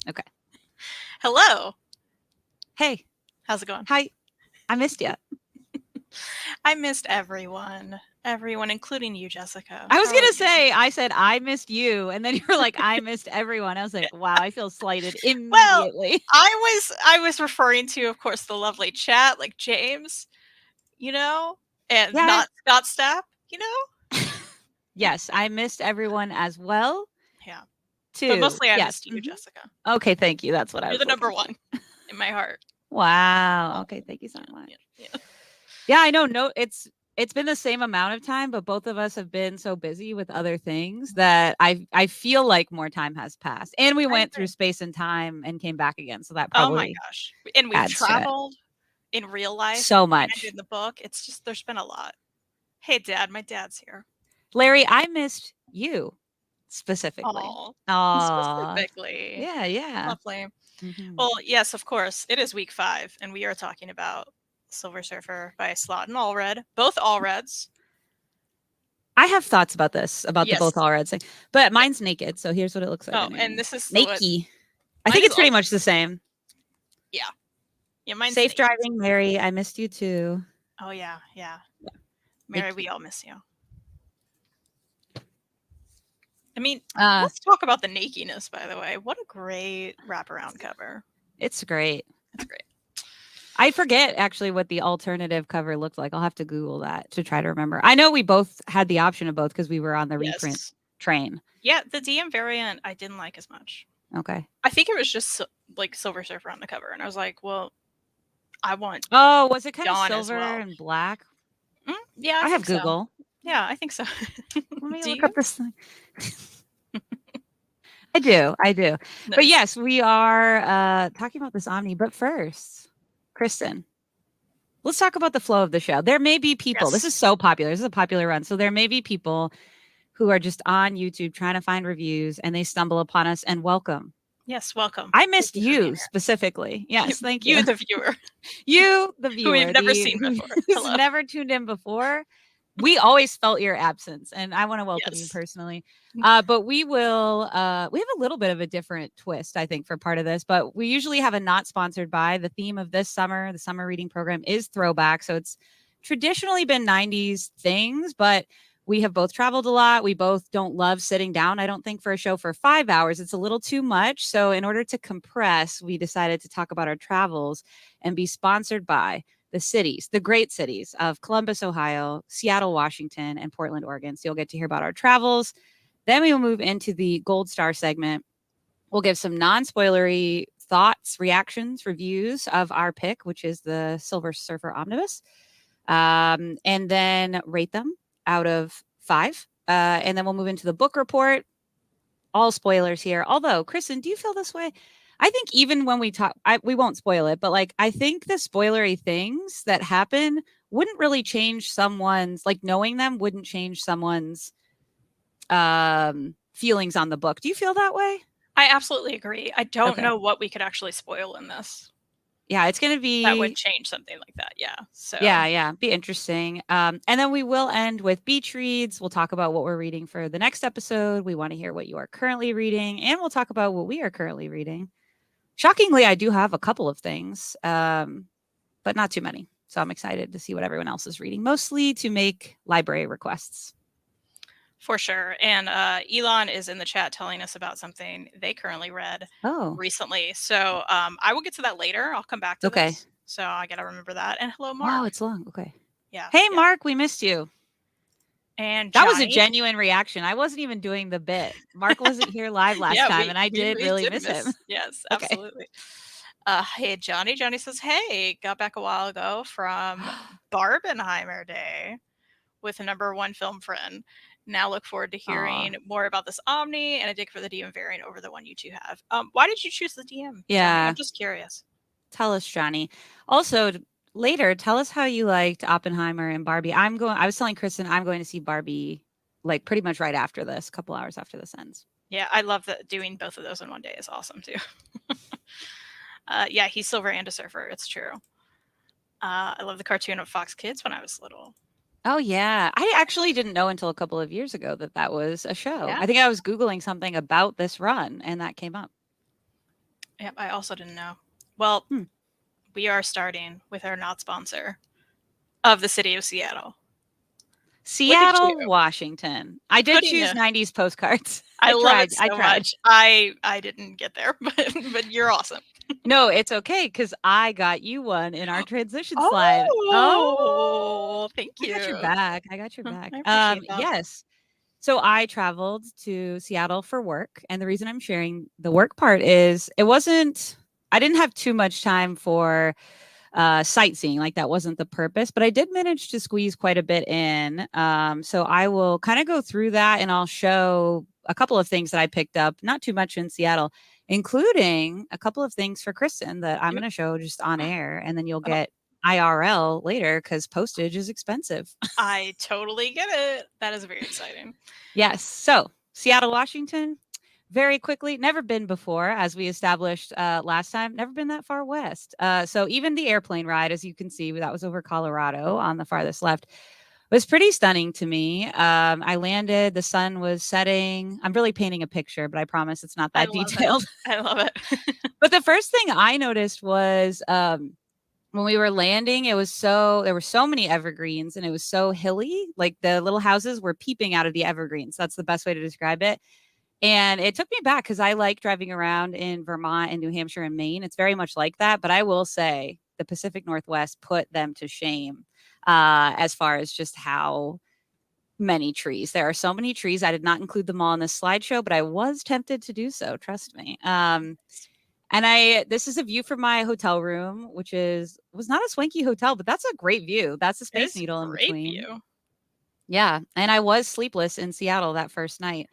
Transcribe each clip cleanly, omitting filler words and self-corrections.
Okay. Hello. Hey. How's it going? Hi. I missed you. I missed everyone. Everyone, including you, Jessica. I was How are gonna you? say, I said I missed you, and then you're like, I missed everyone. I was like, wow, I feel slighted Well, immediately. I was referring to, of course, the lovely chat, like James, you know, and Yeah. not Scott Stapp, you know? Yes, I missed everyone as well. Yeah. But Too. mostly I Yes. missed you, Jessica. Okay, thank you. That's what I You're was the number looking for. one in my heart. Wow. Oh, Okay, thank you so yeah, much. yeah, yeah. Yeah, I know. No, it's been the same amount of time, but both of us have been so busy with other things that I feel like more time has passed. And we I went through agree. space and time and came back again, so that Oh my probably gosh. And we've adds to it. traveled in real life So and much. in the book. It's just, there's been a lot. Hey, Dad, my dad's here. Larry, I missed you specifically. Oh, Aw. specifically. Yeah, yeah. Lovely. Mhm. Well, yes, of course. It is week 5, and we are talking about Silver Surfer by Slott and Allred. Both Allreds. I have thoughts about this, about the both Yes. all red thing, but Yeah. mine's naked, so here's what it looks like Oh, on your and end. this is the what? Nakey. I Mine think is it's pretty also much the same. yeah. Yeah, mine's Safe naked. driving, Larry. I missed you too. Oh yeah, yeah. Yeah. Mary, we Nakey. all miss you. I mean, Uh, let's talk about the nakedness, by the way. What a great wraparound cover. it's great. It's great. I forget actually what the alternative cover looked like. I'll have to Google that to try to remember. I know we both had the option of both because we were on the reprint Yes. train. Yeah, the DM variant I didn't like as much. Okay. I think it was just like Silver Surfer on the cover, and I was like, well, I want Oh, was it kind of Dawn as silver well. and black? Yeah, I I have think so. Google. Yeah, I think so. Let me Do look up you? this thing. I do. I do. But Nice. yes, we are talking about this Omni. But first, Kristen, let's talk about the flow of the show. There may be people, this Yes. is so popular. This is a popular run. So there may be people who are just on YouTube trying to find reviews and they stumble upon us and welcome. Yes, welcome. I Thank missed you for being you specifically. here. Yes, thank you. You, the viewer, You, the who we've viewer, never the seen before. who's Hello. never tuned in before. We always felt your absence, and I want to welcome you Yes. personally. But we will. We have a little bit of a different twist, I think, for part of this. But we usually have a not sponsored by. The theme of this summer, the summer reading program, is throwback. So it's traditionally been '90s things, but we have both traveled a lot. We both don't love sitting down. I don't think for a show for 5 hours, it's a little too much. So in order to compress, we decided to talk about our travels and be sponsored by the cities, the great cities of Columbus, Ohio, Seattle, Washington, and Portland, Oregon. So you'll get to hear about our travels. Then we will move into the Gold Star segment. We'll give some non spoilery thoughts, reactions, reviews of our pick, which is the Silver Surfer Omnibus, and then rate them out of 5. And then we'll move into the book report. All spoilers here. Although, Kristen, do you feel this way? I think even when we talk, we won't spoil it, but like I think the spoilery things that happen wouldn't really change someone's like knowing them wouldn't change someone's feelings on the book. Do you feel that way? I absolutely agree. I don't Okay. know what we could actually spoil in this Yeah, it's gonna that would be change something like that. Yeah. So, yeah, yeah, be interesting. And then we will end with beach reads. We'll talk about what we're reading for the next episode. We want to hear what you are currently reading, and we'll talk about what we are currently reading. Shockingly, I do have a couple of things, but not too many. So I'm excited to see what everyone else is reading, mostly to make library requests. for sure. And Elon is in the chat telling us about something they currently read Oh, recently. So I will get to that later. I'll come back to okay. this. So I got to remember that. And hello, Wow, Mark. it's long. Okay. Yeah. Hey, Yeah. Mark, we missed you. And That was a Johnny. genuine reaction. I wasn't even doing the bit. Mark wasn't here live last Yeah, time, we, and I we, did we really did miss him. miss. Yes, Okay. absolutely. Hey, Johnny. Johnny says, hey, got back a while ago from Barbenheimer Day with a number one film friend. Now look forward to Aw. hearing more about this Omni and a dig for the DM variant over the one you two have. Why did you choose the DM, Johnny? I'm Yeah. just curious. Tell us, Johnny. Also, later, tell us how you liked Oppenheimer and Barbie. I was telling Kristen I'm going to see Barbie like pretty much right after this, a couple hours after this ends. Yeah, I love that doing both of those in one day is awesome too. Yeah, he's Silver and a Surfer. It's true. I love the cartoon of Fox Kids when I was little. Oh yeah, I actually didn't know until a couple of years ago that that was a show. Yeah, I think I was googling something about this run and that came up. Yep, I also didn't know. Well, Hmm. we are starting with our not sponsor of the city of Seattle. Look at Seattle, you. Washington. I did Putting choose a 90s postcards. I I love it tried. I so tried. much. I didn't get there, but you're awesome. No, it's okay because I got you one in our transition slide. Oh, Oh, thank I got your you. back. I got your I back. appreciate that. Yes. So I traveled to Seattle for work. And the reason I'm sharing the work part is I didn't have too much time for sightseeing. Like that wasn't the purpose, but I did manage to squeeze quite a bit in. So I will kind of go through that and I'll show a couple of things that I picked up, not too much in Seattle, including a couple of things for Kristen that I'm Yep. going to show just on air. And then you'll Oh, get IRL later because postage is expensive. I totally get it. That is very exciting. Yes. So Seattle, Washington, very quickly, never been before, as we established last time, never been that far west. So even the airplane ride, as you can see, that was over Colorado on the farthest left, was pretty stunning to me. I landed, the sun was setting. I'm really painting a picture, but I promise it's not I that love it. detailed. I love it. But the first thing I noticed was when we were landing, there were so many evergreens and it was so hilly. Like the little houses were peeping out of the evergreens. That's the best way to describe it. And it took me back because I like driving around in Vermont and New Hampshire and Maine. It's very much like that. But I will say the Pacific Northwest put them to shame as far as just how many trees. There are so many trees. I did not include them all in this slideshow, but I was tempted to do so. Trust me. And this is a view from my hotel room, which was not a swanky hotel, but that's a great view. That's the It Space is Needle in great between. view. Yeah, and I was sleepless in Seattle that first night,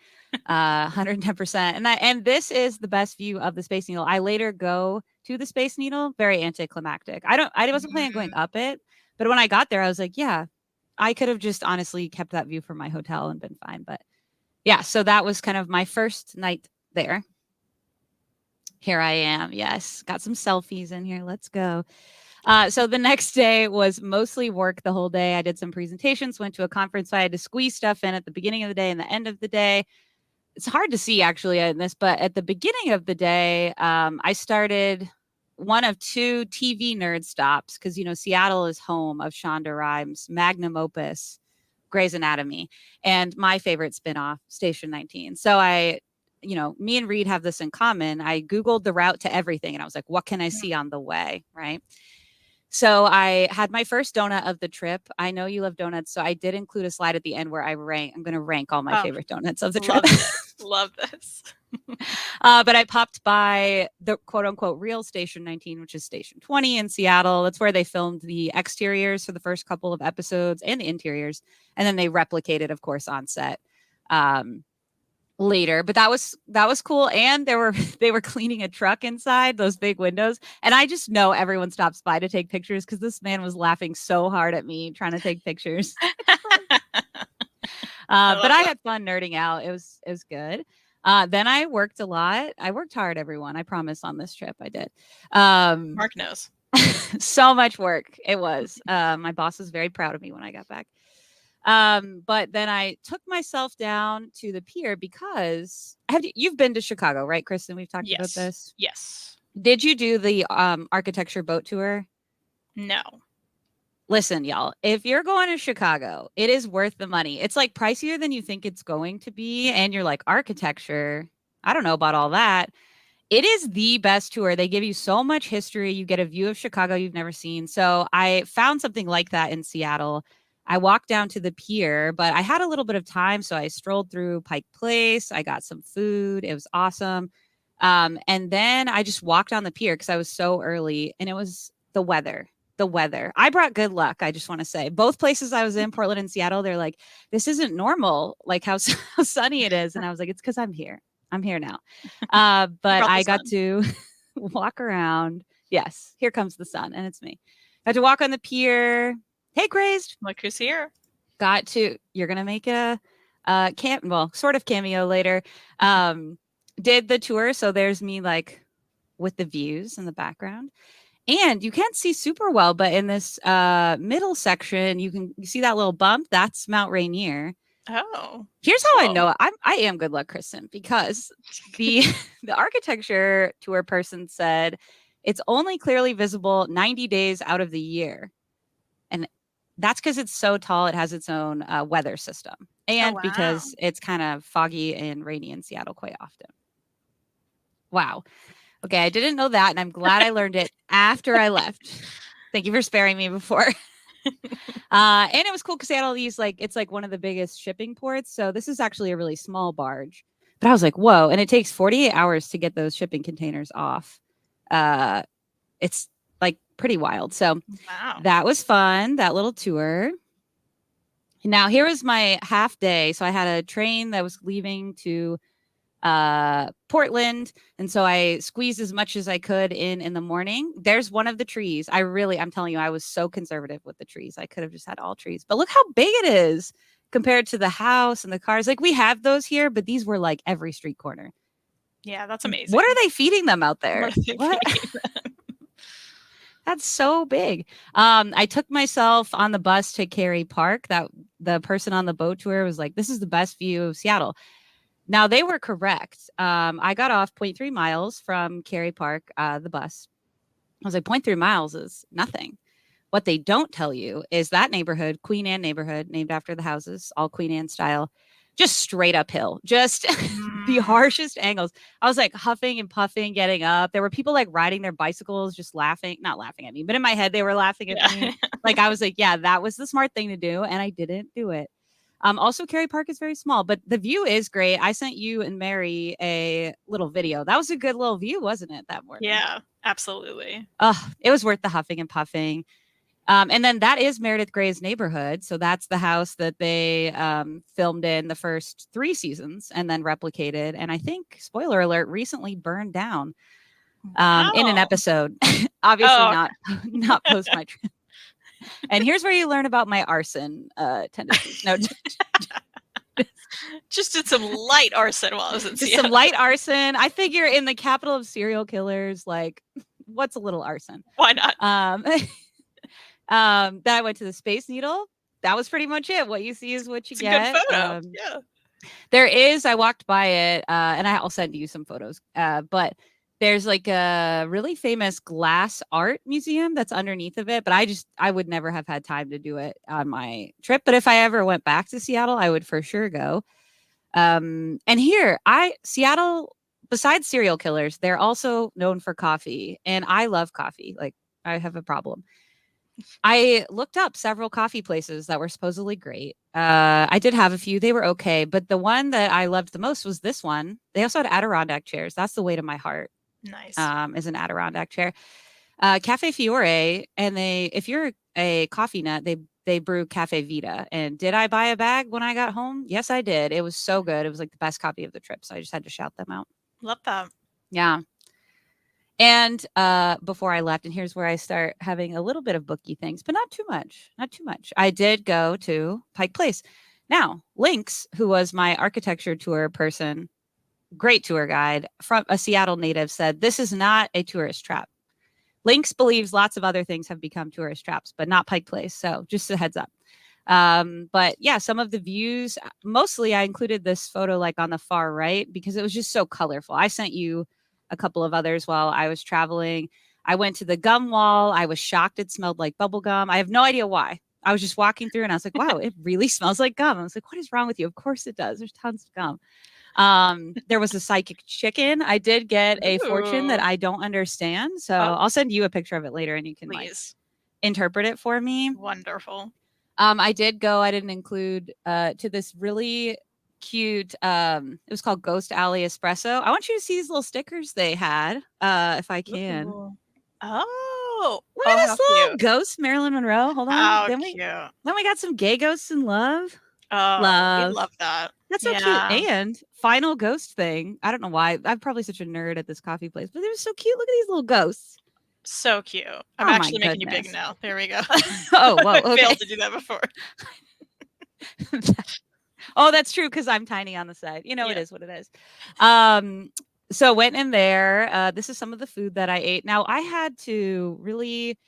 110%. And this is the best view of the Space Needle. I later go to the Space Needle, very anticlimactic. I wasn't planning on going Mm, up it, but when I got there, I was like, yeah, I could have just honestly kept that view from my hotel and been fine. But yeah, so that was kind of my first night there. Here I am. Yes, got some selfies in here. Let's go. So the next day was mostly work the whole day. I did some presentations, went to a conference. So I had to squeeze stuff in at the beginning of the day and the end of the day. It's hard to see actually in this, but at the beginning of the day, I started one of two TV nerd stops because, Seattle is home of Shonda Rhimes' magnum opus, Grey's Anatomy, and my favorite spinoff, Station 19. So me and Reed have this in common. I Googled the route to everything and I was like, what can I see on the way? Right. So I had my first donut of the trip. I know you love donuts, so I did include a slide at the end where I'm going to rank all my oh, favorite donuts of the trip. love this. Love this. But I popped by the quote unquote real Station 19, which is Station 20 in Seattle. That's where they filmed the exteriors for the first couple of episodes and the interiors. And then they replicated, of course, on set. Later, but that was cool. And they were cleaning a truck inside those big windows, and I just know everyone stops by to take pictures because this man was laughing so hard at me trying to take pictures. I But love I that. had fun nerding out. It was good. Then I worked a lot. I worked hard, everyone. I promise on this trip I did. Mark knows. So much work it was. My boss was very proud of me when I got back. But then I took myself down to the pier because you've been to Chicago, right, Kristen? We've talked about Yes. this. Yes. Did you do the architecture boat tour? No. Listen, y'all, if you're going to Chicago, it is worth the money. It's like pricier than you think it's going to be. And you're like, architecture, I don't know about all that. It is the best tour. They give you so much history. You get a view of Chicago you've never seen. So I found something like that in Seattle. I walked down to the pier, but I had a little bit of time. So I strolled through Pike Place. I got some food. It was awesome. And then I just walked on the pier because I was so early and it was the weather. The weather. I brought good luck. I just want to say both places I was in, Portland and Seattle, they're like, this isn't normal, like how, how sunny it is. And I was like, it's because I'm here. I'm here now. You But brought the I got sun. to walk around. Yes, here comes the sun, and it's me. Got to walk on the pier. Hey, Crazed. Look who's here. You're going to make sort of cameo later. Did the tour. So there's me like with the views in the background. And you can't see super well, but in this middle section, you see that little bump. That's Mount Rainier. Oh, Here's how I cool. know I am good luck, Kristen, because the the architecture tour person said it's only clearly visible 90 days out of the year. And that's because it's so tall, it has its own weather system. Oh, And wow. because it's kind of foggy and rainy in Seattle quite often. Wow. Okay, I didn't know that, and I'm glad I learned it after I left. Thank you for sparing me before. And it was cool because Seattle it's like one of the biggest shipping ports. So this is actually a really small barge. But I was like, whoa, and it takes 48 hours to get those shipping containers off. Uh, it's like pretty wild. So Wow. that was fun, that little tour. Now here was my half day. So I had a train that was leaving to Portland, and so I squeezed as much as I could in the morning. There's one of the trees. I'm telling you, I was so conservative with the trees. I could have just had all trees, but look how big it is compared to the house and the cars. Like, we have those here, but these were like every street corner. Yeah, that's amazing. What are they feeding them out there? What are they What? feeding them? That's so big. I took myself on the bus to Kerry Park. That the person on the boat tour was like, "This is the best view of Seattle." Now, they were correct. I got off 0.3 miles from Kerry Park, the bus. I was like, 0.3 miles is nothing. What they don't tell you is that neighborhood, Queen Anne neighborhood, named after the houses, all Queen Anne style, just straight uphill, just the harshest angles. I was like huffing and puffing, getting up. There were people like riding their bicycles, just laughing, not laughing at me, but in my head, they were laughing at me. Like, I was like, yeah, that was the smart thing to do. And I didn't do it. Also, Kerry Park is very small, but the view is great. I sent you and Mary a little video. That was a good little view, wasn't it, that morning? Yeah, absolutely. Oh, it was worth the huffing and puffing. And then that is Meredith Gray's neighborhood. So that's the house that they filmed in the first 3 seasons and then replicated. And I think, spoiler alert, recently burned down in an episode. Obviously not post my trip. And here's where you learn about my arson tendencies. No, just did some light arson while I was in Seattle. Some light arson. I figure in the capital of serial killers, like, what's a little arson? Why not? Then I went to the Space Needle. That was pretty much it. What you see is what you get. It's a good photo. Yeah. There is. I walked by it, and I'll send you some photos. But there's like a really famous glass art museum that's underneath of it. But I would never have had time to do it on my trip. But if I ever went back to Seattle, I would for sure go. And here, Seattle, besides serial killers, they're also known for coffee. And I love coffee. Like, I have a problem. I looked up several coffee places that were supposedly great. I did have a few. They were okay. But the one that I loved the most was this one. They also had Adirondack chairs. That's the way to my heart. Nice. Is an Adirondack chair. Cafe Fiore. And if you're a coffee nut, they brew Cafe Vita. And did I buy a bag when I got home? Yes, I did. It was so good. It was like the best coffee of the trip. So I just had to shout them out. Love that. Yeah. And before I left, and here's where I start having a little bit of booky things, but not too much. Not too much. I did go to Pike Place. Now, Lynx, who was my architecture tour person, great tour guide, from a Seattle native, said, this is not a tourist trap. Lynx believes lots of other things have become tourist traps, but not Pike Place. So just a heads up. But yeah, some of the views, mostly I included this photo like on the far right because it was just so colorful. I sent you a couple of others while I was traveling. I went to the gum wall. I was shocked it smelled like bubble gum. I have no idea why. I was just walking through and I was like, wow, it really smells like gum. I was like, what is wrong with you? Of course it does. There's tons of gum. There was a psychic chicken. I did get a fortune that I don't understand. So I'll send you a picture of it later and you can like interpret it for me. Wonderful. I didn't include to this really cute it was called Ghost Alley Espresso. I want you to see these little stickers they had if I can. Ooh. Oh, look at this little ghost Marilyn Monroe. Hold on. Then we got some gay ghosts in love. Oh, love. We love that. That's so cute. And final ghost thing, I don't know why, I'm probably such a nerd at this coffee place, but they were so cute. Look at these little ghosts. So cute. I'm actually making you big now. There we go. Oh, whoa. Okay. I failed to do that before. Oh, that's true because I'm tiny on the side. You know, It is what it is. So went in there. This is some of the food that I ate. Now, I had to really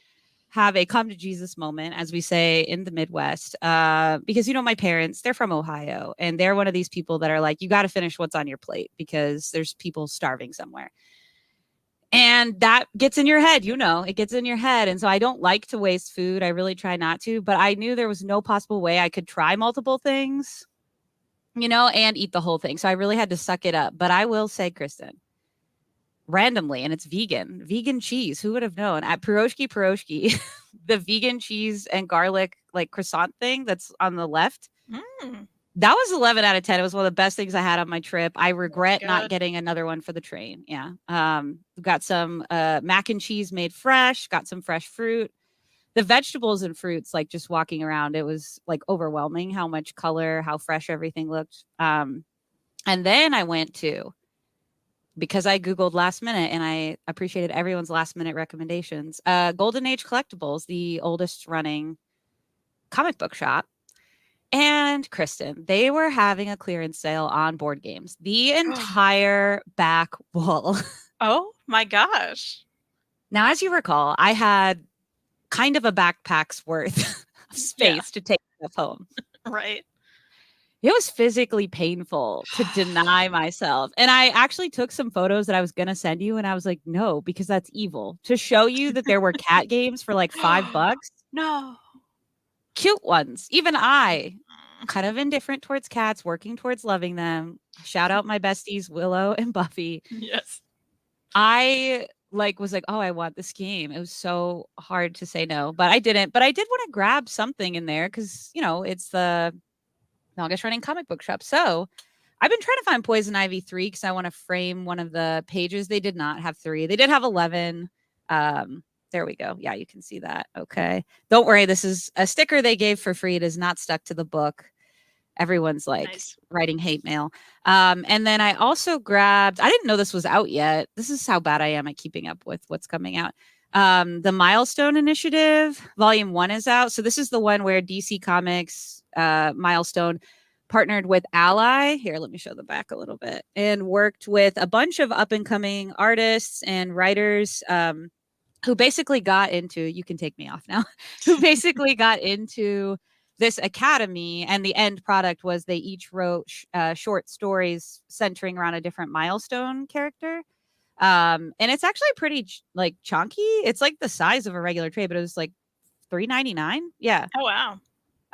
have a come to Jesus moment, as we say in the Midwest, because, my parents, they're from Ohio, and they're one of these people that are like, you got to finish what's on your plate because there's people starving somewhere. And that gets in your head, it gets in your head. And so I don't like to waste food. I really try not to, but I knew there was no possible way I could try multiple things, and eat the whole thing. So I really had to suck it up. But I will say, Kristen, randomly, and it's vegan cheese. Who would have known? At Pierogi, the vegan cheese and garlic like croissant thing that's on the left. Mm. That was 11 out of 10. It was one of the best things I had on my trip. I regret not Good. getting another one for the train. Yeah. Got some mac and cheese made fresh, got some fresh fruit. The vegetables and fruits, like just walking around, it was like overwhelming how much color, how fresh everything looked. And then I went to, because I Googled last minute and I appreciated everyone's last minute recommendations, Golden Age Collectibles, the oldest running comic book shop. And Kristen, they were having a clearance sale on board games. The entire back wall. Oh my gosh. Now, as you recall, I had kind of a backpack's worth of space to take stuff home. Right. It was physically painful to deny myself. And I actually took some photos that I was going to send you. And I was like, no, because that's evil. To show you that there were cat games for like $5. No. Cute ones. Even I, kind of indifferent towards cats, working towards loving them. Shout out my besties, Willow and Buffy. Yes. I was like, oh, I want this game. It was so hard to say no, but I didn't. But I did want to grab something in there because, it's the longest running comic book shop. So I've been trying to find Poison Ivy 3 because I want to frame one of the pages. They did not have 3. They did have 11. There we go. Yeah, you can see that. Okay. Don't worry. This is a sticker they gave for free. It is not stuck to the book. Everyone's like writing hate mail. And then I also grabbed, I didn't know this was out yet. This is how bad I am at keeping up with what's coming out. The Milestone Initiative, Volume 1 is out. So this is the one where DC Comics, Milestone partnered with Ally. Here, let me show the back a little bit. And worked with a bunch of up-and-coming artists and writers who basically got into, you can take me off now, who basically got into this academy, and the end product was they each wrote short stories centering around a different Milestone character. And it's actually pretty like chunky. It's like the size of a regular trade, but it was like $3.99. Yeah. Oh wow.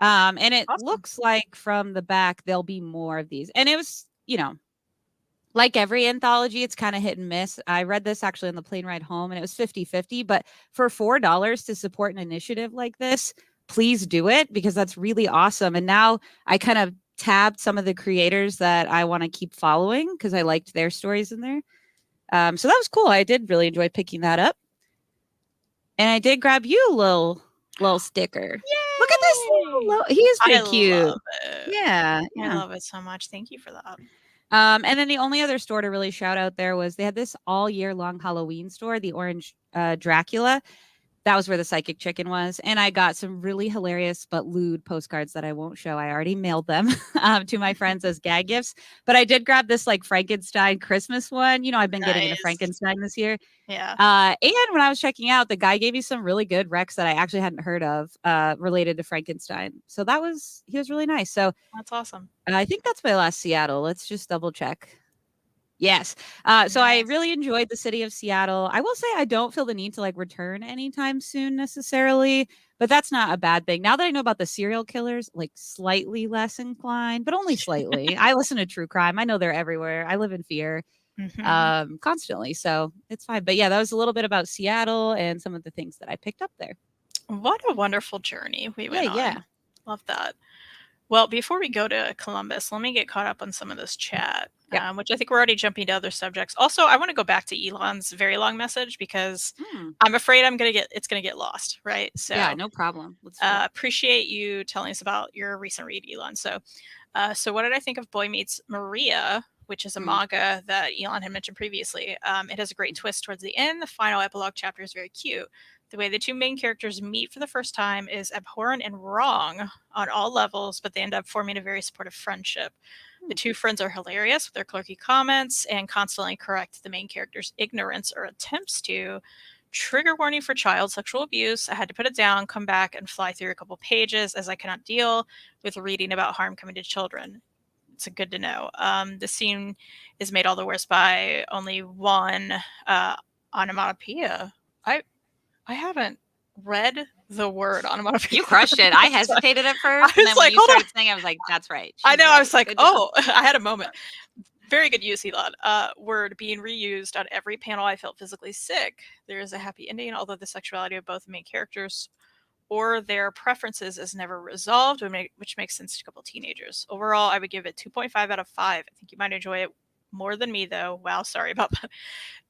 And it looks like from the back there'll be more of these. And it was, like every anthology, it's kind of hit and miss. I read this actually on the plane ride home, and it was 50-50. But for $4 to support an initiative like this, please do it, because that's really awesome. And now I kind of tabbed some of the creators that I want to keep following because I liked their stories in there. So that was cool. I did really enjoy picking that up. And I did grab you a little sticker. Yay! Look at this. He is pretty cute. Love it. Yeah. I love it so much. Thank you for that. And then the only other store to really shout out there was they had this all year long Halloween store, the Orange Dracula. That was where the psychic chicken was. And I got some really hilarious but lewd postcards that I won't show. I already mailed them to my friends as gag gifts. But I did grab this like Frankenstein Christmas one. I've been getting into Frankenstein this year. Yeah. And when I was checking out, the guy gave me some really good recs that I actually hadn't heard of related to Frankenstein. So he was really nice. So that's awesome. I think that's my last Seattle. Let's just double check. Yes. So I really enjoyed the city of Seattle. I will say I don't feel the need to like return anytime soon necessarily, but that's not a bad thing. Now that I know about the serial killers, like slightly less inclined, but only slightly. I listen to true crime. I know they're everywhere. I live in fear constantly. So it's fine. But yeah, that was a little bit about Seattle and some of the things that I picked up there. What a wonderful journey we went on. Yeah. Love that. Well, before we go to Columbus, let me get caught up on some of this chat, which I think we're already jumping to other subjects. Also, I want to go back to Elon's very long message because I'm afraid it's going to get lost, right? So yeah, no problem. Appreciate you telling us about your recent read, Elon. So what did I think of Boy Meets Maria, which is a manga that Elon had mentioned previously? It has a great twist towards the end. The final epilogue chapter is very cute. The way the two main characters meet for the first time is abhorrent and wrong on all levels, but they end up forming a very supportive friendship. The two friends are hilarious with their quirky comments and constantly correct the main character's ignorance or attempts to, Trigger warning for child sexual abuse. I had to put it down, come back, and fly through a couple pages as I cannot deal with reading about harm coming to children. It's good to know. The scene is made all the worse by only one onomatopoeia. I haven't read the word onomatopoeia. You crushed it. I hesitated at first, and then when you started saying, I was like, "That's right." I know. Right. I was like, "Oh," I had a moment. Very good use, Elon. Word being reused on every panel. I felt physically sick. There is a happy ending, although the sexuality of both main characters or their preferences is never resolved, which makes sense to a couple teenagers. Overall, I would give it 2.5 out of 5. I think you might enjoy it more than me, though. Wow, sorry about that.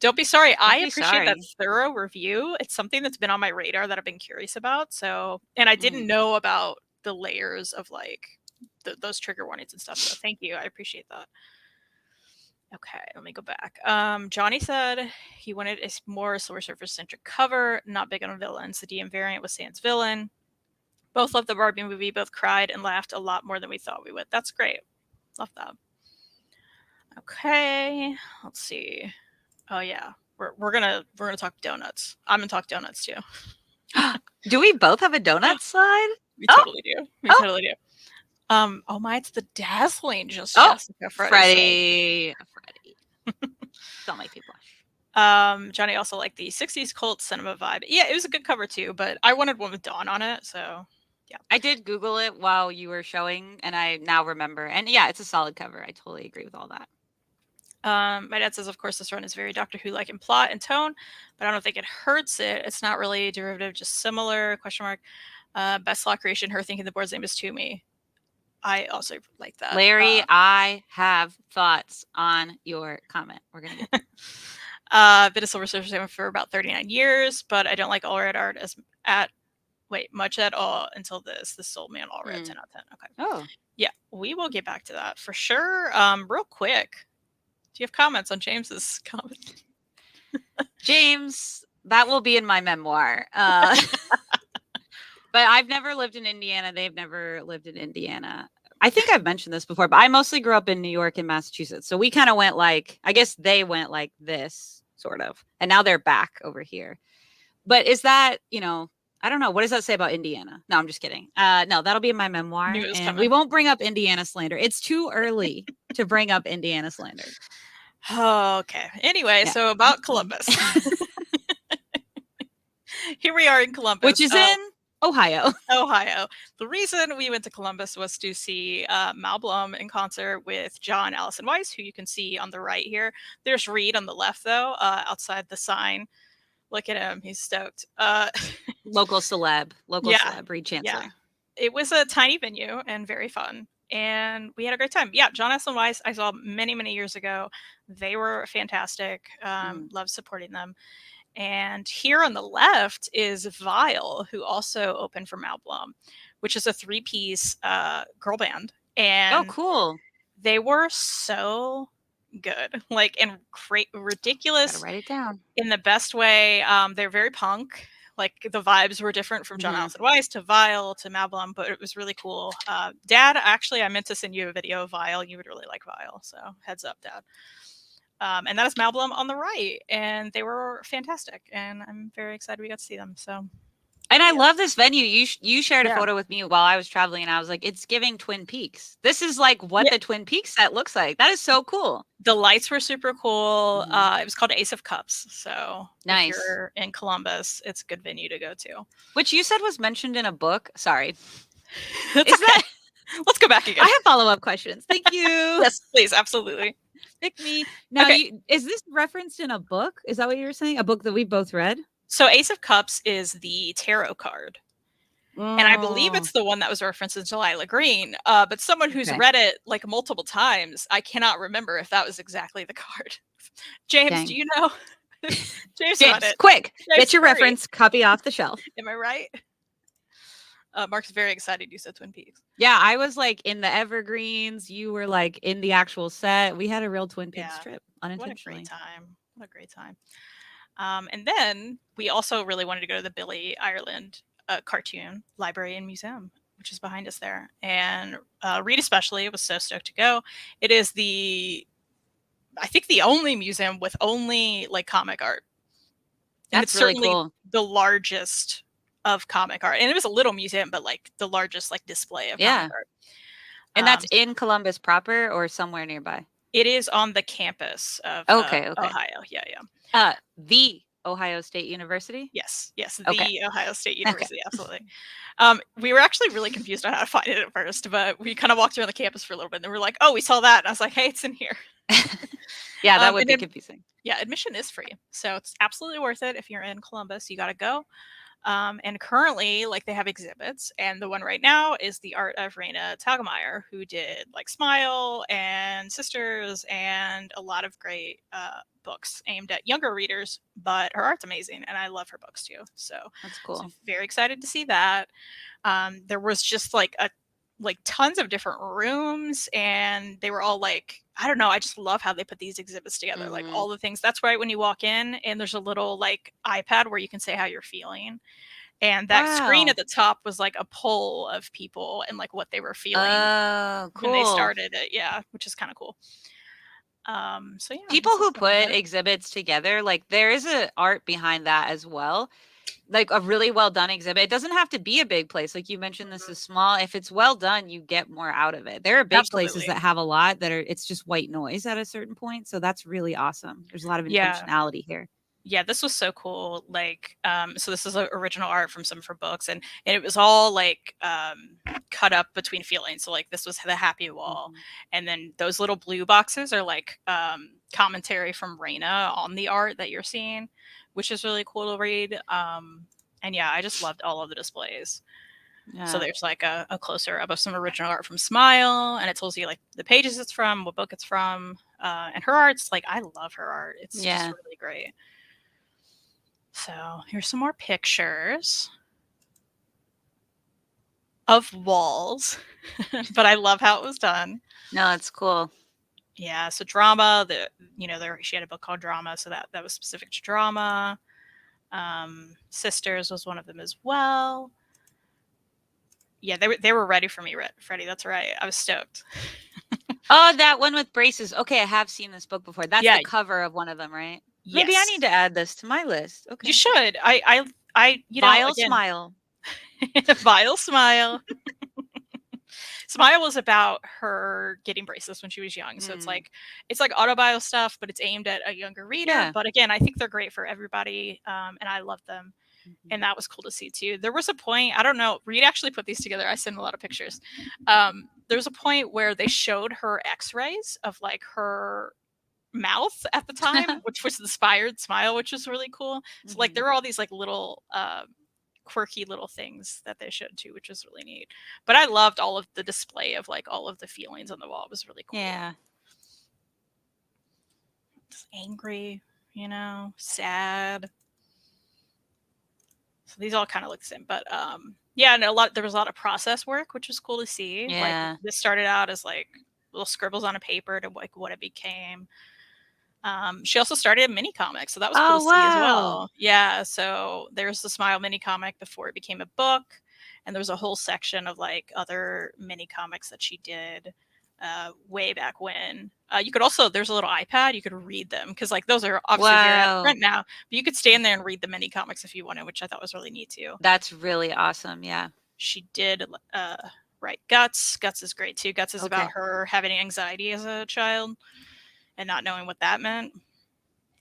Don't be sorry. I appreciate that thorough review. It's something that's been on my radar that I've been curious about. So, and I didn't know about the layers of like those trigger warnings and stuff. So thank you. I appreciate that. Okay, let me go back. Johnny said he wanted a more Silver Surfer-centric cover, not big on villains. The DM variant was Sans villain. Both loved the Barbie movie, both cried and laughed a lot more than we thought we would. That's great. Love that. Okay, let's see. Oh yeah, we're gonna talk donuts. I'm gonna talk donuts too. Do we both have a donut slide? We totally do. We totally do. Oh my, it's the dazzling Jessica Freddie. Don't make me blush. Johnny also liked the 60s cult cinema vibe. Yeah, it was a good cover too, but I wanted one with Dawn on it, so yeah. I did Google it while you were showing, and I now remember. And yeah, it's a solid cover. I totally agree with all that. My dad says, of course, this run is very Doctor Who-like in plot and tone, but I don't think it hurts it. It's not really derivative, just similar, question mark. Best Slott creation, her thinking the board's name is Toomey. I also like that. Larry, I have thoughts on your comment. We're going to get been a Silver Surfer for about 39 years, but I don't like Allred art much at all until this. The Soul Man Allred 10 out of 10. Okay. Oh. Yeah, we will get back to that for sure. Real quick, do you have comments on James's comment? James, that will be in my memoir. But I've never lived in Indiana. They've never lived in Indiana. I think I've mentioned this before, but I mostly grew up in New York and Massachusetts. So we kind of went like, I guess they went like this, sort of. And now they're back over here. But is that, I don't know. What does that say about Indiana? No, I'm just kidding. No, that'll be in my memoir. And we won't bring up Indiana slander. It's too early to bring up Indiana slander. Oh, okay. Anyway, so about Columbus. Here we are in Columbus. Which is in Ohio. The reason we went to Columbus was to see Mal Blum in concert with John Allison Weiss, who you can see on the right here. There's Reed on the left, though, outside the sign. Look at him. He's stoked. Local celeb, Reed Chancellor. Yeah. It was a tiny venue and very fun. And we had a great time. Yeah, John Allison Weiss, I saw many, many years ago. They were fantastic. Love supporting them. And here on the left is Vile, who also opened for Mal Blum, which is a 3-piece girl band. And cool. They were so good, and ridiculous. Gotta write it down. In the best way. They're very punk. The vibes were different from John Allison Weiss to Vile to Mal Blum, but it was really cool. Dad, actually, I meant to send you a video of Vile. You would really like Vile, so heads up, Dad. And that is Mal Blum on the right, and they were fantastic, and I'm very excited we got to see them. So, and I love this venue. You shared a photo with me while I was traveling, and I was like, it's giving Twin Peaks. This is like what the Twin Peaks set looks like. That is so cool. The lights were super cool. It was called Ace of Cups. So nice. If you're in Columbus, it's a good venue to go to. Which you said was mentioned in a book. Sorry. Let's go back again. I have follow-up questions. Thank you. Yes, please. Absolutely. Pick me. Now, is this referenced in a book? Is that what you were saying? A book that we both read? So Ace of Cups is the tarot card. And I believe it's the one that was referenced in Delilah Green. But someone who's read it multiple times, I cannot remember if that was exactly the card. James, do you know? James read it. Quick, get your reference, copy off the shelf. Am I right? Mark's very excited you said Twin Peaks. Yeah, I was in the Evergreens. You were in the actual set. We had a real Twin Peaks trip unintentionally. What a great time. And then we also really wanted to go to the Billy Ireland cartoon library and museum, which is behind us there. And Reed especially was so stoked to go. It is I think the only museum with only comic art. And That's it's really certainly cool. the largest of comic art. And it was a little museum, but like the largest like display of comic Yeah. art. And that's So in Columbus proper or somewhere nearby? it is on the campus of Okay, okay. Ohio. Yeah, yeah. The Ohio State University? Yes, yes, Okay. the Ohio State Okay. University, absolutely. We were actually really confused on how to find it at first, but we kind of walked around the campus for a little bit, and then we are like, "Oh, we saw that," and I was like, "Hey, it's in here." Yeah, that would And be then, confusing. yeah, admission is free, so it's absolutely worth it if you're in Columbus. You got to go. And currently, like they have exhibits, and the one right now is the art of Raina Telgemeier, who did like Smile and Sisters and a lot of great books aimed at younger readers. But her art's amazing, and I love her books too. That's So cool. very excited to see that. There was just like tons of different rooms, and they were all like, I don't know, I just love how they put these exhibits together, like Mhm. all the things. That's right, when you walk in and there's a little like iPad where you can say how you're feeling, and that screen at Wow. the top was like a poll of people and like what they were feeling Oh, when they cool. started it. Yeah, which is kind of cool. So yeah, People this is who something put that exhibits together, like there is a art behind that as well. Like a really well done exhibit. It doesn't have to be a big place. Like you mentioned, this is small. If it's well done, you get more out of it. There are big places absolutely. that have a lot that are it's just white noise at a certain point. So that's really awesome. There's a lot of Yeah. intentionality here. Yeah, this was so cool. Like, so this is original art from some of her books, and it was all like cut up between feelings. So like this was the happy wall, Mhm. and then those little blue boxes are like commentary from Raina on the art that you're seeing, which is really cool to read. And yeah, I just loved all of the displays. So Yeah. there's like a closer up of some original art from Smile, and it tells you like the pages it's from, what book it's from, and her art's like, I love her art. It's just Yeah. really great. So here's some more pictures of walls, but I love how it was done. No, it's cool. Yeah, so drama. There she had a book called Drama, so that was specific to drama. Sisters was one of them as well. Yeah, they were ready for me, Freddie. That's right. I was stoked. Oh, that one with braces. Okay, I have seen this book before. That's Yeah. the cover of one of them, right? Maybe I need Yes. to add this to my list. You Okay. should. I. Vile Again, smile. vile smile. Smile was about her getting braces when she was young. So Mm. it's like autobio stuff, but it's aimed at a younger reader. Yeah. But again, I think they're great for everybody, and I love them. Mhm. And that was cool to see too. There was a point, I don't know, Reed actually put these together. I sent a lot of pictures. There was a point where they showed her X-rays of like her mouth at the time, which was the inspired smile, which was really cool. So like Mhm. there were all these like little quirky little things that they showed too, which was really neat. But I loved all of the display of like all of the feelings on the wall. It was really cool. Yeah. Just angry, sad. So these all kind of look the same, but yeah, and there was a lot of process work, which was cool to see. Like Yeah. this started out as like little scribbles on a paper to like what it became. She also started a mini comic, so that was cool Oh, to see as wow. well. Yeah, so there's the Smile mini comic before it became a book, and there was a whole section of like other mini comics that she did way back when. You could also there's a little iPad, you could read them because like those are obviously very out of Wow. print now, but you could stand there and read the mini comics if you wanted, which I thought was really neat too. That's really awesome. Yeah. She did write Guts. Guts is great too. Guts is about Okay. her having anxiety as a child and not knowing what that meant.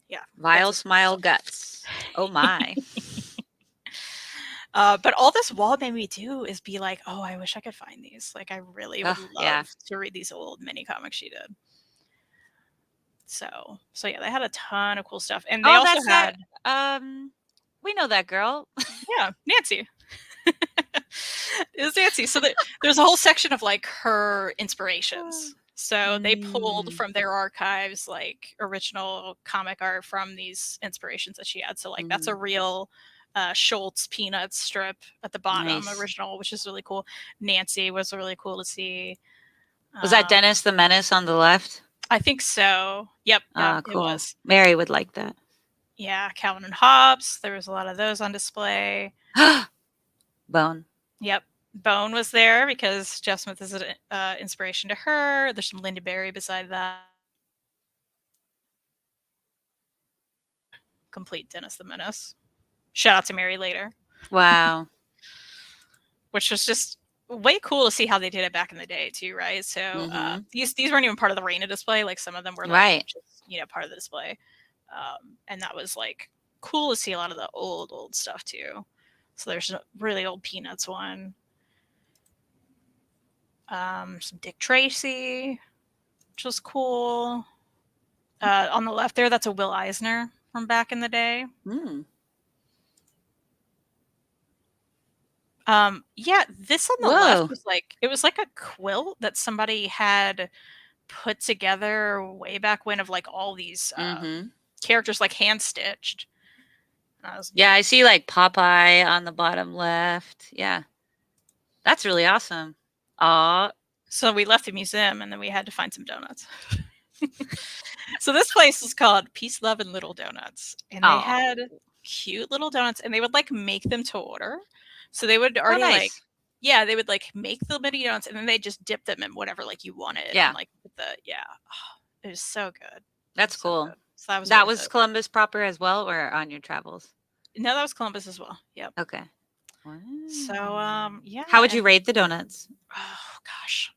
Yeah, Guts Vile is cool smile stuff. guts. Oh my. But all this wall made me do is be like, oh, I wish I could find these. Like, I really would Yeah. love to read these old mini comics she did. So yeah, they had a ton of cool stuff, and they Oh, also that's that. had We know that girl. yeah, Nancy. It was Nancy. So there's a whole section of like her inspirations. So they pulled Mm. from their archives like original comic art from these inspirations that she had. So like that's a Mhm. real Schultz Peanuts strip at the bottom, Nice. original, which is really cool. Nancy was really cool to see. Was that Um, Dennis the Menace on the left? I think so. Yep, yeah, Ah, it cool. was. Mary would like that. Yeah, Calvin and Hobbes. There was a lot of those on display. Bone. Yep. Bone was there because Jeff Smith is an inspiration to her. There's some Linda Berry beside that. complete Dennis the Menace. Shout out to Mary Later. Wow. Which was just way cool to see how they did it back in the day too, right? So these weren't even part of the arena display. Like some of them were like just, you know, part of the display. And that was like cool to see a lot of the old stuff too. So there's a really old Peanuts one. Some Dick Tracy, which was cool. On the left there, that's a Will Eisner from back in the day. Yeah, this on the left was like, it was like a quilt that somebody had put together way back when of like all these characters like hand stitched. Yeah, I see like Popeye on the bottom left. Yeah. That's really awesome. Aw. So we left the museum and then we had to find some donuts. So this place is called Peace, Love, and Little Donuts. And they had cute little donuts and they would like make them to order. So they would already like, yeah, they would like make the mini donuts and then they just dip them in whatever like you wanted. Yeah. And, like it was so good. That's cool. So that was Columbus proper as well, or on your travels? No, that was Columbus as well. Yep. Okay. Wow. So yeah. How would you rate the donuts? Oh gosh.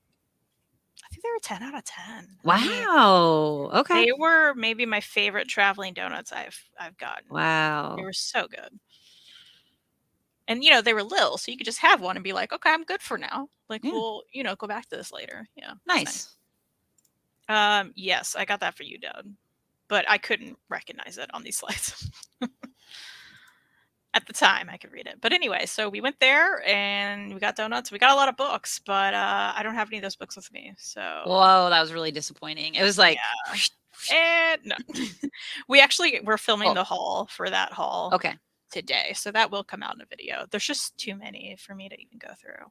I think they were 10 out of 10. Wow. Okay. They were maybe my favorite traveling donuts I've gotten. Wow. They were so good. And you know, they were little, so you could just have one and be like, okay, I'm good for now. Like we'll, you know, go back to this later. Yeah. Nice. Yes, I got that for you, Doug. But I couldn't recognize it on these slides. At the time, I could read it. But anyway, so we went there and we got donuts. We got a lot of books, but I don't have any of those books with me. So whoa, that was really disappointing. It was like, and no. We're filming the haul for that haul. Okay. Today, so that will come out in a video. There's just too many for me to even go through.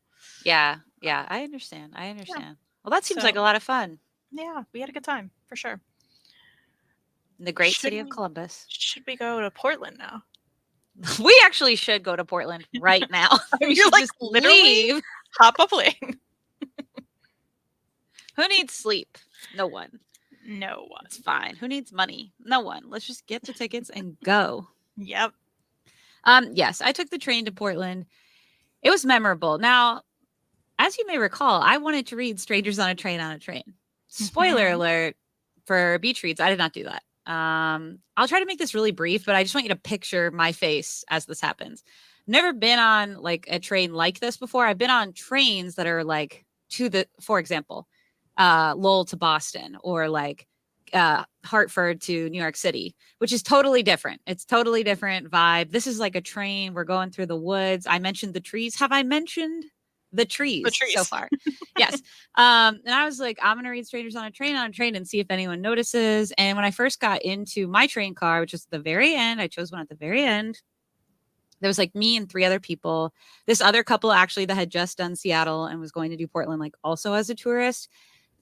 Yeah, I understand. Yeah. Well, that seems like a lot of fun. Yeah, we had a good time for sure. In the great city of Columbus. Should we go to Portland now? We actually should go to Portland right now. You're like, literally leave. Hop a plane. Who needs sleep? No one. No one. It's fine. Who needs money? No one. Let's just get the tickets and go. Yep. Yes, I took the train to Portland. It was memorable. Now, as you may recall, I wanted to read Strangers on a Train on a Train. Spoiler alert for beach reads. I did not do that. I'll try to make this really brief, but I just want you to picture my face as this happens. Never been on like a train like this before. I've been on trains that are like for example, Lowell to Boston, or like Hartford to New York City, which is totally different. It's totally different vibe. This is like a train. We're going through the woods. I mentioned the trees. Have I mentioned the trees so far? Yes. And I was like, I'm going to read Strangers on a Train and see if anyone notices. And when I first got into my train car, which was at the very end, I chose one at the very end. There was like me and 3 other people. This other couple actually that had just done Seattle and was going to do Portland, like also as a tourist.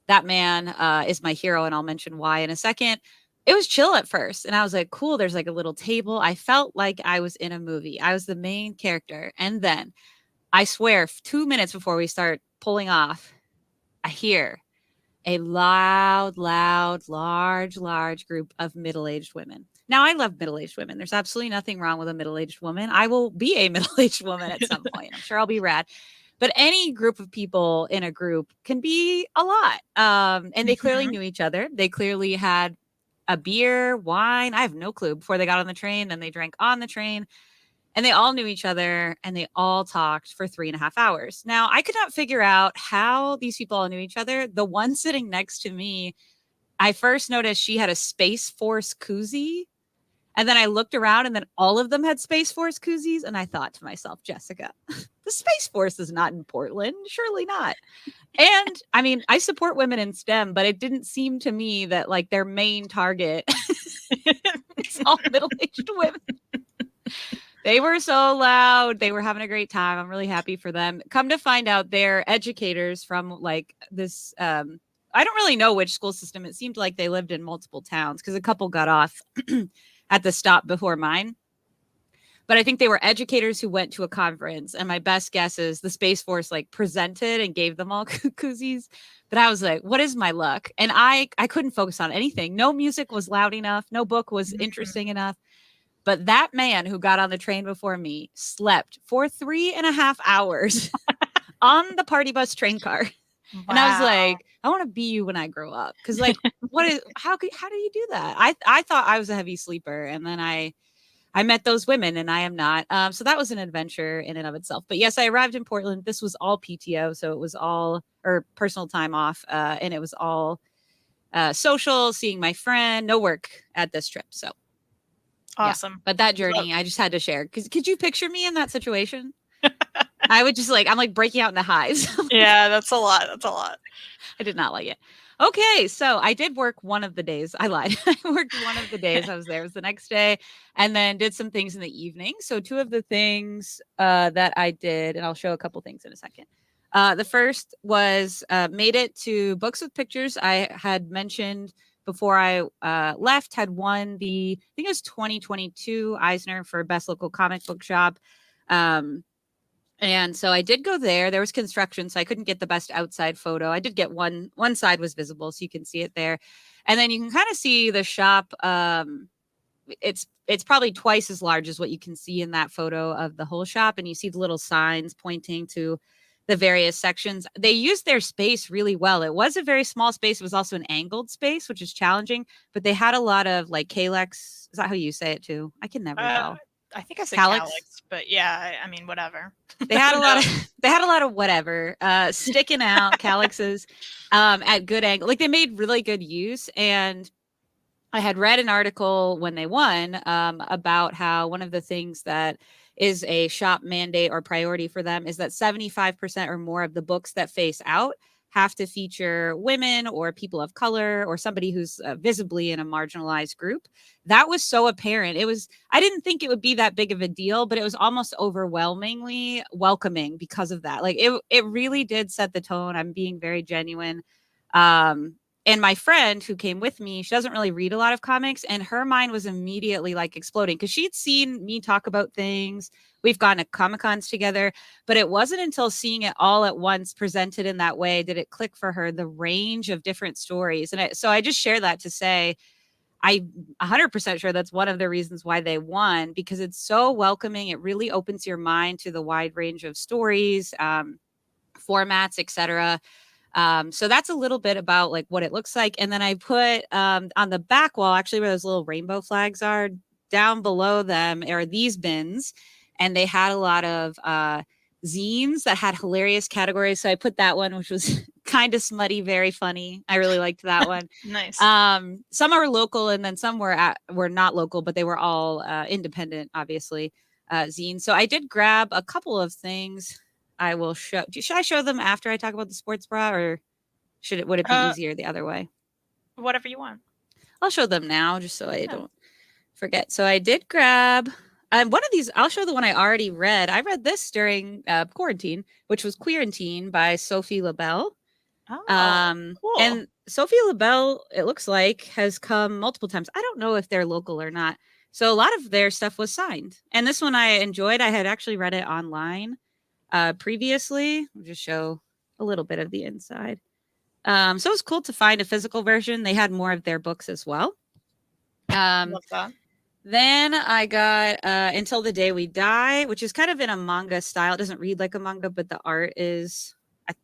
That man is my hero, and I'll mention why in a second. It was chill at first, and I was like, cool, there's like a little table. I felt like I was in a movie. I was the main character. And then, I swear, 2 minutes before we start pulling off, I hear a loud, large group of middle-aged women. Now, I love middle-aged women. There's absolutely nothing wrong with a middle-aged woman. I will be a middle-aged woman at some point. I'm sure I'll be rad. But any group of people in a group can be a lot. And they clearly knew each other. They clearly had a beer, wine. I have no clue before they got on the train. Then they drank on the train. And they all knew each other. And they all talked for 3.5 hours. Now, I could not figure out how these people all knew each other. The one sitting next to me, I first noticed she had a Space Force koozie. And then I looked around and then all of them had Space Force koozies. And I thought to myself, Jessica, the Space Force is not in Portland. Surely not. And I mean, I support women in STEM, but it didn't seem to me that like their main target is all middle-aged women. They were so loud. They were having a great time. I'm really happy for them. Come to find out, they're educators from like this. I don't really know which school system. It seemed like they lived in multiple towns because a couple got off at the stop before mine. But I think they were educators who went to a conference. And my best guess is the Space Force like presented and gave them all koozies. But I was like, what is my luck? And I couldn't focus on anything. No music was loud enough. No book was interesting enough. But that man who got on the train before me slept for 3.5 hours on the party bus train car. And I was Wow. like, I want to be you when I grow up. Cause like, how do you do that? I thought I was a heavy sleeper. And then I met those women and I am not. So that was an adventure in and of itself. But yes, I arrived in Portland. This was all PTO. So it was all, or personal time off. And it was all social, seeing my friend, no work at this trip. So Awesome. yeah. But that journey, I just had to share. Cause could you picture me in that situation? I would just I'm like breaking out into hives. Yeah, that's a lot. That's a lot. I did not like it. Okay, so I did work one of the days. I lied. I worked one of the days I was there. It was the next day, and then did some things in the evening. So two of the things that I did, and I'll show a couple things in a second. The first was made it to Books with Pictures. I had mentioned before I left, had won the, I think it was 2022 Eisner for Best Local Comic Book Shop. And so I did go there. There was construction, so I couldn't get the best outside photo. I did get one side was visible, so you can see it there. And then you can kind of see the shop. It's probably twice as large as what you can see in that photo of the whole shop. And you see the little signs pointing to the various sections. They used their space really well. It was a very small space. It was also an angled space, which is challenging. But they had a lot of like calyx. Is that how you say it too? I can never tell. I think I said Calyx, but yeah, I mean, whatever. They had a lot of whatever sticking out calyxes at good angle. Like they made really good use. And I had read an article when they won about how one of the things that is a shop mandate or priority for them is that 75% or more of the books that face out have to feature women or people of color or somebody who's visibly in a marginalized group. That was so apparent. I didn't think it would be that big of a deal, but it was almost overwhelmingly welcoming because of that. Like it really did set the tone. I'm being very genuine. And my friend who came with me, she doesn't really read a lot of comics, and her mind was immediately like exploding because she'd seen me talk about things. We've gone to Comic-Cons together, but it wasn't until seeing it all at once presented in that way did it click for her, the range of different stories. And so I just share that to say, I'm 100% sure that's one of the reasons why they won, because it's so welcoming. It really opens your mind to the wide range of stories, formats, etc. So that's a little bit about like what it looks like. And then I put on the back wall, actually where those little rainbow flags are, down below them are these bins. And they had a lot of zines that had hilarious categories. So I put that one, which was kind of smutty, very funny. I really liked that one. Nice. Some are local and then some were not local, but they were all independent, obviously, zines. So I did grab a couple of things. I will show. Should I show them after I talk about the sports bra, or would it be easier the other way? Whatever you want. I'll show them now, just so I don't forget. So I did grab one of these. I'll show the one I already read. I read this during quarantine, which was Queerantine by Sophie LaBelle. Cool. And Sophie LaBelle, it looks like, has come multiple times. I don't know if they're local or not. So a lot of their stuff was signed. And this one I enjoyed. I had actually read it online previously. I'll just show a little bit of the inside. So it was cool to find a physical version. They had more of their books as well. Love that. Then I got Until the Day We Die, which is kind of in a manga style. It doesn't read like a manga, but the art is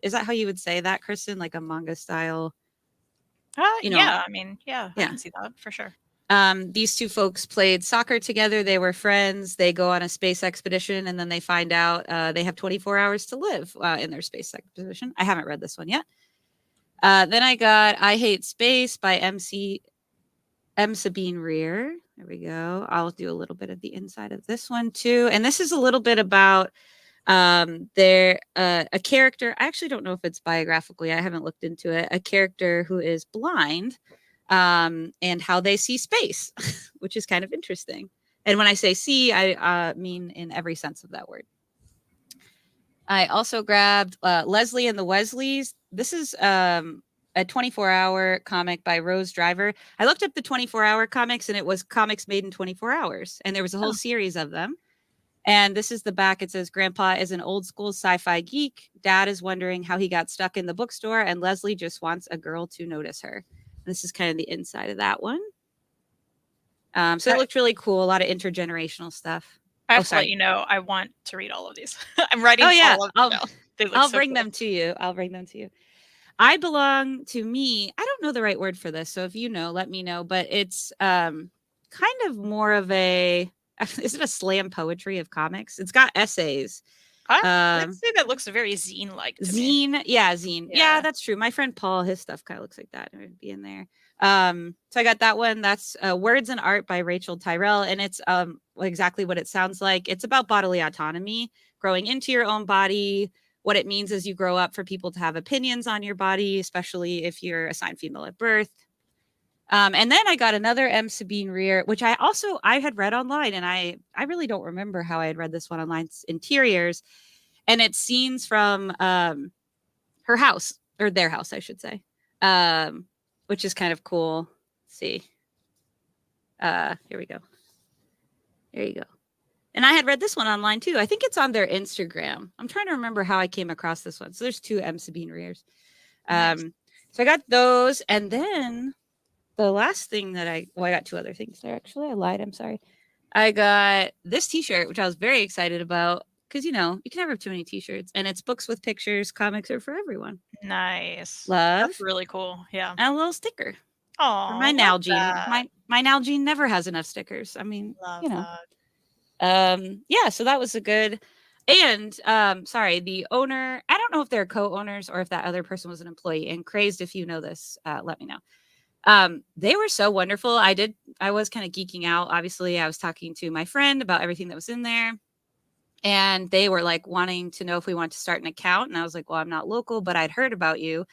that how you would say that, Kristen? Like a manga style? Yeah, I mean, I can see that for sure. These two folks played soccer together. They were friends. They go on a space expedition, and then they find out they have 24 hours to live in their space expedition. I haven't read this one yet. Then I got I Hate Space by M. Sabine Rear. There we go. I'll do a little bit of the inside of this one too. And this is a little bit about a character. I actually don't know if it's biographically. I haven't looked into it. A character who is blind. And how they see space, which is kind of interesting. And when I say see, I mean in every sense of that word. I also grabbed Leslie and the Wesleys. This is a 24-hour comic by Rose Driver. I looked up the 24-hour comics, and it was comics made in 24 hours. And there was a whole series of them. And this is the back. It says, Grandpa is an old school sci-fi geek. Dad is wondering how he got stuck in the bookstore. And Leslie just wants a girl to notice her. This is kind of the inside of that one. So it looked really cool. A lot of intergenerational stuff. I Oh, have to let sorry. you know, I want to read all of these. I'm writing Oh yeah, all of them down. They look I'll so bring cool. them to you. I'll bring them to you. I belong to me. I don't know the right word for this, so if you know, let me know. But it's kind of more of a is it a slam poetry of comics? It's got essays. I'd say that looks very zine-like to me. Zine, yeah, zine. Yeah, Yeah. that's true. My friend Paul, his stuff kind of looks like that. It would be in there. So I got that one. That's Words and Art by Rachel Tyrell, and it's exactly what it sounds like. It's about bodily autonomy, growing into your own body, what it means as you grow up for people to have opinions on your body, especially if you're assigned female at birth. And then I got another M. Sabine Rear, which I had read online, and I really don't remember how I had read this one online. It's Interiors, and it's scenes from her house, or their house, I should say, which is kind of cool. Let's see. Here we go. There you go. And I had read this one online too. I think it's on their Instagram. I'm trying to remember how I came across this one. So there's two M. Sabine Rears. Nice. So I got those, and then the last thing that I got two other things there. Actually, I lied. I'm sorry. I got this T-shirt, which I was very excited about because you can never have too many T-shirts, and it's books with pictures. Comics are for everyone. Nice. Love. That's really cool. Yeah. And a little sticker for Oh, my love Nalgene. that. My Nalgene never has enough stickers. I mean, Love that. yeah. So that was a good. And sorry, the owner. I don't know if they're co-owners or if that other person was an employee. And Crazed, if you know this, let me know. They were so wonderful. I was kind of geeking out. Obviously, I was talking to my friend about everything that was in there. And they were like wanting to know if we wanted to start an account. And I was like, well, I'm not local, but I'd heard about you.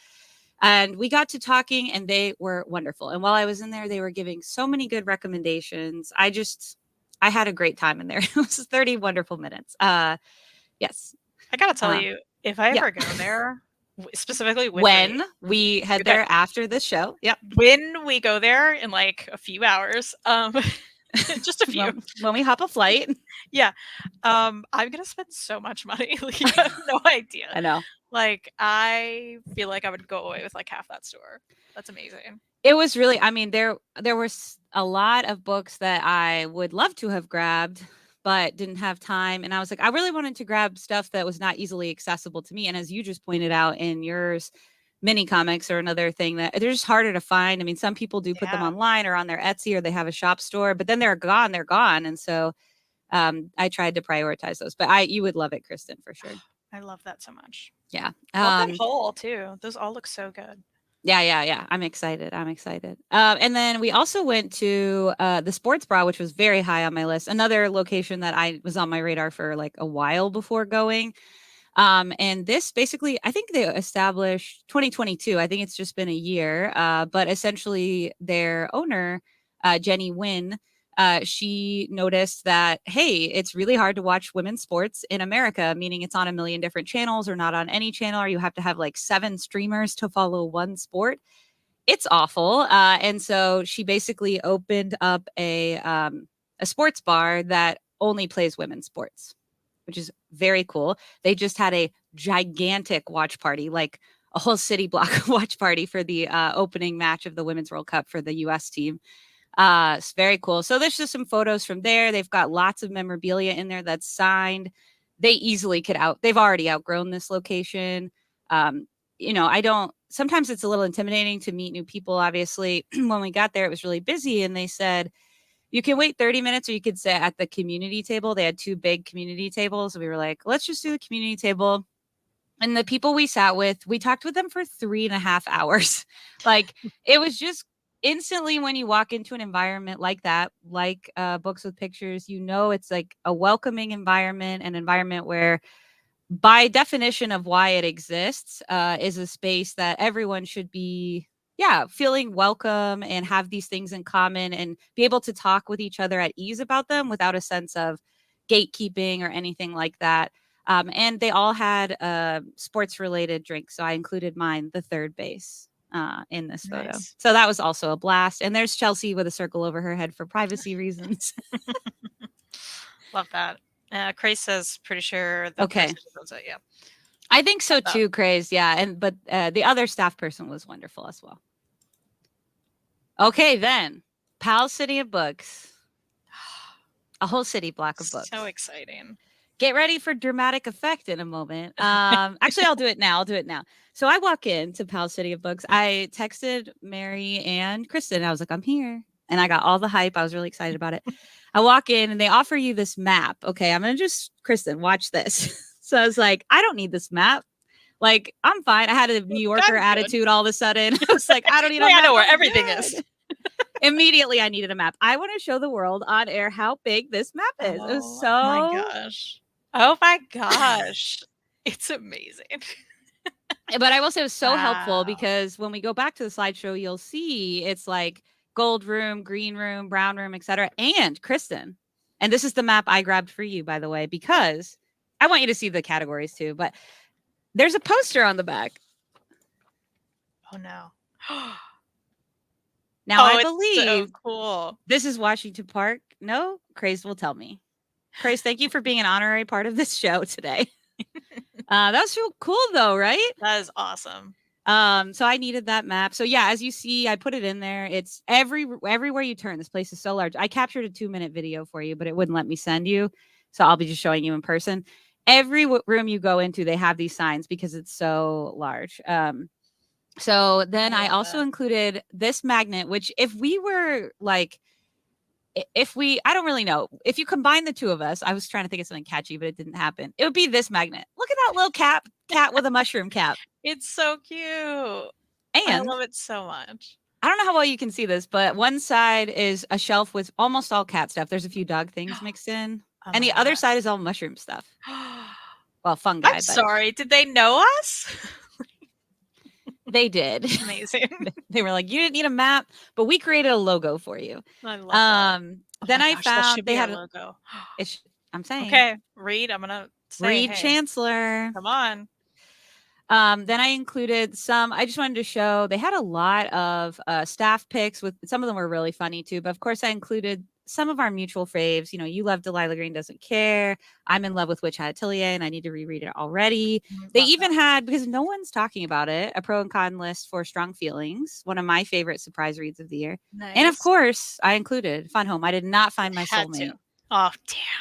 And we got to talking, and they were wonderful. And while I was in there, they were giving so many good recommendations. I had a great time in there. It was 30 wonderful minutes. Yes. I gotta tell you, if I yeah. ever go there, specifically with when we head there after this show, yep. When we go there in like a few hours, just a few. When we hop a flight. Yeah. I'm gonna spend so much money. Like, you have no idea. I know. Like, I feel like I would go away with like half that store. That's amazing. It was really, I mean, there was a lot of books that I would love to have grabbed, but didn't have time. And I was like, I really wanted to grab stuff that was not easily accessible to me. And as you just pointed out in yours, mini comics are another thing that they're just harder to find. I mean, some people do put them online or on their Etsy, or they have a shop store, but then they're gone. And so I tried to prioritize those, but you would love it, Kristen, for sure. I love that so much. Yeah. Love that haul too. Those all look so good. Yeah. I'm excited. And then we also went to the Sports Bra, which was very high on my list. Another location that I was on my radar for like a while before going. And this basically, I think they established 2022. I think it's just been a year. But essentially their owner, Jenny Wynn, she noticed that, hey, it's really hard to watch women's sports in America, meaning it's on a million different channels or not on any channel, or you have to have like 7 streamers to follow one sport. It's awful. And so she basically opened up a sports bar that only plays women's sports, which is very cool. They just had a gigantic watch party, like a whole city block watch party for the opening match of the Women's World Cup for the U.S. team. It's very cool. So there's just some photos from there. They've got lots of memorabilia in there that's signed. They easily they've already outgrown this location. Sometimes it's a little intimidating to meet new people. Obviously, when we got there, it was really busy, and they said, you can wait 30 minutes or you could sit at the community table. They had 2 big community tables. So we were like, let's just do the community table. And the people we sat with, we talked with them for 3.5 hours. Like, it was just instantly, when you walk into an environment like that, like books with pictures, it's like a welcoming environment, an environment where, by definition of why it exists, is a space that everyone should be feeling welcome and have these things in common and be able to talk with each other at ease about them without a sense of gatekeeping or anything like that. And they all had sports related drinks. So I included mine, the third base, in this photo. Nice. So that was also a blast. And there's Chelsea with a circle over her head for privacy reasons. Love that. Craze says, pretty sure. Okay. Yeah. I think so too, Craze. Yeah. But the other staff person was wonderful as well. Okay, then Pal City of Books. A whole city block of books. So exciting. Get ready for dramatic effect in a moment. Actually, I'll do it now. So I walk into Pal City of Books. I texted Mary and Kristen. I was like, I'm here. And I got all the hype. I was really excited about it. I walk in and they offer you this map. Okay, I'm going to Kristen, watch this. So I was like, I don't need this map. Like, I'm fine. I had a New Yorker attitude all of a sudden. I was like, I don't need a map. I know where everything is. Immediately, I needed a map. I want to show the world on air how big this map is. It was so. My gosh. Oh my gosh. It's amazing. But I will say it was so helpful because when we go back to the slideshow, you'll see it's like gold room, green room, brown room, etc. And Kristen, and this is the map I grabbed for you, by the way, because I want you to see the categories too. But there's a poster on the back. Oh no. Now I believe so cool. This is Washington Park. No, Craze will tell me. Craze, thank you for being an honorary part of this show today. That was so cool though, right? That is awesome. So I needed that map. So yeah, as you see, I put it in there. It's everywhere you turn. This place is so large. I captured a 2-minute video for you, but it wouldn't let me send you. So I'll be just showing you in person. Every room you go into, they have these signs because it's so large. So then I also included this magnet, which if we were like, I don't really know. If you combine the two of us, I was trying to think of something catchy, but it didn't happen. It would be this magnet. Look at that little cat with a mushroom cap. It's so cute. And I love it so much. I don't know how well you can see this, but one side is a shelf with almost all cat stuff. There's a few dog things mixed in. And the other side is all mushroom stuff. Well, fungi. I'm sorry. Did they know us? They did. Amazing. They were like, you didn't need a map, but we created a logo for you. I love that. Then I found they had a logo. I'm saying. Okay, Reed, I'm going to say, Reed Chancellor. Come on. Then I included I just wanted to show, they had a lot of staff pics with, some of them were really funny too, but of course I included some of our mutual faves. You know, you love Delilah Green Doesn't Care. I'm in love with Witch Hat Atelier and I need to reread it already. They even had, because no one's talking about it, a pro and con list for Strong Feelings, one of my favorite surprise reads of the year. Nice. And of course, I included Fun Home. I did not find my soulmate. Oh,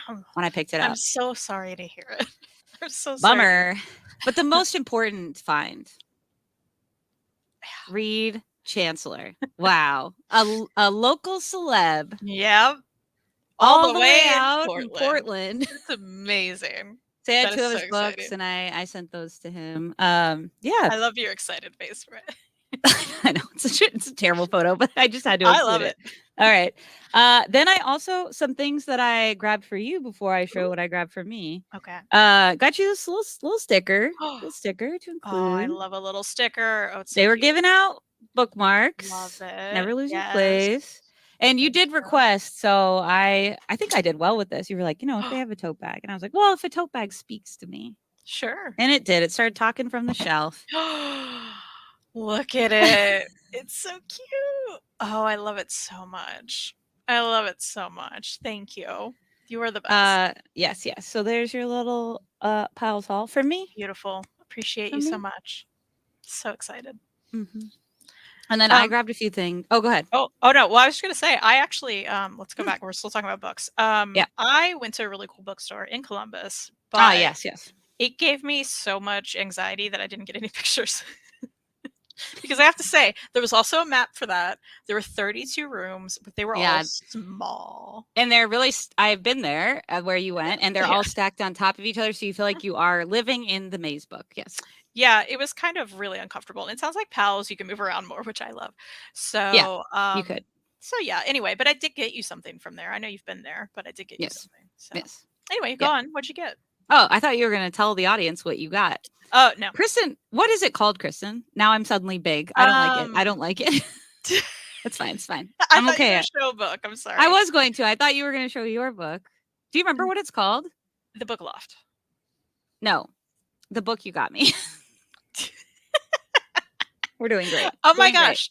damn. When I picked it up. I'm so sorry to hear it. I'm so sorry. Bummer. But the most important find, Reed Chancellor. Wow. A local celeb. Yep. All the way out in Portland. It's amazing. So I had 2 of his books and I sent those to him. Yeah. I love your excited face for it. I know it's a terrible photo, but I just had to include love it. All right. Then I also, some things that I grabbed for you before I show what I grabbed for me. Okay. Got you this little sticker. Little sticker to include. Oh, I love a little sticker. Oh, they were giving out bookmarks. Love it. Never Lose Your Place. And you did request, so I think I did well with this. You were like, if they have a tote bag. And I was like, well, if a tote bag speaks to me. Sure. And it did. It started talking from the shelf. Look at it. It's so cute. Oh, I love it so much. I love it so much. Thank you. You are the best. Yes. So there's your little Piles haul for me. Beautiful. Appreciate you so much. So excited. Mm-hmm. And then I grabbed a few things. Oh, go ahead. Oh no. Well, I was just gonna say, I actually let's go back. We're still talking about books. Yeah. I went to a really cool bookstore in Columbus. But yes. It gave me so much anxiety that I didn't get any pictures. Because I have to say, there was also a map for that. There were 32 rooms, but they were all small. And they're really, I've been there where you went, and they're all stacked on top of each other. So you feel like you are living in the maze book. Yes. Yeah, it was kind of really uncomfortable. And it sounds like Pals, you can move around more, which I love. So you could. So yeah, anyway, but I did get you something from there. I know you've been there, but I did get you something. So anyway, go on. What'd you get? Oh, I thought you were going to tell the audience what you got. Oh, no. Kristen, what is it called, Kristen? Now I'm suddenly big. I don't like it. It's fine. It's fine. I'm okay. You were show a book. I'm sorry. I was going to. I thought you were going to show your book. Do you remember what it's called? The Book Loft. No, the book you got me. We're doing great. Oh my gosh.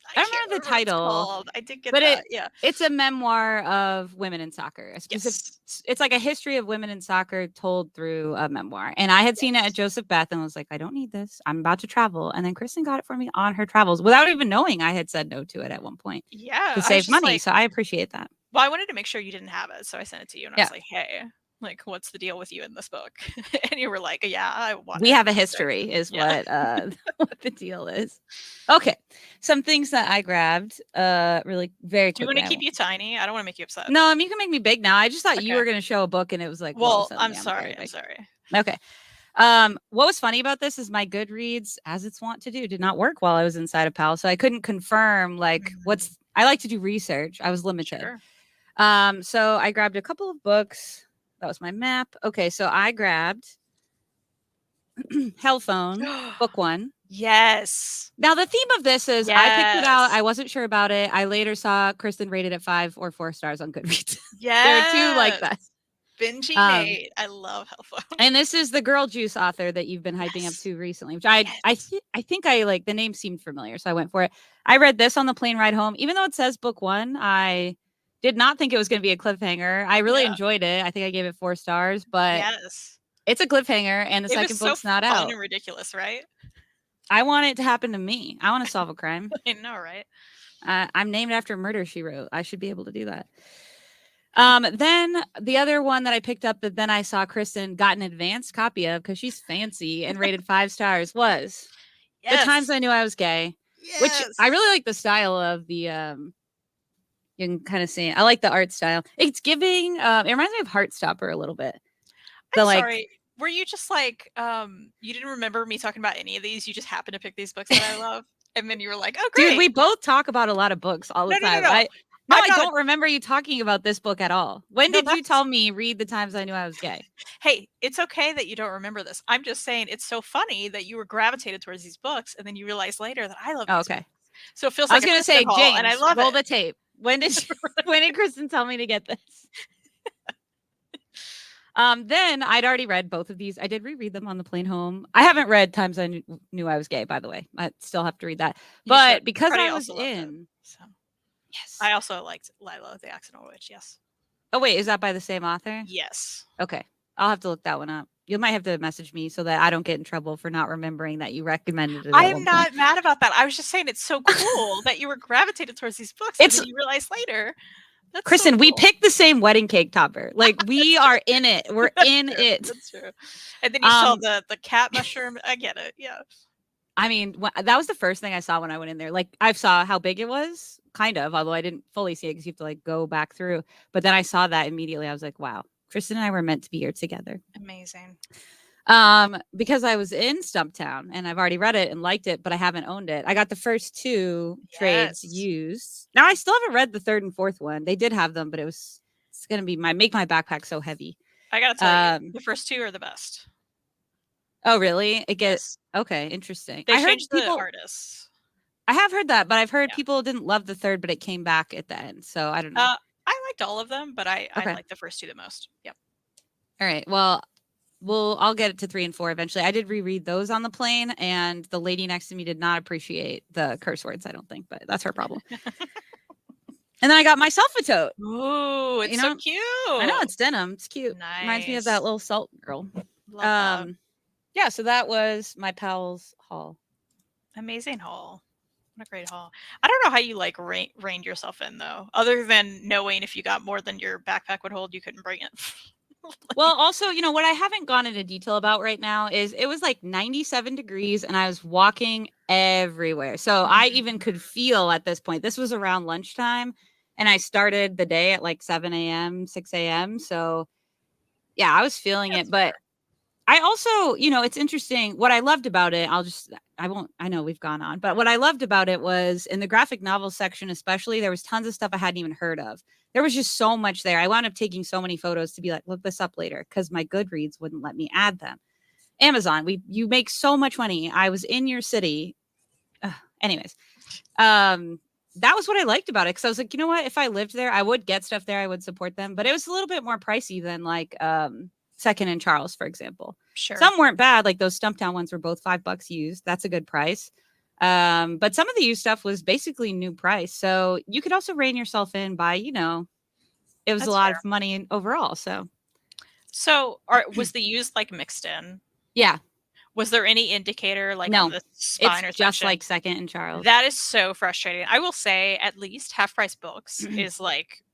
I I don't can't remember the remember what it's title, called. I did get but that. Yeah. it's a memoir of women in soccer. Yes. It's like a history of women in soccer told through a memoir. And I had seen it at Yes. Joseph Beth and was like, I don't need this. I'm about to travel. And then Kristen got it for me on her travels without even knowing I had said no to it at one point Yeah. to I was save just money. like, So I appreciate that. well, I wanted to make sure you didn't have it, so I sent it to you, and I Yeah. was like, "Hey, like, what's the deal with you in this book?" And you were like, "Yeah, I want We it." have a I was like, history is yeah. what the deal is. Okay. Some things that I grabbed really very Do you quickly. want to keep you tiny? I don't want to make you upset. No, I mean you can make me big now. I just thought you Okay. were going to show a book and it was like, whoa, Well, I'm suddenly I'm very sorry. I'm big. sorry. Okay. What was funny about this is my Goodreads, as it's wont to do, did not work while I was inside of PAL. So I couldn't confirm I like to do research. I was limited. Sure. So I grabbed a couple of books. That was my map. Okay, so I grabbed Hellphone, book 1. Yes. Now the theme of this is I picked it out. Yes. I wasn't sure about it. I later saw Kristen rated it 5 or 4 stars on Goodreads. There are 2 like Yes. that. Binging Um, Nate. I love Hellphone. And this is the Girl Juice author that you've been hyping up Yes. to recently, which Yes. I think I like the name seemed familiar, so I went for it. I read this on the plane ride home. Even though it says book 1, I did not think it was going to be a cliffhanger. I really Yeah. enjoyed it. I think I gave it 4 stars, but Yes. it's a cliffhanger and the It was second so book's not fun out. and ridiculous, right? I want it to happen to me. I want to solve a crime. I know, right? I'm named after Murder She Wrote. I should be able to do that. Then the other one that I picked up that then I saw Kristen got an advanced copy of because she's fancy and rated 5 stars was The Times I Knew I Was Gay, which I really like the style of the you can kind of see it. I like the art style. It's giving it reminds me of Heartstopper a little bit. I'm sorry. Were you just like you didn't remember me talking about any of these? You just happened to pick these books that I love, and then you were like, "Oh, great!" Dude, we both talk about a lot of books all the time. No. I don't remember you talking about this book at all. When No, did you tell me read The Times I Knew I Was Gay? Hey, it's okay that you don't remember this. I'm just saying it's so funny that you were gravitated towards these books, and then you realized later that I love these books. So it feels I like was going to say, haul, James, and I love roll it. the tape. When did Kristen tell me to get this? Then I'd already read both of these. I did reread them on the plane home. I haven't read Times I Knew I Was Gay, by the way. I still have to read that. But because I was in... So. Yes. I also liked Lila, the Accidental Witch. Yes. Oh, wait. Is that by the same author? Yes. Okay. I'll have to look that one up. You might have to message me so that I don't get in trouble for not remembering that you recommended it. I am not mad about that. I was just saying it's so cool that you were gravitated towards these books and then you realize later. That's Kristen, so cool. we picked the same wedding cake topper. Like we are in it. We're in it. That's true. And then you saw the cat mushroom. I get it. Yeah. I mean, that was the first thing I saw when I went in there. Like I saw how big it was, kind of, although I didn't fully see it because you have to like go back through. But then I saw that immediately. I was like, wow, Kristen and I were meant to be here together. Amazing. Because I was in Stumptown and I've already read it and liked it, but I haven't owned it. I got the first 2 trades used. Now I still haven't read the 3rd and 4th one. They did have them, but it's going to be make my backpack so heavy. I got to tell you, the first 2 are the best. Oh, really? It gets okay. Interesting. They changed the artists. I have heard that, but I've heard people didn't love the 3rd, but it came back at the end. So I don't know. I liked all of them, but I like the first 2 the most. Yep. All right. Well, I'll get it to 3 and 4 eventually. I did reread those on the plane, and the lady next to me did not appreciate the curse words, I don't think, but that's her problem. And then I got myself a tote. Ooh, it's so cute. I know, it's denim. It's cute. Nice. Reminds me of that little salt girl. Love that. Yeah, so that was my pal's haul. Amazing haul. What a great haul. I don't know how you like reined yourself in though, other than knowing if you got more than your backpack would hold, you couldn't bring it. Well, also, what I haven't gone into detail about right now is it was like 97 degrees and I was walking everywhere. So I even could feel at this point, this was around lunchtime and I started the day at like 7 a.m., 6 a.m. So yeah, I was feeling it, but I also, it's interesting. What I loved about it, I know we've gone on, but what I loved about it was in the graphic novel section, especially, there was tons of stuff I hadn't even heard of. There was just so much there. I wound up taking so many photos to be like, look this up later, because my Goodreads wouldn't let me add them. Amazon, you make so much money. I was in your city. Anyways, that was what I liked about it. Because I was like, you know what? If I lived there, I would get stuff there. I would support them. But it was a little bit more pricey than like Second and Charles, for example. Sure. Some weren't bad. Like those Stumptown ones were both $5 used. That's a good price. But some of the used stuff was basically new price. So you could also rein yourself in by, it was a That's lot fair. of money overall. So So, was the used like mixed in? yeah, Was there any indicator like on no, the it's spine or just section? like Second and Charles. That is so frustrating. I will say at least half price books is like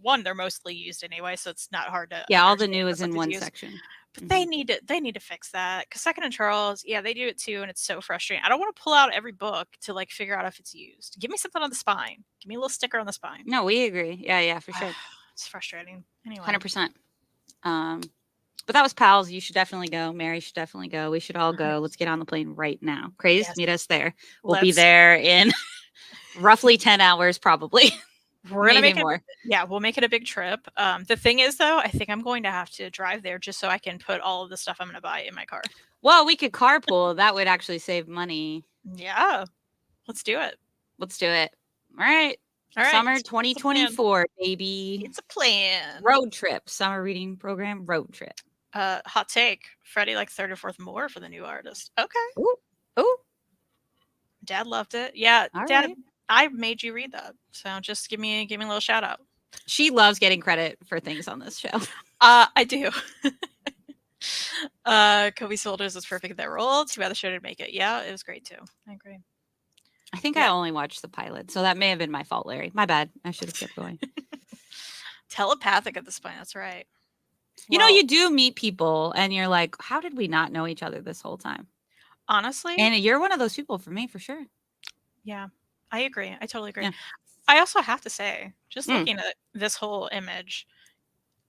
one, they're mostly used anyway, so it's not hard to Yeah, all the understand new if a is book in is one used. section. But they need to fix that because Second and Charles, yeah, they do it too, and it's so frustrating. I don't want to pull out every book to like figure out if it's used. Give me something on the spine. Give me a little sticker on the spine. No, we agree. Yeah, for sure. It's frustrating. Anyway, 100%. But that was pals. You should definitely go. Mary should definitely go. We should all go. Let's get on the plane right now. Craze, yes, meet us there. We'll be let's. there in roughly 10 hours, probably. We're gonna Maybe make it. more. Yeah, we'll make it a big trip. The thing is, though, I think I'm going to have to drive there just so I can put all of the stuff I'm going to buy in my car. Well, we could carpool. That would actually save money. Yeah, let's do it. Let's do it. All right. All right. Summer 2024, baby. It's a plan. Road trip. Summer reading program. Road trip. Hot take. Freddie like third or fourth more for the new artist. Okay. Ooh. Dad loved it. Yeah, All Dad. right. I made you read that, so just give me a little shout out. She loves getting credit for things on this show. I do. Kobe Soldiers was perfect in that role. Too bad the show didn't make it. Yeah, it was great too. I agree. I think I only watched the pilot, so that may have been my fault, Larry. My bad. I should have kept going. Telepathic at this point. That's right. You know, you do meet people, and you're like, "How did we not know each other this whole time?" Honestly, and you're one of those people for me, for sure. Yeah, I agree. I totally agree. Yeah. I also have to say, just looking at this whole image,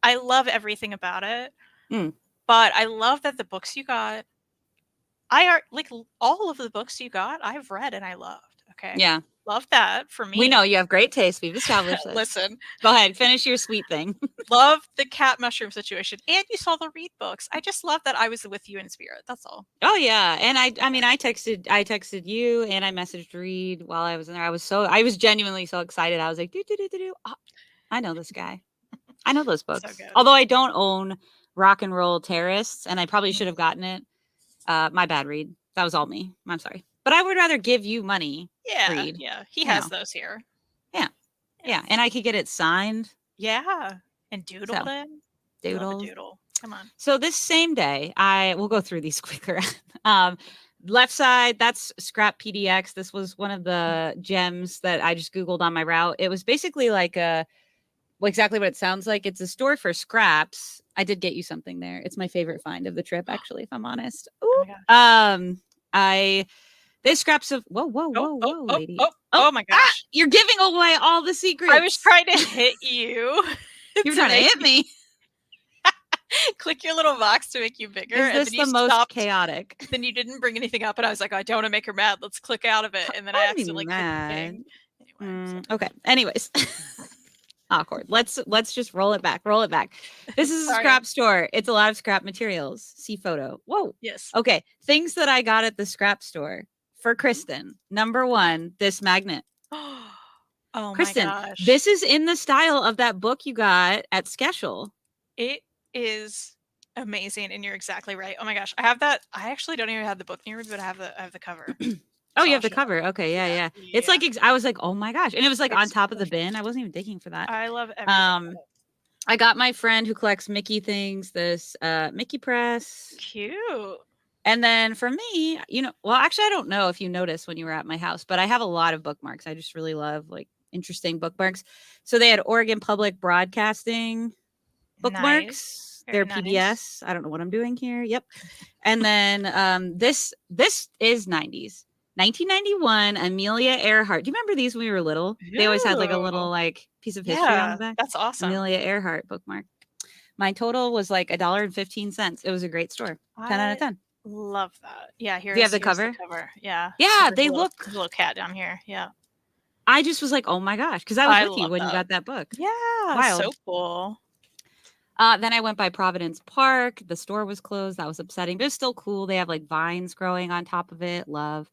I love everything about it. But I love that the books you got, like all of the books you got, I've read and I loved. Okay. Yeah. Love that for me. We know you have great taste. We've established this. Listen. Go ahead. Finish your sweet thing. Love the cat mushroom situation. And you saw the read books. I just love that I was with you in spirit. That's all. Oh yeah. And I mean, I texted you and I messaged Reed while I was in there. I was genuinely so excited. I was like, do. Oh, I know this guy. I know those books. So Although I don't own Rock and Roll Terrorists, and I probably should have gotten it. My bad, Reed. That was all me. I'm sorry. But I would rather give you money. Yeah. Reed. Yeah. He has those here. Yeah. And I could get it signed. Yeah. And doodled in. Doodle. Come on. So this same day, we'll go through these quicker. Left side, that's Scrap PDX. This was one of the gems that I just Googled on my route. It was basically like exactly what it sounds like. It's a store for scraps. I did get you something there. It's my favorite find of the trip, actually, if I'm honest. Ooh. There's scraps of whoa, lady. Oh my gosh. You're giving away all the secrets. I was trying to hit you. You're trying to hit me. Click your little box to make you bigger. Is this the most chaotic? Then you didn't bring anything up, and I was like, I don't want to make her mad. Let's click out of it. And then I accidentally clicked the thing. Anyway, okay. Anyways. Awkward. Let's just roll it back. This is a scrap store. It's a lot of scrap materials. See photo. Whoa. Yes. Okay. Things that I got at the scrap store for Kristen. Number 1, this magnet. Oh Kristen, my gosh. this is in the style of that book you got at Skeshel. It is amazing, and you're exactly right. Oh my gosh. I have that. I actually don't even have the book near me, but I have the cover. Oh, you have the cover. Okay, yeah. It's like I was like, oh my gosh, and it was like on top of the bin. I wasn't even digging for that. I love everything. I got my friend who collects Mickey things this Mickey press. Cute. And then for me, well, actually, I don't know if you noticed when you were at my house, but I have a lot of bookmarks. I just really love like interesting bookmarks. So they had Oregon Public Broadcasting bookmarks. Nice. They're PBS. I don't know what I'm doing here. Yep. And then this is 90s. 1991, Amelia Earhart. Do you remember these when we were little? Ew. They always had like a little like piece of history on the back. That's awesome. Amelia Earhart bookmark. My total was like $1.15. It was a great store. 10 out of 10. Love that. Yeah, do you have the cover? Yeah. Yeah, they look little cat down here. Yeah. I just was like, oh my gosh, because I was with you when you got that book. Yeah, wild. So cool. Then I went by Providence Park. The store was closed. That was upsetting, but it's still cool. They have like vines growing on top of it. Love.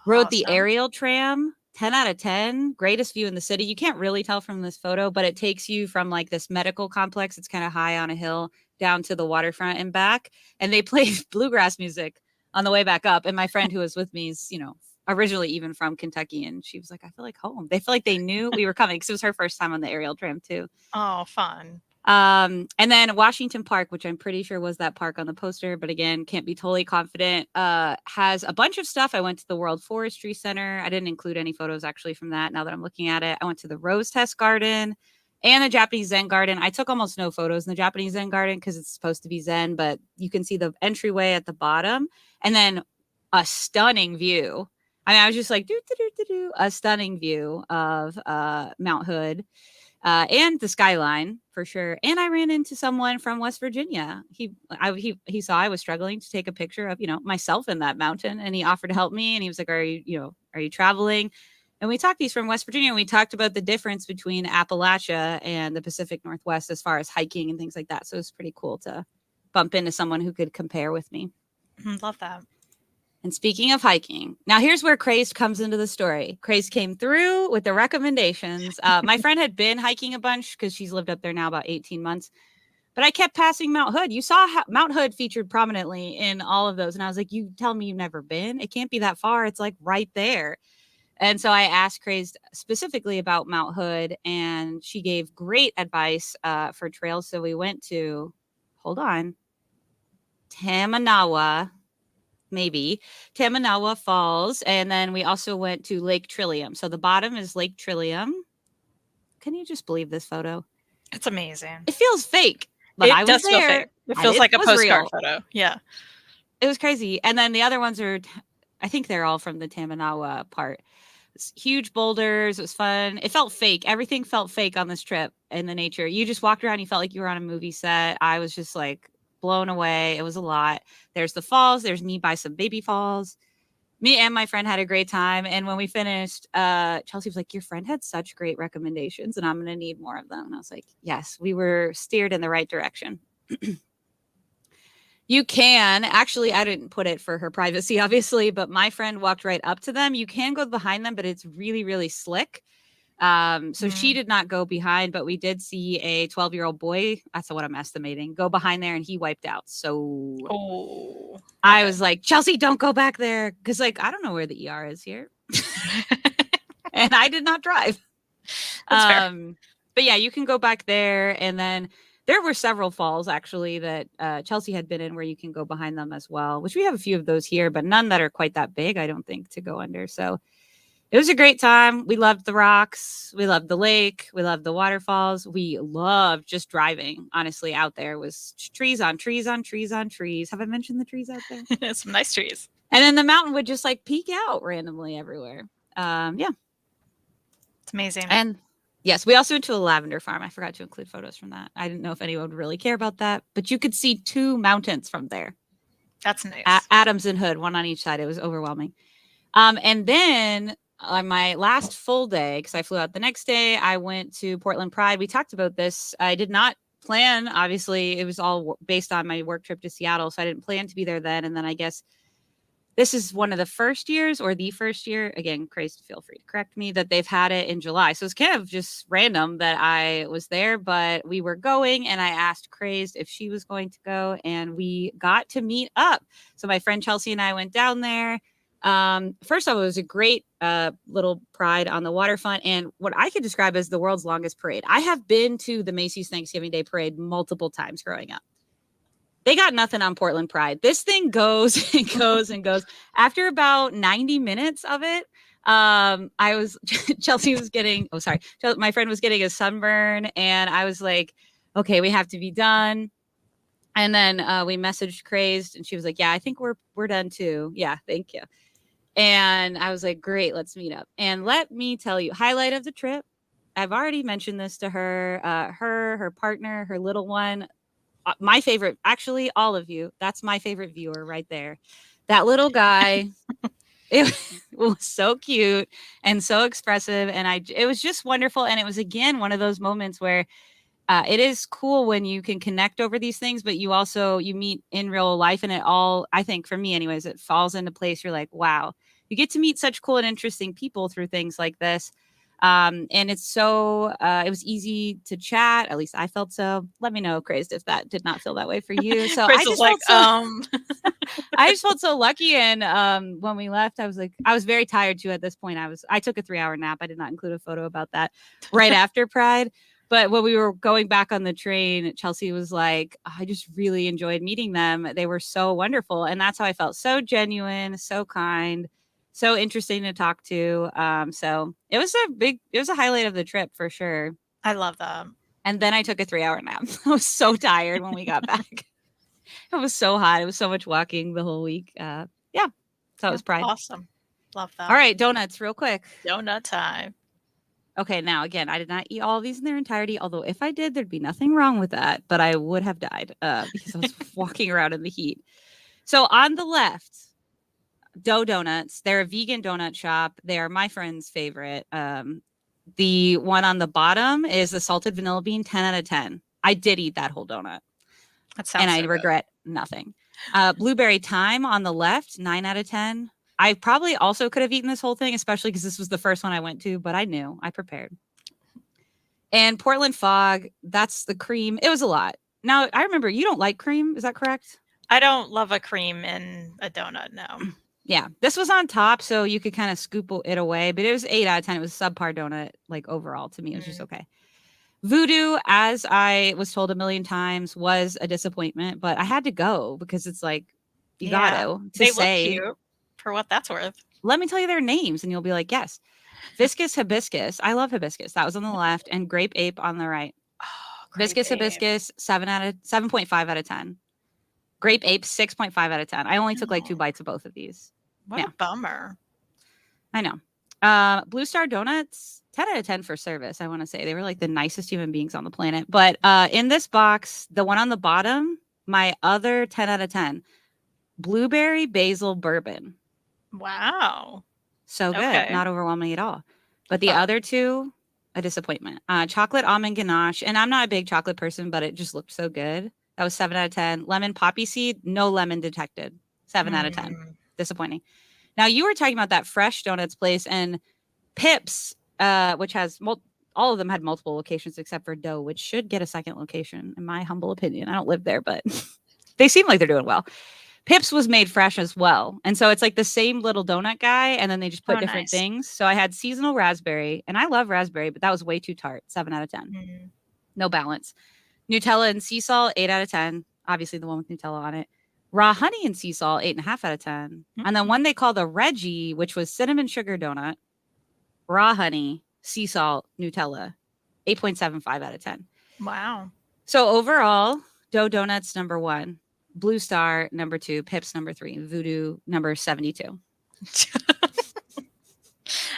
Rode the aerial tram. 10 out of 10. Greatest view in the city. You can't really tell from this photo, but it takes you from like this medical complex. It's kind of high on a hill down to the waterfront and back. And they play bluegrass music on the way back up. And my friend who was with me is, originally even from Kentucky. And she was like, I feel like home. They feel like they knew we were coming because it was her first time on the aerial tram too. Oh, fun. And then Washington Park, which I'm pretty sure was that park on the poster, but again, can't be totally confident, has a bunch of stuff. I went to the World Forestry Center. I didn't include any photos actually from that now that I'm looking at it. I went to the Rose Test Garden and the Japanese Zen Garden. I took almost no photos in the Japanese Zen Garden because it's supposed to be Zen, but you can see the entryway at the bottom and then a stunning view. I mean, I was just like, a stunning view of Mount Hood. And the skyline for sure. And I ran into someone from West Virginia. He saw I was struggling to take a picture of, myself in that mountain, and he offered to help me. And he was like, are you traveling? And we talked, he's from West Virginia. And we talked about the difference between Appalachia and the Pacific Northwest as far as hiking and things like that. So it was pretty cool to bump into someone who could compare with me. Love that. And speaking of hiking, now here's where Crazed comes into the story. Crazed came through with the recommendations. My friend had been hiking a bunch because she's lived up there now about 18 months. But I kept passing Mount Hood. You saw Mount Hood featured prominently in all of those. And I was like, you tell me you've never been? It can't be that far. It's like right there. And so I asked Crazed specifically about Mount Hood, and she gave great advice for trails. So we went to, Tamanawa Falls. And then we also went to Lake Trillium. So the bottom is Lake Trillium. Can you just believe this photo? It's amazing. It feels fake, but I was there. Feel fake. It feels like a postcard photo. Yeah. It was crazy. And then the other ones are, I think they're all from the Tamanawa part. Huge boulders. It was fun. It felt fake. Everything felt fake on this trip in the nature. You just walked around. You felt like you were on a movie set. I was just like blown away. It was a lot. There's the falls. There's me by some baby falls. Me and my friend had a great time. And when we finished, Chelsea was like, your friend had such great recommendations and I'm going to need more of them. And I was like, yes, we were steered in the right direction. You can actually, I didn't put it for her privacy, obviously, but my friend walked right up to them. You can go behind them, but it's really, really slick. So she did not go behind, but we did see a 12-year-old boy. That's what I'm estimating. Go behind there, and he wiped out. So I was like, Chelsea, don't go back there. Cause like, I don't know where the ER is here. And I did not drive. That's fair. But yeah, you can go back there. And then there were several falls actually that Chelsea had been in where you can go behind them as well, which we have a few of those here, but none that are quite that big, I don't think, to go under. So it was a great time. We loved the rocks. We loved the lake. We loved the waterfalls. We loved just driving, honestly, out there. It was trees on trees on trees on trees. Have I mentioned the trees out there? Some nice trees. And then the mountain would just like peek out randomly everywhere. Yeah. It's amazing. And yes, we also went to a lavender farm. I forgot to include photos from that. I didn't know if anyone would really care about that, but you could see 2 mountains from there. That's nice. Adams and Hood, one on each side. It was overwhelming. And then on my last full day, because I flew out the next day, I went to Portland Pride. We talked about this. I did not plan. Obviously, it was all based on my work trip to Seattle, so I didn't plan to be there then. And then I guess this is one of the first years or the first year, again, Crazed, feel free to correct me, that they've had it in July. So it's kind of just random that I was there, but we were going and I asked Crazed if she was going to go and we got to meet up. So my friend Chelsea and I went down there. First off, it was a great little pride on the waterfront and what I could describe as the world's longest parade. I have been to the Macy's Thanksgiving Day Parade multiple times growing up. They got nothing on Portland Pride. This thing goes and goes and goes. After about 90 minutes of it, Chelsea was getting, my friend was getting a sunburn and I was like, okay, we have to be done. And then we messaged Crazed and she was like, yeah, I think we're done too. Yeah, thank you. And I was like, great, let's meet up. And let me tell you, highlight of the trip. I've already mentioned this to her, her partner, her little one. My favorite, actually, all of you. That's my favorite viewer right there. That little guy, it was so cute and so expressive. And it was just wonderful. And it was, again, one of those moments where it is cool when you can connect over these things, but you meet in real life. And it all, I think for me anyways, it falls into place. You're like, wow, you get to meet such cool and interesting people through things like this. And it's so, it was easy to chat. At least I felt so. Let me know, Crazed, if that did not feel that way for you. So I just I just felt so lucky. And when we left, I was very tired too at this point. I took a 3-hour nap. I did not include a photo about that right after Pride. But when we were going back on the train, Chelsea was like, I just really enjoyed meeting them. They were so wonderful. And that's how I felt. So genuine, so kind, so interesting to talk to. So it was a highlight of the trip for sure. I love that. And then I took a 3-hour nap. I was so tired when we got back. It was so hot. It was so much walking the whole week. Yeah. So it was Pride. Awesome. Love that. All right. Donuts real quick. Donut time. Okay. Now, again, I did not eat all of these in their entirety. Although if I did, there'd be nothing wrong with that. But I would have died because I was walking around in the heat. So on the left, Dough Donuts. They're a vegan donut shop. They are my friend's favorite. The one on the bottom is the salted vanilla bean, 10 out of 10. I did eat that whole donut. That sounds and I so regret nothing. Blueberry thyme on the left, 9 out of 10. I probably also could have eaten this whole thing, especially because this was the first one I went to, but I knew. I prepared. And Portland Fog, that's the cream. It was a lot. Now, I remember you don't like cream. Is that correct? I don't love a cream in a donut, no. Yeah, this was on top, so you could kind of scoop it away, but it was 8 out of 10. It was a subpar donut, like overall. To me, it was just okay. Voodoo, as I was told a million times, was a disappointment, but I had to go because it's like, you got to they say. look cute for what that's worth. Let me tell you their names and you'll be like, yes. Viscous Hibiscus. I love hibiscus. That was on the left, and Grape Ape on the right. Oh, Viscous Hibiscus, 7.5 out of 10. Grape Ape, 6.5 out of 10. I only took like 2 bites of both of these. What a bummer. I know. Blue Star Donuts, 10 out of 10 for service, I want to say. They were like the nicest human beings on the planet. But in this box, the one on the bottom, my other 10 out of 10, blueberry basil bourbon. Wow. So good. Not overwhelming at all. But the other two, a disappointment. Chocolate almond ganache. And I'm not a big chocolate person, but it just looked so good. That was 7 out of 10. Lemon poppy seed, no lemon detected. 7 out of 10. Disappointing. Now, you were talking about that Fresh Donuts place, and Pips, which has all of them had multiple locations except for Dough, which should get a second location, in my humble opinion. I don't live there, but they seem like they're doing well. Pips was made fresh as well. And so it's like the same little donut guy, and then they just put different things. So I had seasonal raspberry, and I love raspberry, but that was way too tart. 7 out of 10. No balance. Nutella and sea salt, 8 out of 10. Obviously, the one with Nutella on it. Raw honey and sea salt, 8.5 out of 10. And then one they call the Reggie, which was cinnamon sugar donut, raw honey, sea salt, Nutella, 8.75 out of 10. Wow. So overall, Dough Donuts number 1, Blue Star number 2, Pips number 3, Voodoo number 72.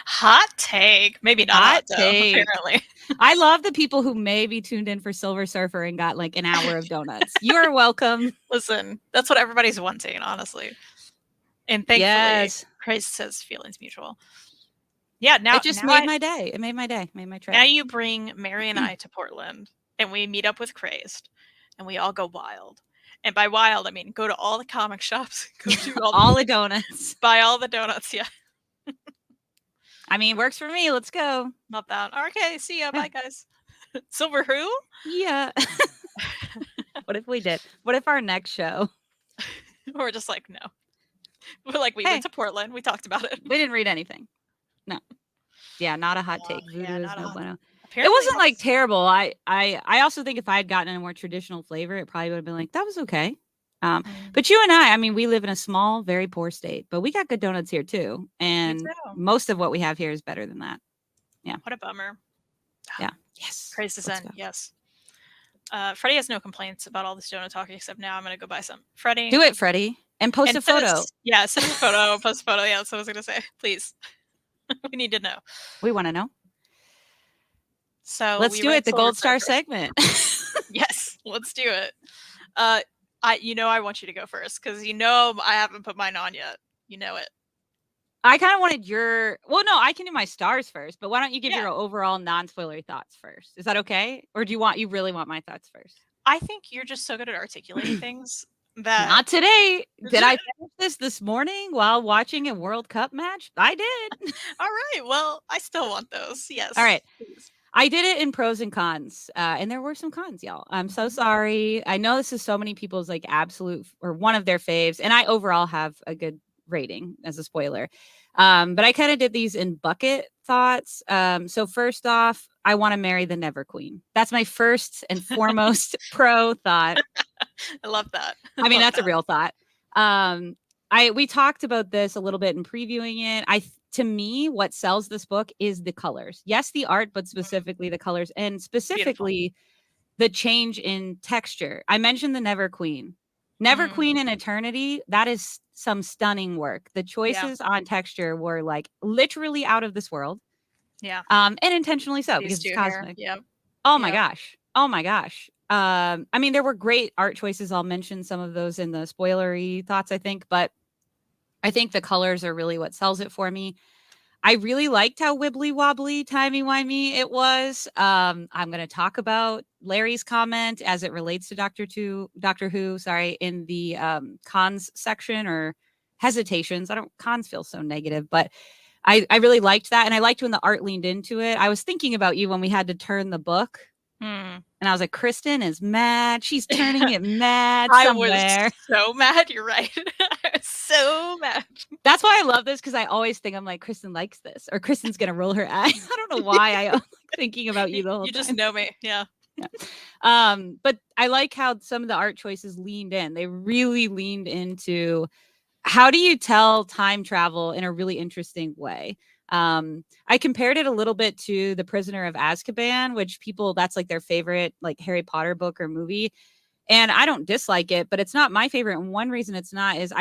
Hot take. Maybe not hot take. Apparently. I love the people who maybe tuned in for Silver Surfer and got like an hour of donuts. You are welcome. Listen, that's what everybody's wanting, honestly. And thankfully, Christ says feelings mutual. Yeah, now it just made my day. It made my day. Made my trip. Now you bring Mary and I to Portland, and we meet up with Crazed, and we all go wild. And by wild, I mean go to all the comic shops, go to all the donuts, buy all the donuts. Yeah. I mean, works for me. Let's go. Not that. Okay, see ya. Bye, guys. Silver who? Yeah. What if we did? What if our next show? We're just like, no. We're like, we went to Portland. We talked about it. We didn't read anything. No. Yeah, not a hot take. Yeah, not no bueno. Apparently it wasn't like terrible. I also think if I had gotten a more traditional flavor, it probably would have been like, that was okay. But you and I mean, we live in a small, very poor state, but we got good donuts here too. And most of what we have here is better than that. Yeah. What a bummer. Yeah. Yes. Praise the Zen. Yes. Freddie has no complaints about all this donut talk, except now I'm going to go buy some. Freddie. Do it, Freddie. And post a photo. Yeah, send a photo, post a photo. Yeah, that's what I was going to say. Please. We need to know. We want to know. So let's do it. The Gold Star segment. Yes, let's do it. I want you to go first because I haven't put mine on yet. You know it. I kind of wanted I can do my stars first, but why don't you give your overall non-spoilery thoughts first? Is that okay? Or do you really want my thoughts first? I think you're just so good at articulating things that not today. Did I finish this morning while watching a World Cup match? I did. All right. Well, I still want those. Yes. All right. Please. I did it in pros and cons, and there were some cons, y'all. I'm so sorry. I know this is so many people's like absolute or one of their faves, and I overall have a good rating as a spoiler. But I kind of did these in bucket thoughts. So first off, I want to marry the Never Queen. That's my first and foremost pro thought. I love that. I mean, that's a real thought. We talked about this a little bit in previewing it. To me, what sells this book is the colors. Yes, the art, but specifically the colors, and specifically the change in texture. I mentioned the Never Queen. Never Queen in Eternity, that is some stunning work. The choices on texture were like literally out of this world. Yeah. And intentionally so because it's cosmic. Yeah. Oh my gosh. Oh my gosh. I mean, there were great art choices. I'll mention some of those in the spoilery thoughts, I think, but I think the colors are really what sells it for me. I really liked how wibbly wobbly, timey wimey it was. I'm going to talk about Larry's comment as it relates to Doctor Who, in the cons section or hesitations. Cons feel so negative, but I really liked that. And I liked when the art leaned into it. I was thinking about you when we had to turn the book. And I was like, Kristen is mad. She's turning it mad somewhere. I was so mad. You're right. I was so mad. That's why I love this, because I always think I'm like, Kristen likes this, or Kristen's going to roll her eyes. I don't know why I like thinking about you the whole time. You just know me. Yeah. But I like how some of the art choices leaned in. They really leaned into how do you tell time travel in a really interesting way. I compared it a little bit to The Prisoner of Azkaban, which that's like their favorite like Harry Potter book or movie. And I don't dislike it, but it's not my favorite. And one reason it's not is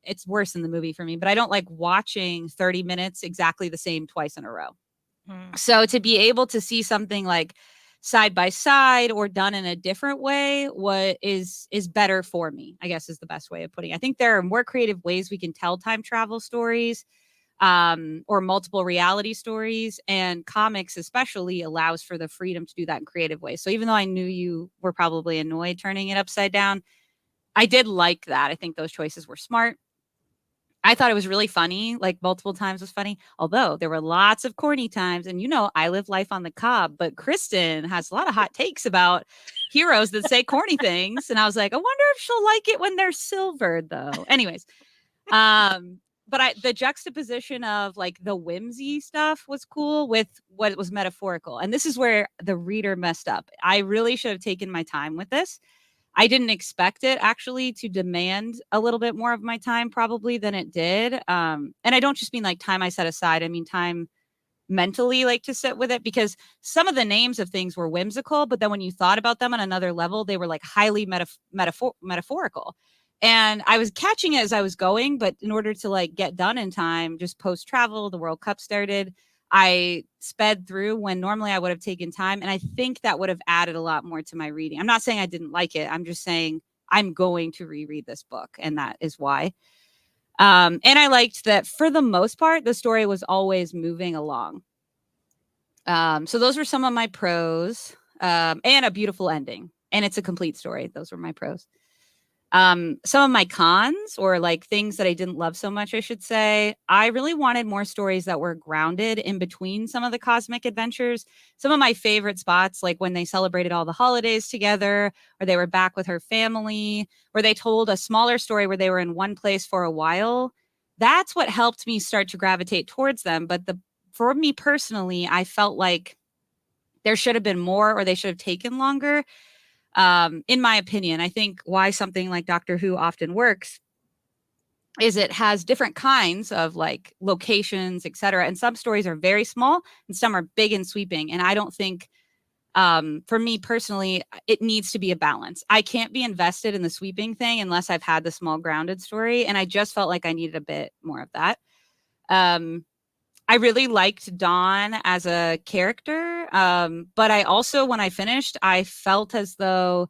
it's worse in the movie for me, but I don't like watching 30 minutes exactly the same twice in a row. So to be able to see something like side by side or done in a different way, what is better for me, I guess is the best way of putting it. I think there are more creative ways we can tell time travel stories, or multiple reality stories, and comics especially allows for the freedom to do that in creative ways. So even though I knew you were probably annoyed turning it upside down, I did like that. I think those choices were smart. I thought it was really funny, like multiple times was funny, although there were lots of corny times. And I live life on the cob, but Kristen has a lot of hot takes about heroes that say corny things. And I was like, I wonder if she'll like it when they're silvered, though. Anyways, but the juxtaposition of like the whimsy stuff was cool with what was metaphorical. And this is where the reader messed up. I really should have taken my time with this. I didn't expect it actually to demand a little bit more of my time probably than it did. And I don't just mean like time I set aside. I mean time mentally, like to sit with it, because some of the names of things were whimsical, but then when you thought about them on another level, they were like highly metaphorical. And I was catching it as I was going, but in order to like get done in time, just post travel, the World Cup started, I sped through when normally I would have taken time. And I think that would have added a lot more to my reading. I'm not saying I didn't like it. I'm just saying I'm going to reread this book. And that is why. And I liked that for the most part, the story was always moving along. So those were some of my pros, and a beautiful ending. And it's a complete story. Those were my pros. Some of my cons, or like things that I didn't love so much, I should say, I really wanted more stories that were grounded in between some of the cosmic adventures. Some of my favorite spots, like when they celebrated all the holidays together, or they were back with her family, or they told a smaller story where they were in one place for a while. That's what helped me start to gravitate towards them. But for me personally, I felt like there should have been more, or they should have taken longer. In my opinion, I think why something like Doctor Who often works is it has different kinds of like locations, etc. And some stories are very small and some are big and sweeping. And I don't think, for me personally, it needs to be a balance. I can't be invested in the sweeping thing unless I've had the small grounded story. And I just felt like I needed a bit more of that. I really liked Dawn as a character. But I also, when I finished, I felt as though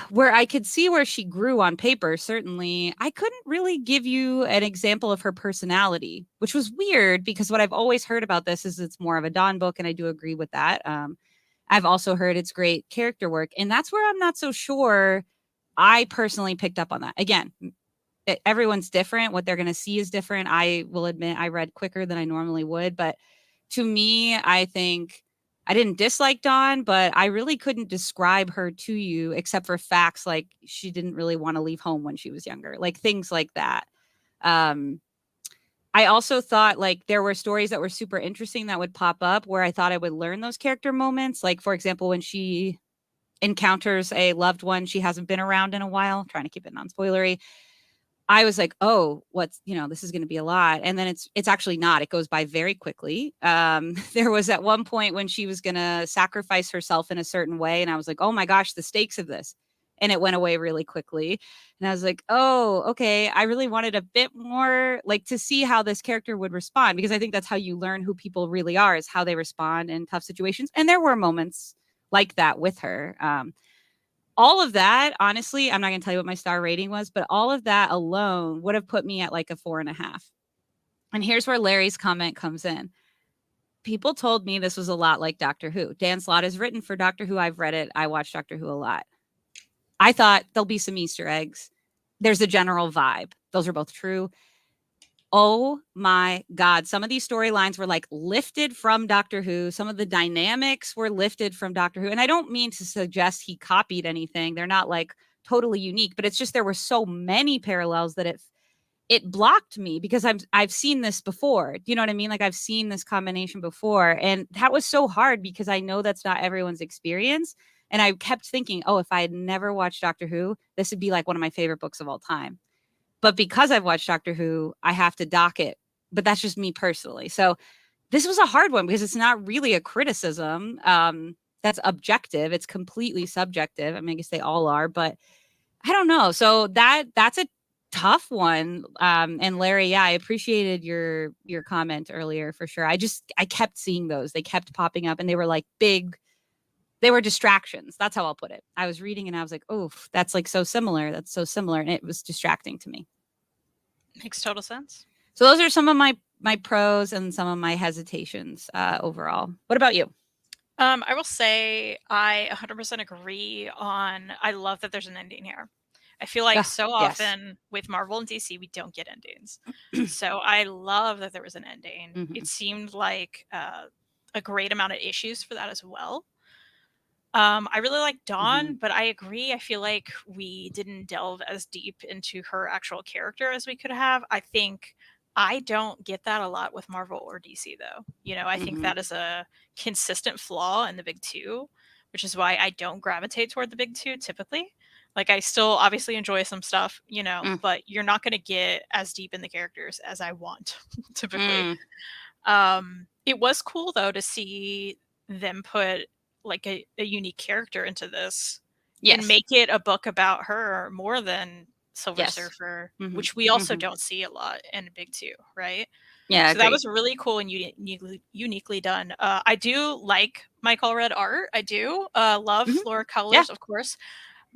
where I could see where she grew on paper, certainly, I couldn't really give you an example of her personality, which was weird because what I've always heard about this is it's more of a Dawn book. And I do agree with that. I've also heard it's great character work. And that's where I'm not so sure I personally picked up on that. Again, everyone's different. What they're going to see is different. I will admit I read quicker than I normally would, but to me, I think I didn't dislike Dawn, but I really couldn't describe her to you except for facts like she didn't really want to leave home when she was younger, like things like that. Um, I also thought like there were stories that were super interesting that would pop up where I thought I would learn those character moments. Like, for example, when she encounters a loved one she hasn't been around in a while, trying to keep it non-spoilery. I was like, oh, this is going to be a lot. And then it's actually not. It goes by very quickly. There was at one point when she was going to sacrifice herself in a certain way. And I was like, oh my gosh, the stakes of this. And it went away really quickly. And I was like, oh, okay. I really wanted a bit more like to see how this character would respond, because I think that's how you learn who people really are, is how they respond in tough situations. And there were moments like that with her. All of that, honestly, I'm not going to tell you what my star rating was, but all of that alone would have put me at like a 4.5. And here's where Larry's comment comes in. People told me this was a lot like Doctor Who. Dan Slott has written for Doctor Who. I've read it. I watch Doctor Who a lot. I thought there'll be some Easter eggs. There's a general vibe. Those are both true. Oh my God. Some of these storylines were like lifted from Doctor Who. Some of the dynamics were lifted from Doctor Who. And I don't mean to suggest he copied anything. They're not like totally unique, but it's just there were so many parallels that it blocked me because I've seen this before. You know what I mean? Like I've seen this combination before. And that was so hard because I know that's not everyone's experience. And I kept thinking, oh, if I had never watched Doctor Who, this would be like one of my favorite books of all time. But because I've watched Doctor Who, I have to dock it. But that's just me personally. So this was a hard one because it's not really a criticism that's objective. It's completely subjective. I mean, I guess they all are, but I don't know. So that's a tough one. And Larry, yeah, I appreciated your comment earlier for sure. I kept seeing those. They kept popping up and they were like big. They were distractions. That's how I'll put it. I was reading and I was like, oh, that's like so similar. That's so similar. And it was distracting to me. Makes total sense. So those are some of my pros and some of my hesitations overall. What about you? I will say I 100% agree on, I love that there's an ending here. I feel like so often with Marvel and DC, we don't get endings. So I love that there was an ending. Mm-hmm. It seemed like a great amount of issues for that as well. I really like Dawn, but I agree. I feel like we didn't delve as deep into her actual character as we could have. I think I don't get that a lot with Marvel or DC, though. You know, I think that is a consistent flaw in the big two, which is why I don't gravitate toward the big two typically. Like, I still obviously enjoy some stuff, you know, but you're not going to get as deep in the characters as I want typically. It was cool, though, to see them put like a unique character into this and make it a book about her more than Silver Surfer, which we also don't see a lot in Big Two, right? Yeah. So that was really cool and uniquely done. I do like Mike Allred art. I do love Laura colors, of course.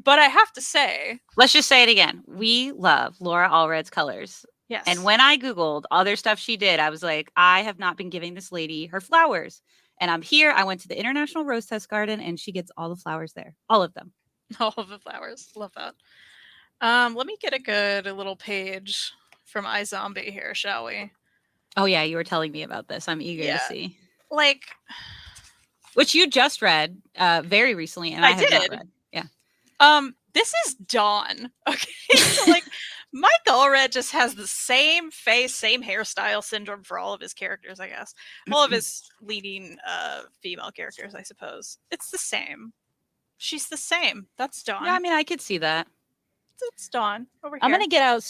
But I have to say, let's just say it again. We love Laura Allred's colors. Yes. And when I Googled other stuff she did, I was like, I have not been giving this lady her flowers. And I'm here. I went to the International Rose Test Garden and she gets all the flowers there. All of them. All of the flowers. Love that. Let me get a good little page from iZombie here, shall we? Oh, yeah. You were telling me about this. I'm eager to see. Like, which you just read very recently. And I have not read. Yeah. This is Dawn. Okay. So, like, Mike Allred just has the same face, same hairstyle syndrome for all of his characters, I guess. All of his leading female characters, I suppose. It's the same. She's the same. That's Dawn. Yeah, I mean, I could see that. It's Dawn over here. I'm gonna get out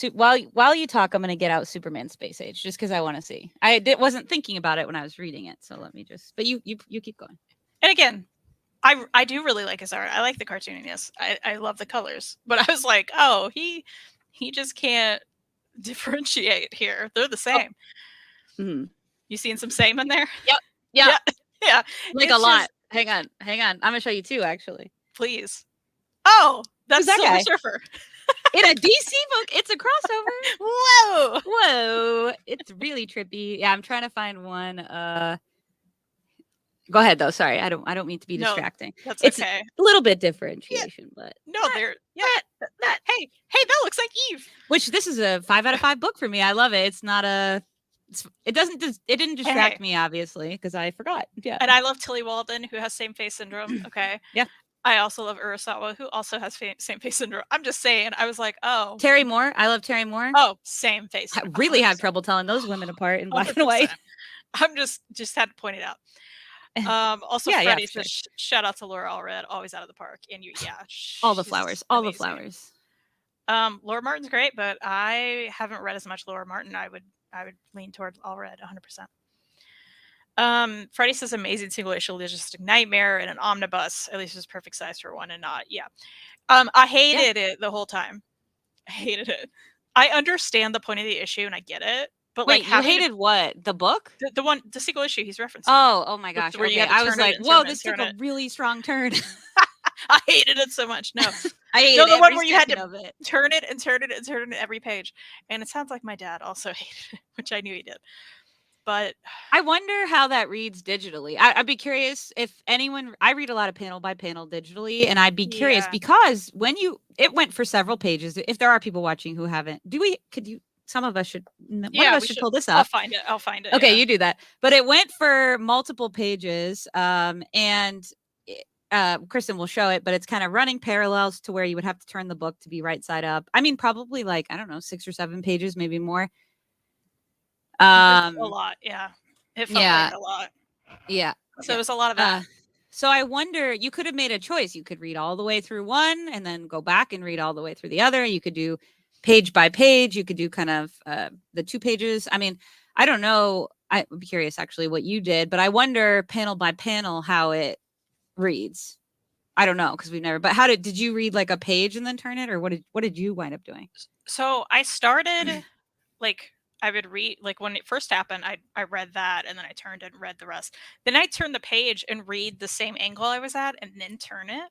while you talk. I'm gonna get out Superman Space Age just because I want to see. I wasn't thinking about it when I was reading it, so let me just. But you keep going. And again, I do really like his art. I like the cartooniness. I love the colors. But I was like, oh, he just can't differentiate here. They're the same. Oh. Mm-hmm. You seeing some same in there? Yep. Yeah. Yeah. Like it's a lot. Hang on. I'm gonna show you two actually. Please. Oh, that's Silver Surfer. In a DC book, it's a crossover. Whoa. It's really trippy. Yeah, I'm trying to find one. Go ahead though. Sorry, I don't mean to be distracting. That's it's okay. A little bit differentiation, but they're hey, that looks like Eve. Which this is a 5 out of 5 book for me. I love it. It's not a it didn't distract me, obviously, because I forgot. Yeah. And I love Tilly Walden, who has same face syndrome. Okay. Yeah. I also love Urasawa, who also has same face syndrome. I'm just saying. I was like, oh, Terry Moore. I love Terry Moore. oh, same face I syndrome. really 100%. have trouble telling those women apart in black and 100%. white. I'm just had to point it out. Also, Yeah, Freddie sure. says, shout out to Laura Allred, always out of the park. And all the flowers, all the flowers. Laura Martin's great, but I haven't read as much Laura Martin. I would lean toward Allred 100%. Freddie says amazing single issue logistic nightmare in an omnibus. At least it was perfect size for one and not. Yeah. I hated it the whole time. I hated it. I understand the point of the issue and I get it. But wait, you hated what? The book? The single issue he's referencing. Oh my gosh. Where okay. I was like, whoa, this took a really strong turn. I hated it so much. No, I hated the one where you had to turn it every page. And it sounds like my dad also hated it, which I knew he did. But I wonder how that reads digitally. I'd be curious if anyone. I read a lot of panel by panel digitally, and I'd be curious because it went for several pages. If there are people watching who haven't, some of us should. One of us should pull this up. I'll find it. Okay, you do that. But it went for multiple pages, and Kristen will show it, but it's kind of running parallels to where you would have to turn the book to be right side up. I mean, probably like, I don't know, 6 or 7 pages, maybe more. A lot. Yeah. It felt like a lot. Yeah. So it was a lot of that. So I wonder, you could have made a choice. You could read all the way through one and then go back and read all the way through the other. You could do page by page. You could do kind of the 2 pages. I mean, I don't know. I'd be curious actually what you did, but I wonder panel by panel how it reads. I don't know because we've never. But did you read like a page and then turn it, or what did you wind up doing? So I started like I would read like when it first happened. I read that and then I turned and read the rest. Then I turned the page and read the same angle I was at and then turn it.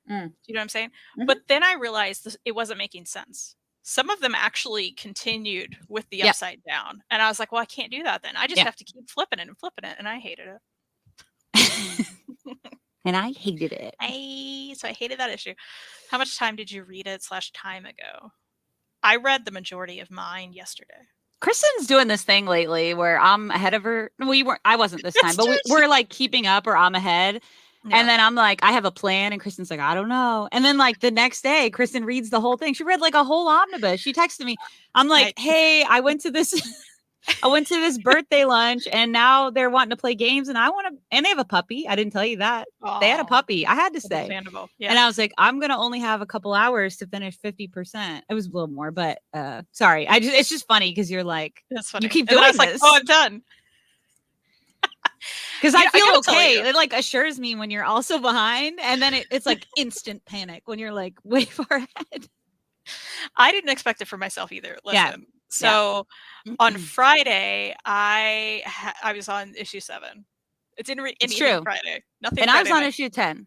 Do you know what I'm saying? Mm-hmm. But then I realized it wasn't making sense. Some of them actually continued with the upside down, and I was like, "Well, I can't do that then. I just have to keep flipping it, and I hated it." And I hated it. So I hated that issue. How much time did you read it /time ago? I read the majority of mine yesterday. Kristen's doing this thing lately where I'm ahead of her. I wasn't this time, but we're like keeping up or I'm ahead. Yeah. And then I'm like, I have a plan. And Kristen's like, I don't know. And then like the next day, Kristen reads the whole thing. She read like a whole omnibus. She texted me. I'm like, hey, I went to this birthday lunch and now they're wanting to play games and and they have a puppy. I didn't tell you that. Aww. They had a puppy. I had to say. Understandable. Yeah. And I was like, I'm going to only have a couple hours to finish 50%. It was a little more, but sorry. It's just funny because you're like, you keep doing this. Like, oh, I'm done. Because I feel okay. It like assures me when you're also behind. And then it's like instant panic when you're like way far ahead. I didn't expect it for myself either. Listen. Yeah. So on Friday, I was on issue 7. It didn't read anything Friday. Nothing. And I was on issue 10.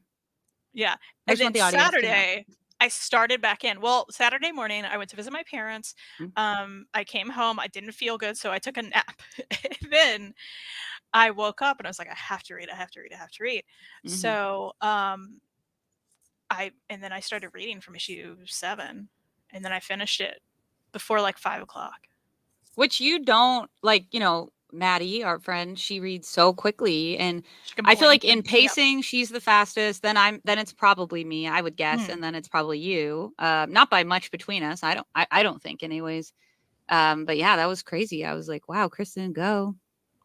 Yeah. And then Saturday, I started back in. Well, Saturday morning, I went to visit my parents. I came home. I didn't feel good, so I took a nap. Then I woke up and I was like, I have to read. Mm-hmm. So then I started reading from issue 7, and then I finished it before like 5 o'clock. Which you don't like, Maddie, our friend, she reads so quickly, and I feel like in pacing, she's the fastest. Then it's probably me, I would guess, and then it's probably you. Not by much between us. I don't think, anyways. But yeah, that was crazy. I was like, wow, Kristen, go.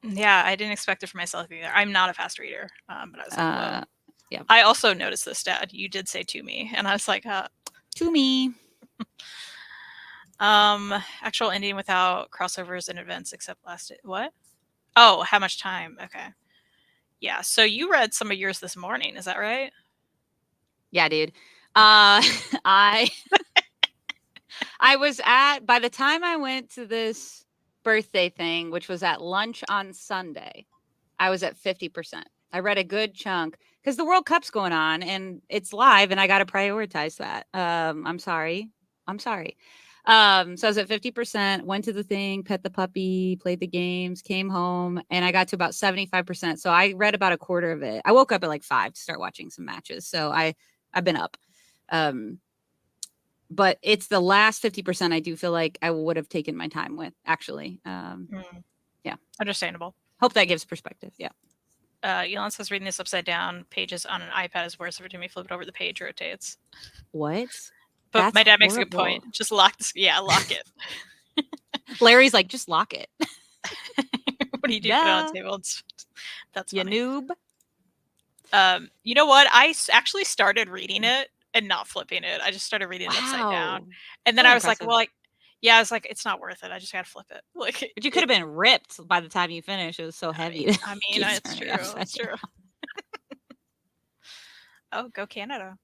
Yeah, I didn't expect it for myself either. I'm not a fast reader, but I was like, whoa. Yeah. I also noticed this, Dad. You did say to me, and I was like, to me. Actual ending without crossovers and events except what? Oh, how much time? Okay. Yeah. So you read some of yours this morning, is that right? Yeah, dude. I was by the time I went to this birthday thing, which was at lunch on Sunday, I was at 50%. I read a good chunk because the World Cup's going on and it's live and I got to prioritize that. I'm sorry. So I was at 50%, went to the thing, pet the puppy, played the games, came home, and I got to about 75%. So I read about a quarter of it. I woke up at like 5 to start watching some matches. So I've been up. But it's the last 50% I do feel like I would have taken my time with, actually. Understandable. Hope that gives perspective. Yeah. Elon says reading this upside down pages on an iPad is worse. Every time you flip it over, the page rotates. What? But That's my dad makes a good horrible. point. Just lock this. Yeah, lock it. Larry's like, just lock it. What do you do? Put it on the table. That's you funny. noob. You know what? I actually started reading it and not flipping it. I just started reading it upside down, and then So I was impressive. like, well, I was like, it's not worth it. I just gotta flip it. Like, but you could have been ripped by the time you finished. It was so heavy. I mean, it's true. It's true. Oh, go Canada.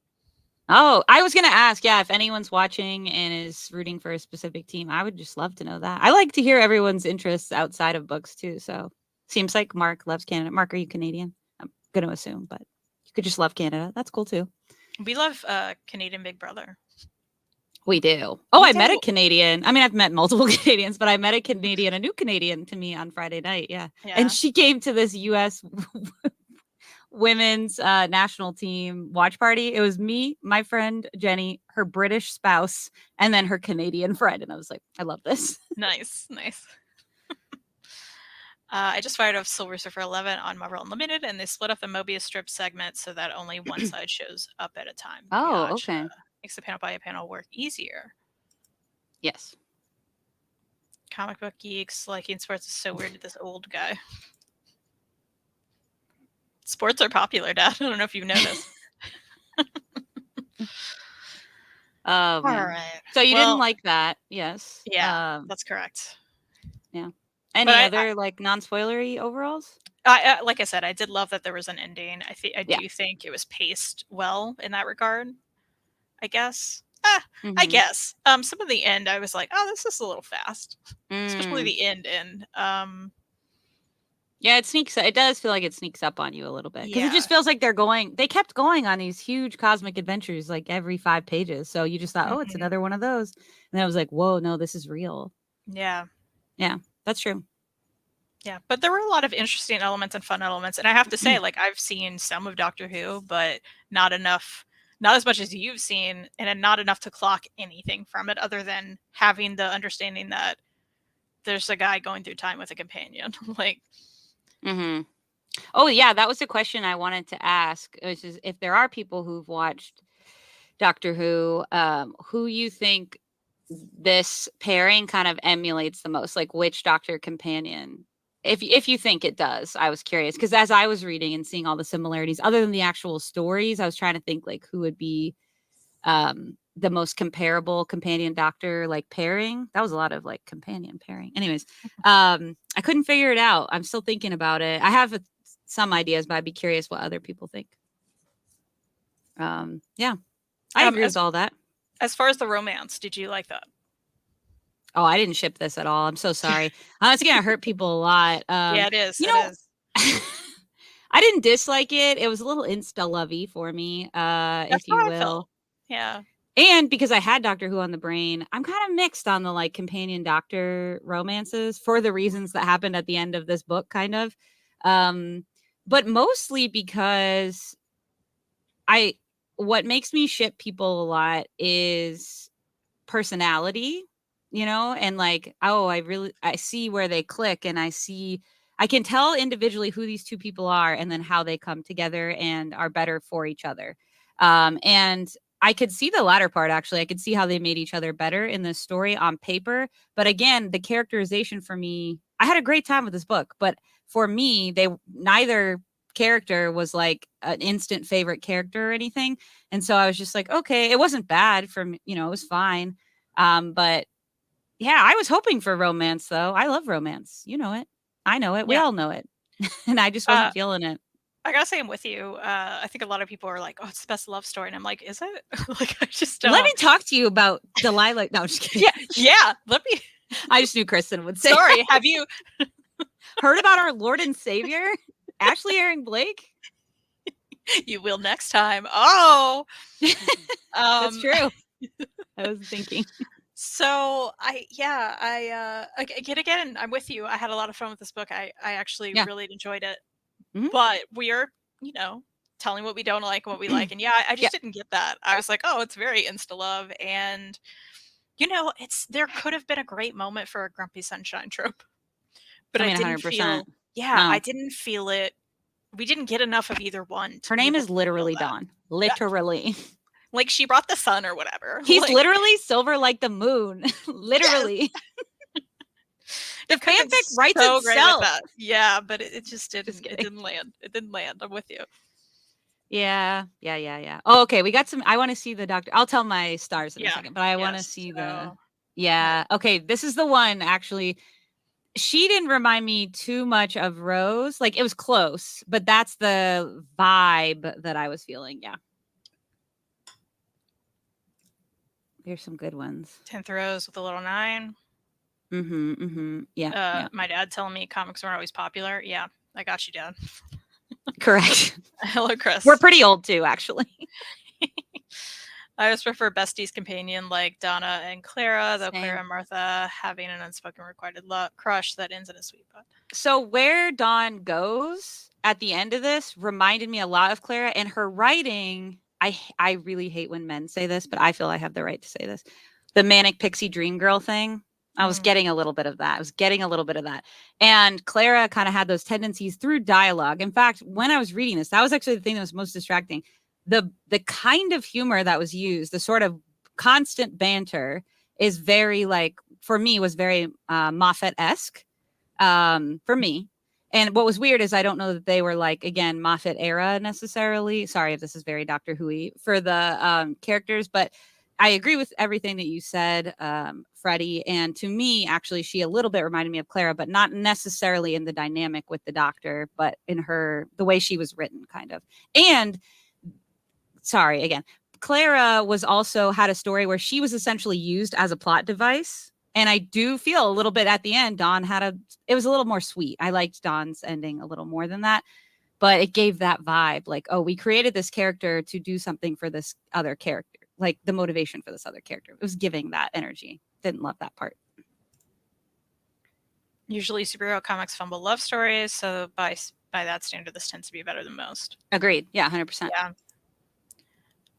Oh, I was going to ask, if anyone's watching and is rooting for a specific team, I would just love to know that. I like to hear everyone's interests outside of books too. So seems like Mark loves Canada. Mark, are you Canadian? I'm going to assume, but you could just love Canada. That's cool too. We love Canadian Big Brother. We do. Oh, I met a Canadian. I mean, I've met multiple Canadians, but I met a new Canadian to me on Friday night. Yeah. And she came to this U.S. women's national team watch party. It was me, my friend Jenny, her British spouse, and then her Canadian friend. And I was like, I love this. Nice. I just fired off Silver Surfer 11 on Marvel Unlimited, and they split up the Mobius strip segment so that only one side shows up at a time. Oh, gotcha. Okay. Makes the panel by panel work easier. Yes. Comic book geeks liking sports is so weird to this old guy. Sports are popular, Dad. I don't know if you've noticed. All right. So you didn't like that? Yes. Yeah, that's correct. Yeah. Any other like non-spoilery overalls? Like I said, I did love that there was an ending. I do think it was paced well in that regard. I guess. I guess. Some of the end, I was like, oh, this is a little fast, especially the end. Yeah, it does feel like it sneaks up on you a little bit because it just feels like they kept going on these huge cosmic adventures like every 5 pages. So you just thought, oh, it's another one of those. And I was like, whoa, no, this is real. Yeah. Yeah, that's true. Yeah, but there were a lot of interesting elements and fun elements. And I have to say, like, I've seen some of Doctor Who, but not enough, not as much as you've seen, and not enough to clock anything from it other than having the understanding that there's a guy going through time with a companion. Like, oh, yeah, that was the question I wanted to ask, which is if there are people who've watched Doctor Who, who you think this pairing kind of emulates the most, like which Doctor companion? If you think it does, I was curious because as I was reading and seeing all the similarities, other than the actual stories, I was trying to think like who would be the most comparable companion Doctor like pairing. That was a lot of like companion pairing. Anyways, I couldn't figure it out. I'm still thinking about it. I have some ideas, but I'd be curious what other people think. Yeah, I agree with all that. As far as the romance, did you like that? Oh, I didn't ship this at all. I'm so sorry. It's going to hurt people a lot. Yeah, it is. I didn't dislike it. It was a little insta-lovey for me, if you will. Yeah. And because I had Doctor Who on the brain, I'm kind of mixed on the like companion Doctor romances for the reasons that happened at the end of this book, kind of. But mostly because what makes me ship people a lot is personality, and like, oh, I see where they click and I can tell individually who these two people are and then how they come together and are better for each other. And I could see the latter part, actually. I could see how they made each other better in this story on paper. But again, the characterization for me, I had a great time with this book, but for me, neither character was like an instant favorite character or anything. And so I was just like, okay, it wasn't bad for me, it was fine. But yeah, I was hoping for romance though. I love romance. You know it. I know it. We all know it. And I just wasn't feeling it. I gotta say I'm with you. I think a lot of people are like, oh, it's the best love story. And I'm like, is it? Like, I just Let me talk to you about Delilah. No, I'm just kidding. Yeah. Let me. I just knew Kristen would say. Sorry, have you heard about our Lord and Savior, Ashley Herring Blake? You will next time. Oh, that's true. I was thinking. So again, I'm with you. I had a lot of fun with this book. I actually really enjoyed it. But we are, telling what we don't like and what we like. And I just didn't get that. I was like, oh, it's very insta love. And, there could have been a great moment for a grumpy sunshine trope. But I I mean, didn't 100%. feel, yeah, I No, didn't feel it. We didn't get enough of either one to her be name able is to feel literally that. Dawn. Yeah, Literally. like she brought the sun or whatever. He's Like, literally silver like the moon. yes, Literally. The it could have been fanfic writes so great with itself. that. Yeah, but it just Just didn't. It kidding. didn't land. It didn't land. I'm with you. Yeah. Oh, okay, we got some. I want to see the doctor. I'll tell my stars in a Yeah. second, but I want to Yes. see the. So, Yeah. Okay, this is the one actually. She didn't remind me too much of Rose. Like it was close, but that's the vibe that I was feeling. Yeah. There's some good ones. 10th Rose with a little 9. Yeah. My dad telling me comics weren't always popular. Yeah, I got you, Dad. Correct. Hello, Chris. We're pretty old too, actually. I just prefer Bestie's companion like Donna and Clara, though Same. Clara and Martha having an unspoken requited crush that ends in a sweet butt. So where Dawn goes at the end of this reminded me a lot of Clara, and her writing. I really hate when men say this, but I feel I have the right to say this. The manic pixie dream girl thing. I was getting a little bit of that. And Clara kind of had those tendencies through dialogue. In fact, when I was reading this, that was actually the thing that was most distracting. The kind of humor that was used, the sort of constant banter is very like, for me, was very Moffat-esque for me. And what was weird is I don't know that they were like, again, Moffat era necessarily. Sorry if this is very Doctor Who-y for the characters, but I agree with everything that you said, Freddie. And to me, actually, she a little bit reminded me of Clara, but not necessarily in the dynamic with the Doctor, but in the way she was written, kind of. And sorry, again, Clara was also had a story where she was essentially used as a plot device. And I do feel a little bit at the end, Dawn it was a little more sweet. I liked Dawn's ending a little more than that, but it gave that vibe like, oh, we created this character to do something for this other character, like the motivation for this other character. It was giving that energy. Didn't love that part. Usually superhero comics fumble love stories, so by that standard, this tends to be better than most. Agreed. Yeah, 100%. Yeah.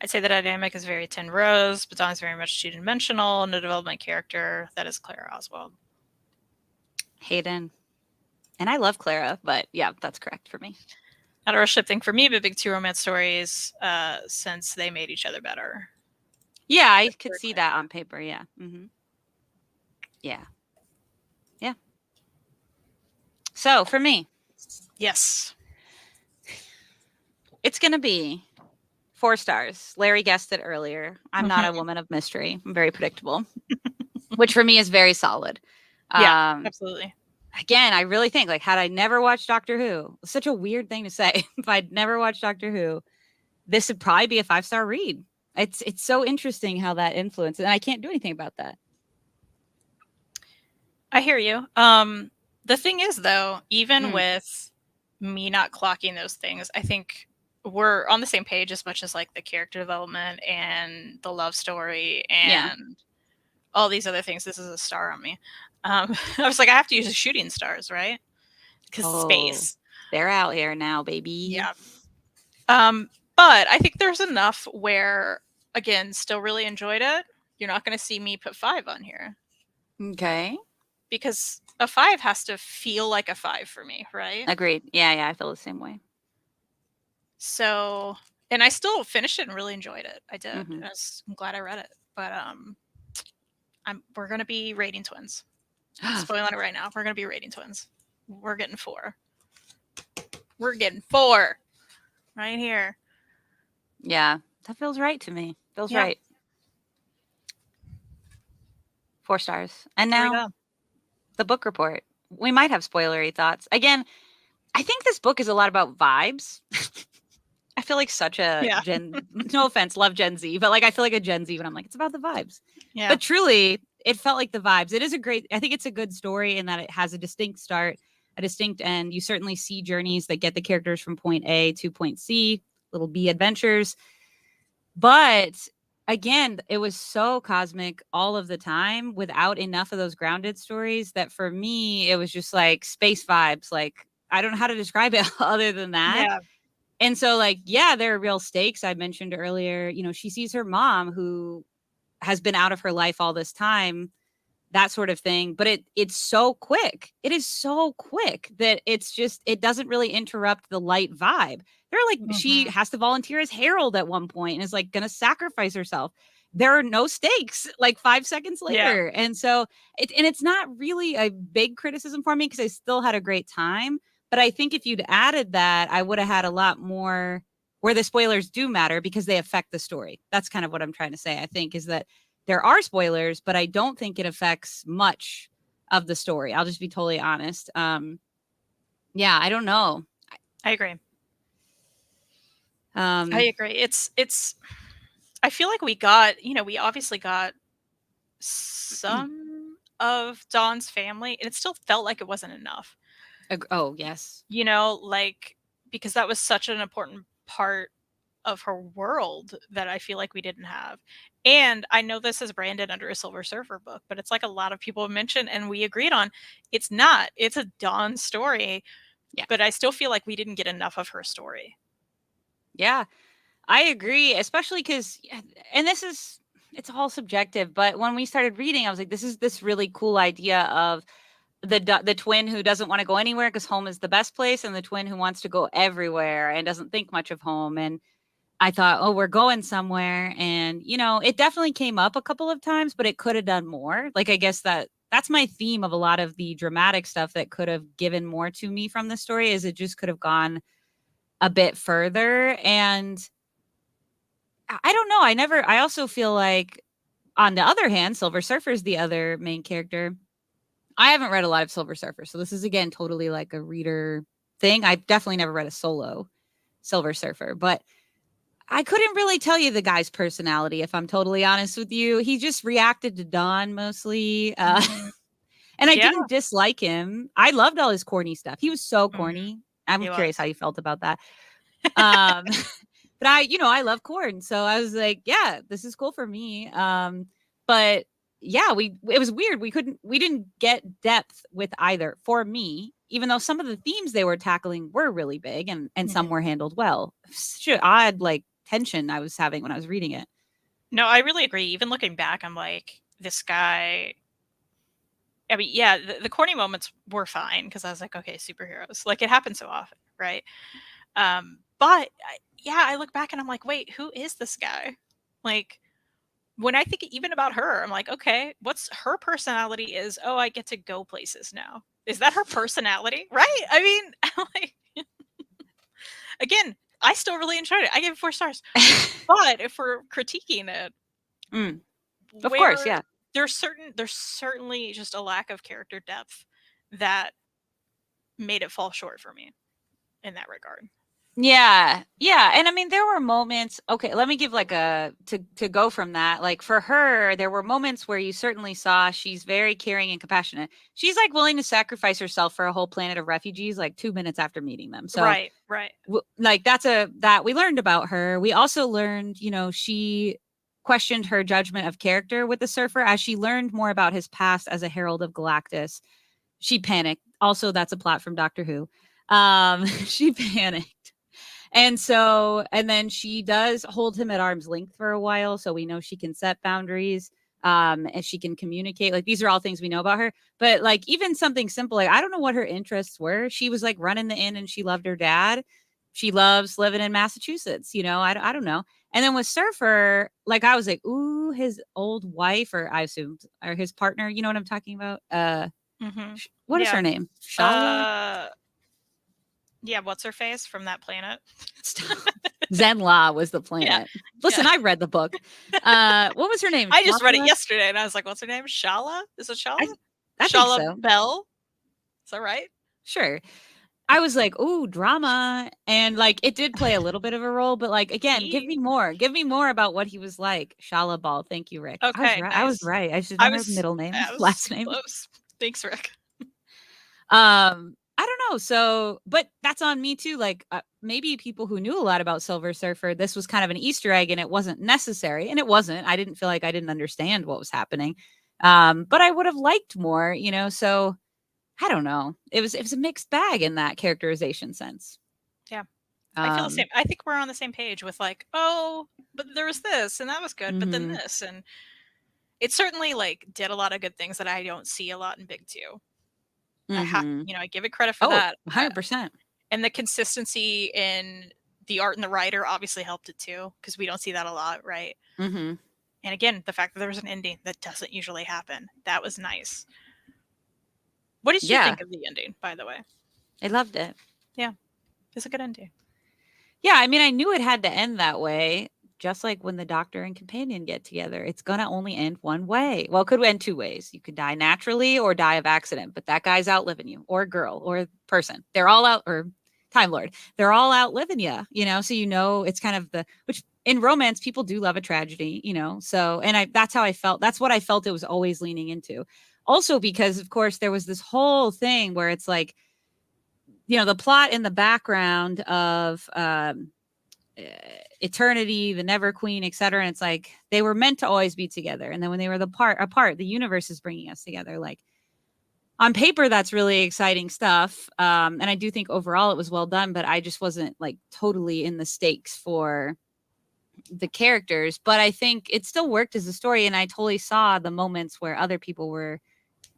I'd say the dynamic is very 10 Rose, but Dawn's very much two-dimensional, no development character. That is Clara Oswald. Hayden. And I love Clara, but yeah, that's correct for me. Not a real ship thing for me, but big 2 romance stories since they made each other better. Yeah, I could see that on paper. Yeah. Yeah. So for me, yes, it's going to be 4 stars. Larry guessed it earlier. I'm not a woman of mystery. I'm very predictable, which for me is very solid. Yeah, absolutely. Again, I really think like had I never watched Doctor Who, such a weird thing to say. If I'd never watched Doctor Who, this would probably be a 5-star read. It's so interesting how that influenced, and I can't do anything about that. I hear you. The thing is, though, even with me not clocking those things, I think we're on the same page as much as like the character development and the love story and all these other things. This is a star on me. I was like, I have to use the shooting stars, right? Because space. They're out here now, baby. Yeah. But I think there's enough where, again, still really enjoyed it. You're not going to see me put 5 on here. Okay. Because a 5 has to feel like a 5 for me, right? Agreed. Yeah, I feel the same way. So, and I still finished it and really enjoyed it. I did. I'm glad I read it. But we're gonna be rating twins. Spoiling it right now. We're gonna be rating twins. We're getting 4. We're getting 4 right here. Yeah, that feels right to me. Feels right. 4 stars. And now the book report. We might have spoilery thoughts. Again, I think this book is a lot about vibes. I feel like such a no offense, love Gen Z, but like I feel like a Gen Z when I'm like, it's about the vibes. Yeah. But truly, it felt like the vibes. It is I think it's a good story in that it has a distinct start, a distinct end. You certainly see journeys that get the characters from point A to point C, little B adventures. But again, it was so cosmic all of the time without enough of those grounded stories that for me, it was just like space vibes. Like, I don't know how to describe it other than that. Yeah. And so like, yeah, there are real stakes. I mentioned earlier, she sees her mom who has been out of her life all this time that sort of thing. But it's so quick. It is so quick that it doesn't really interrupt the light vibe. They're like, she has to volunteer as Harold at one point and is like going to sacrifice herself. There are no stakes like 5 seconds later. Yeah. And so it's not really a big criticism for me because I still had a great time. But I think if you'd added that, I would have had a lot more where the spoilers do matter because they affect the story. That's kind of what I'm trying to say, I think, is that there are spoilers, but I don't think it affects much of the story. I'll just be totally honest. Yeah, I don't know. I agree. I agree. It's I feel like we obviously got some of Dawn's family, and it still felt like it wasn't enough. Oh, yes. Like, because that was such an important part of her world that I feel like we didn't have. And I know this is branded under a Silver Surfer book, but it's like a lot of people have mentioned and we agreed on, it's not. It's a Dawn story. Yeah. But I still feel like we didn't get enough of her story. Yeah, I agree, especially because, and it's all subjective, but when we started reading, I was like, this is this really cool idea of the twin who doesn't want to go anywhere because home is the best place, and the twin who wants to go everywhere and doesn't think much of home. And I thought, oh, we're going somewhere. And, it definitely came up a couple of times, but it could have done more. Like, I guess that's my theme of a lot of the dramatic stuff that could have given more to me from the story, is it just could have gone a bit further. And I don't know. I also feel like, on the other hand, Silver Surfer is the other main character. I haven't read a lot of Silver Surfer, so this is, again, totally like a reader thing. I've definitely never read a solo Silver Surfer, but I couldn't really tell you the guy's personality, if I'm totally honest with you. He just reacted to Dawn mostly. And I didn't dislike him. I loved all his corny stuff. He was so corny. I'm curious how you felt about that. But I love corn. So I was like, yeah, this is cool for me. But yeah, it was weird. We didn't get depth with either, for me, even though some of the themes they were tackling were really big and some were handled well. Such an odd, like, tension I was having when I was reading it. No, I really agree. Even looking back, I'm like, this guy, I mean, yeah, the corny moments were fine because I was like, okay, superheroes. Like, it happens so often, right? But I look back and I'm like, wait, who is this guy? Like, when I think even about her, I'm like, okay, what's her personality is, oh, I get to go places now. Is that her personality? Right? I mean, like, again, I still really enjoyed it. I gave it 4 stars. But if we're critiquing it, of course, yeah. There's certainly just a lack of character depth that made it fall short for me in that regard. Yeah. Yeah. And I mean, there were moments, okay, let me give like to go from that. Like, for her, there were moments where you certainly saw she's very caring and compassionate. She's like willing to sacrifice herself for a whole planet of refugees, like 2 minutes after meeting them. So right. Like, that we learned about her. We also learned, she questioned her judgment of character with the Surfer as she learned more about his past as a Herald of Galactus. She panicked. Also, that's a plot from Doctor Who. She panicked. And then she does hold him at arm's length for a while. So we know she can set boundaries, and she can communicate. Like, these are all things we know about her. But like, even something simple, like, I don't know what her interests were. She was like running the inn and she loved her dad. She loves living in Massachusetts. I don't know. And then with Surfer, like, I was like, ooh, his old wife, or I assumed, or his partner, you know what I'm talking about? What is her name? Shala? Yeah, what's her face from that planet? Zenla was the planet. Yeah. Listen, I read the book. What was her name? I just read it yesterday and I was like, what's her name? Shala? Is it Shala? I Shala think so. Bell? Is that right? Sure. I was like, ooh, drama. And like, it did play a little bit of a role, but like, again, give me more. Give me more about what he was like. Shala Ball. Thank you, Rick. Okay, I was right. I should know her middle name, last name. Close. Thanks, Rick. I don't know. So, but that's on me too. Like, maybe people who knew a lot about Silver Surfer, this was kind of an Easter egg and it wasn't necessary. And it wasn't. I didn't feel like I didn't understand what was happening. But I would have liked more, so I don't know. It was a mixed bag in that characterization sense. Yeah. I feel the same. I think we're on the same page with like, oh, but there was this and that was good, but then this. And it certainly like did a lot of good things that I don't see a lot in Big Two. Mm-hmm. I give it credit for Oh, that. 100%. And the consistency in the art and the writer obviously helped it too, because we don't see that a lot, right? Mm-hmm. And again, the fact that there was an ending that doesn't usually happen, that was nice. What did you Yeah, think of the ending, by the way? I loved it. Yeah, it's a good ending. Yeah, I mean, I knew it had to end that way, just like when the Doctor and Companion get together. It's gonna only end one way. Well, it could end two ways. You could die naturally or die of accident, but that guy's outliving you, or a girl, or a person. They're all out, or Time Lord. They're all outliving you, so it's kind of which in romance, people do love a tragedy, So, and that's how I felt. That's what I felt it was always leaning into. Also, because of course, there was this whole thing where it's like, the plot in the background of eternity, the Never Queen, etc. And it's like they were meant to always be together, and then when they were apart, the universe is bringing us together. Like on paper, that's really exciting stuff, and I do think overall it was well done. But I just wasn't like totally in the stakes for the characters. But I think it still worked as a story, and I totally saw the moments where other people were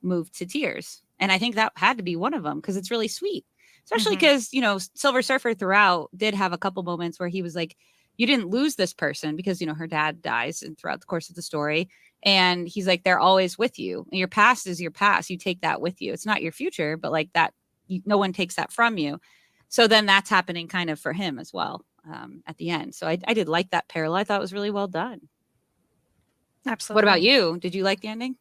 moved to tears, and I think that had to be one of them because it's really sweet. Especially because, Silver Surfer throughout did have a couple moments where he was like, you didn't lose this person because, her dad dies and throughout the course of the story. And he's like, they're always with you. And your past is your past. You take that with you. It's not your future, but like that, no one takes that from you. So then that's happening kind of for him as well at the end. So I did like that parallel. I thought it was really well done. Absolutely. What about you? Did you like the ending?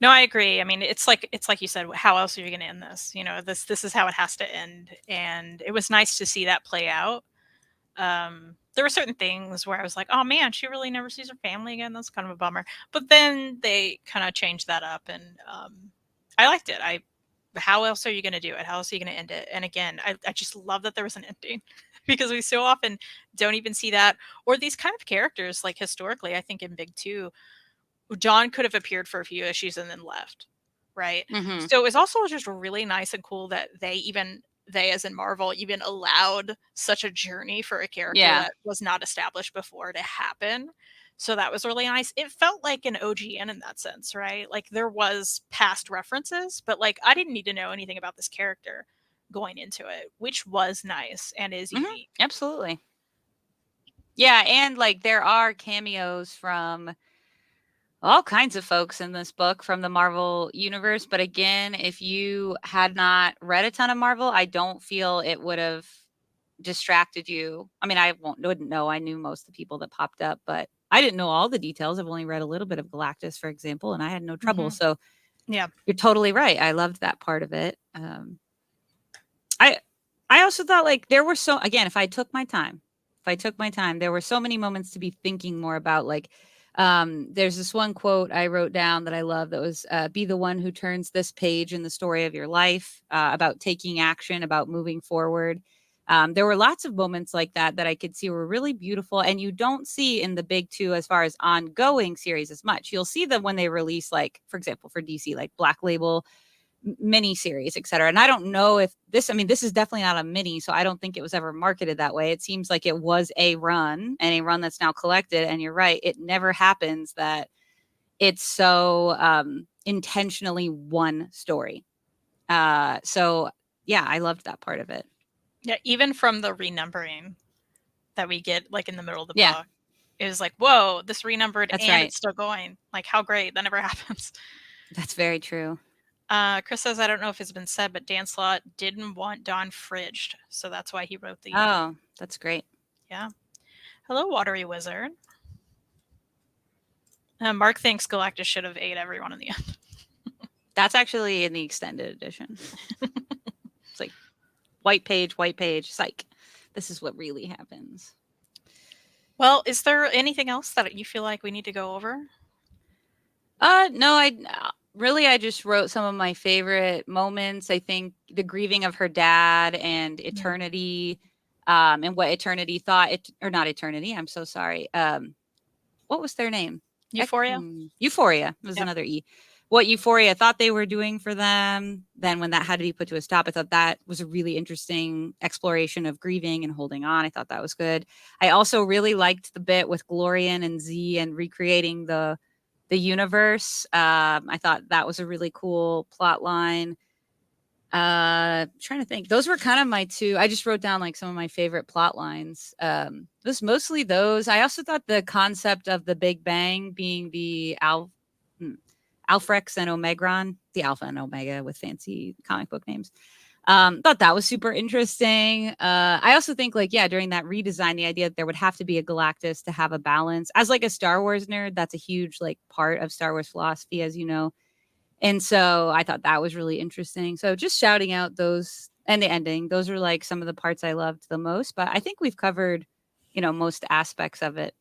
No, I agree. I mean, it's like you said, how else are you going to end this? This is how it has to end, and it was nice to see that play out. There were certain things where I was like, oh man, she really never sees her family again. That's kind of a bummer. But then they kind of changed that up, and I liked it. How else are you going to do it? How else are you going to end it? And again, I just love that there was an ending because we so often don't even see that, or these kind of characters. Like historically, I think in Big Two, John could have appeared for a few issues and then left, right? Mm-hmm. So it was also just really nice and cool that they as in Marvel even allowed such a journey for a character that was not established before to happen. So that was really nice. It felt like an OGN in that sense, right? Like there was past references, but like I didn't need to know anything about this character going into it, which was nice and is unique. Absolutely. Yeah, and like there are cameos from all kinds of folks in this book from the Marvel universe. But again, if you had not read a ton of Marvel, I don't feel it would have distracted you. I mean, I wouldn't know. I knew most of the people that popped up, but I didn't know all the details. I've only read a little bit of Galactus, for example, and I had no trouble. So yeah, you're totally right. I loved that part of it. I also thought like there were if I took my time, there were so many moments to be thinking more about. Like there's this one quote I wrote down that I love that was be the one who turns this page in the story of your life, about taking action, about moving forward. There were lots of moments like that I could see were really beautiful, and you don't see in the Big Two as far as ongoing series as much. You'll see them when they release, like for example for DC, like Black Label mini series, etc. And I don't know if this is definitely not a mini, so I don't think it was ever marketed that way. It seems like it was a run, and a run that's now collected. And you're right, it never happens that it's so intentionally one story. So yeah, I loved that part of it. Yeah, even from the renumbering that we get like in the middle of the Yeah. book, it was like, whoa, this renumbered That's and right. it's still going. Like, how great. That never happens. That's very true. Chris says, I don't know if it's been said, but Dan Slott didn't want Don fridged, so that's why he wrote the Oh, that's great. Yeah. Hello, Watery Wizard. Mark thinks Galactus should have ate everyone in the end. That's actually in the extended edition. It's like white page, psych. This is what really happens. Well, is there anything else that you feel like we need to go over? No, I just wrote some of my favorite moments. I think the grieving of her dad and Eternity, and what Eternity thought or not Eternity. I'm so sorry. What was their name? Euphoria. Euphoria was another E. What Euphoria thought they were doing for them. Then when that had to be put to a stop, I thought that was a really interesting exploration of grieving and holding on. I thought that was good. I also really liked the bit with Glorian and Z and recreating the the universe. I thought that was a really cool plot line. Trying to think. Those were kind of my two. I just wrote down like some of my favorite plot lines. It was mostly those. I also thought the concept of the Big Bang being the Alfrex and Omegron, the Alpha and Omega with fancy comic book names. Thought that was super interesting. I also think like, yeah, during that redesign, the idea that there would have to be a Galactus to have a balance. As like a Star Wars nerd, that's a huge like part of Star Wars philosophy, as you know. And so I thought that was really interesting. So just shouting out those and the ending, those are like some of the parts I loved the most. But I think we've covered, most aspects of it.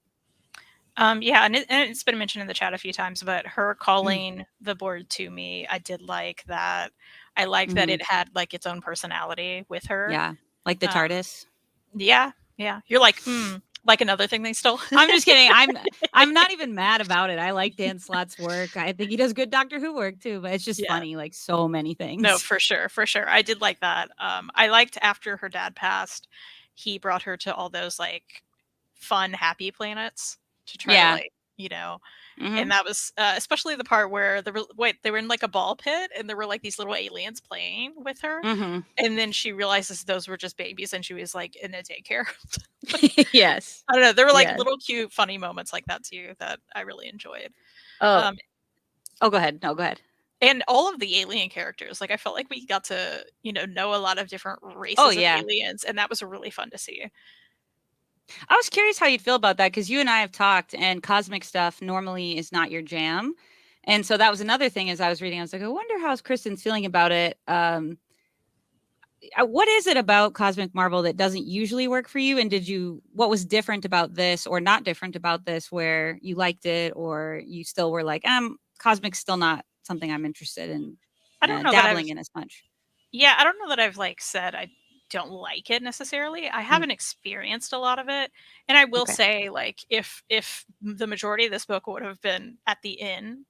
Yeah, and it's been mentioned in the chat a few times, but her calling the board to me, I did like that. I liked that it had like its own personality with her. Yeah, like the TARDIS. Yeah. You're like, like another thing they stole. I'm just kidding. I'm not even mad about it. I like Dan Slott's work. I think he does good Doctor Who work too, but it's just funny, like so many things. No, for sure. I did like that. I liked after her dad passed, he brought her to all those like fun, happy planets to try to like, and that was especially the part where they were in like a ball pit and there were like these little aliens playing with her. And then she realizes those were just babies and she was like in a daycare. Yes. I don't know. There were like little cute, funny moments like that too that I really enjoyed. Oh, go ahead. No, go ahead. And all of the alien characters, like I felt like we got to, know a lot of different races of aliens, and that was really fun to see. I was curious how you'd feel about that because you and I have talked, and cosmic stuff normally is not your jam. And so that was another thing as I was reading. I was like, I wonder how Kristen's feeling about it. What is it about Cosmic Marvel that doesn't usually work for you? And what was different about this or not different about this where you liked it or you still were like, Cosmic's still not something I'm interested in dabbling in as much? Yeah, I don't know that I've like said I don't like it necessarily. I haven't experienced a lot of it. And I will say, like, if the majority of this book would have been at the inn,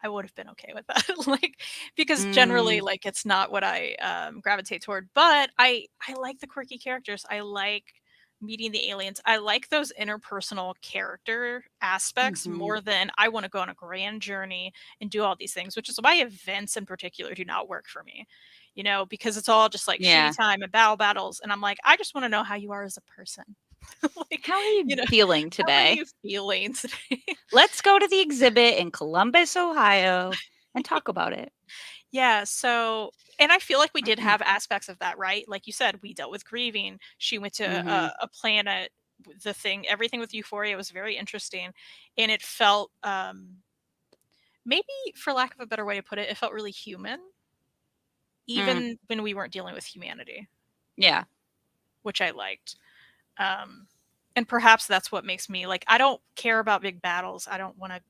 I would have been okay with that. Like, because generally, like, it's not what I gravitate toward. But I like the quirky characters. I like meeting the aliens. I like those interpersonal character aspects more than I want to go on a grand journey and do all these things, which is why events in particular do not work for me. Because it's all just like shitty time and battles. And I'm like, I just want to know how you are as a person. Like, how are you feeling today? How are you feeling today? Let's go to the exhibit in Columbus, Ohio and talk about it. Yeah. So, and I feel like we did have aspects of that, right? Like you said, we dealt with grieving. She went to a planet, everything with Euphoria was very interesting. And it felt, maybe for lack of a better way to put it, it felt really human. Even when we weren't dealing with humanity. Yeah. Which I liked. And perhaps that's what makes me like, I don't care about big battles. I don't want to,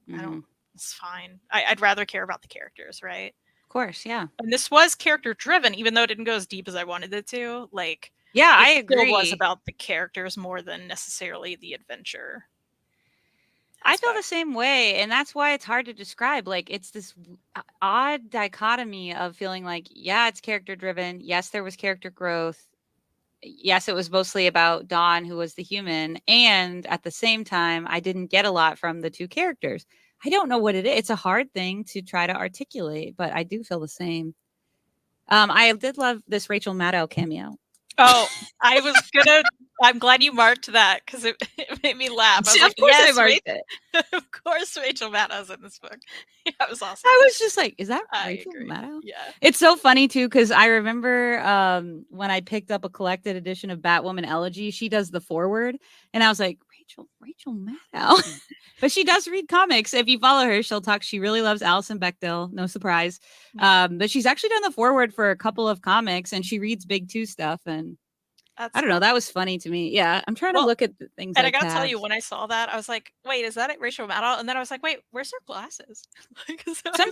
it's fine. I'd rather care about the characters, right? Of course, yeah. And this was character driven, even though it didn't go as deep as I wanted it to. Like, yeah, I agree. It was about the characters more than necessarily the adventure. I feel the same way, and that's why it's hard to describe. Like, it's this odd dichotomy of feeling like, yeah, it's character driven. Yes, there was character growth. Yes, it was mostly about Dawn, who was the human. And at the same time, I didn't get a lot from the two characters. I don't know what it is. It's a hard thing to try to articulate, but I do feel the same. I did love this Rachel Maddow cameo. Oh, I'm glad you marked that because it made me laugh. Of course I marked it. Of course Rachel Maddow's in this book. Yeah, that was awesome. I was just like, is that Rachel Maddow? Yeah. It's so funny too, because I remember when I picked up a collected edition of Batwoman Elegy, she does the foreword, and I was like, Rachel Maddow. But she does read comics. If you follow her, she'll talk. She really loves Alison Bechdel. No surprise. But she's actually done the foreword for a couple of comics, and she reads Big Two stuff. And I don't know. That was funny to me. Yeah, I'm trying to look at the things. And I gotta tell you, when I saw that, I was like, "Wait, is that Rachel Maddow?" And then I was like, "Wait, where's her glasses?"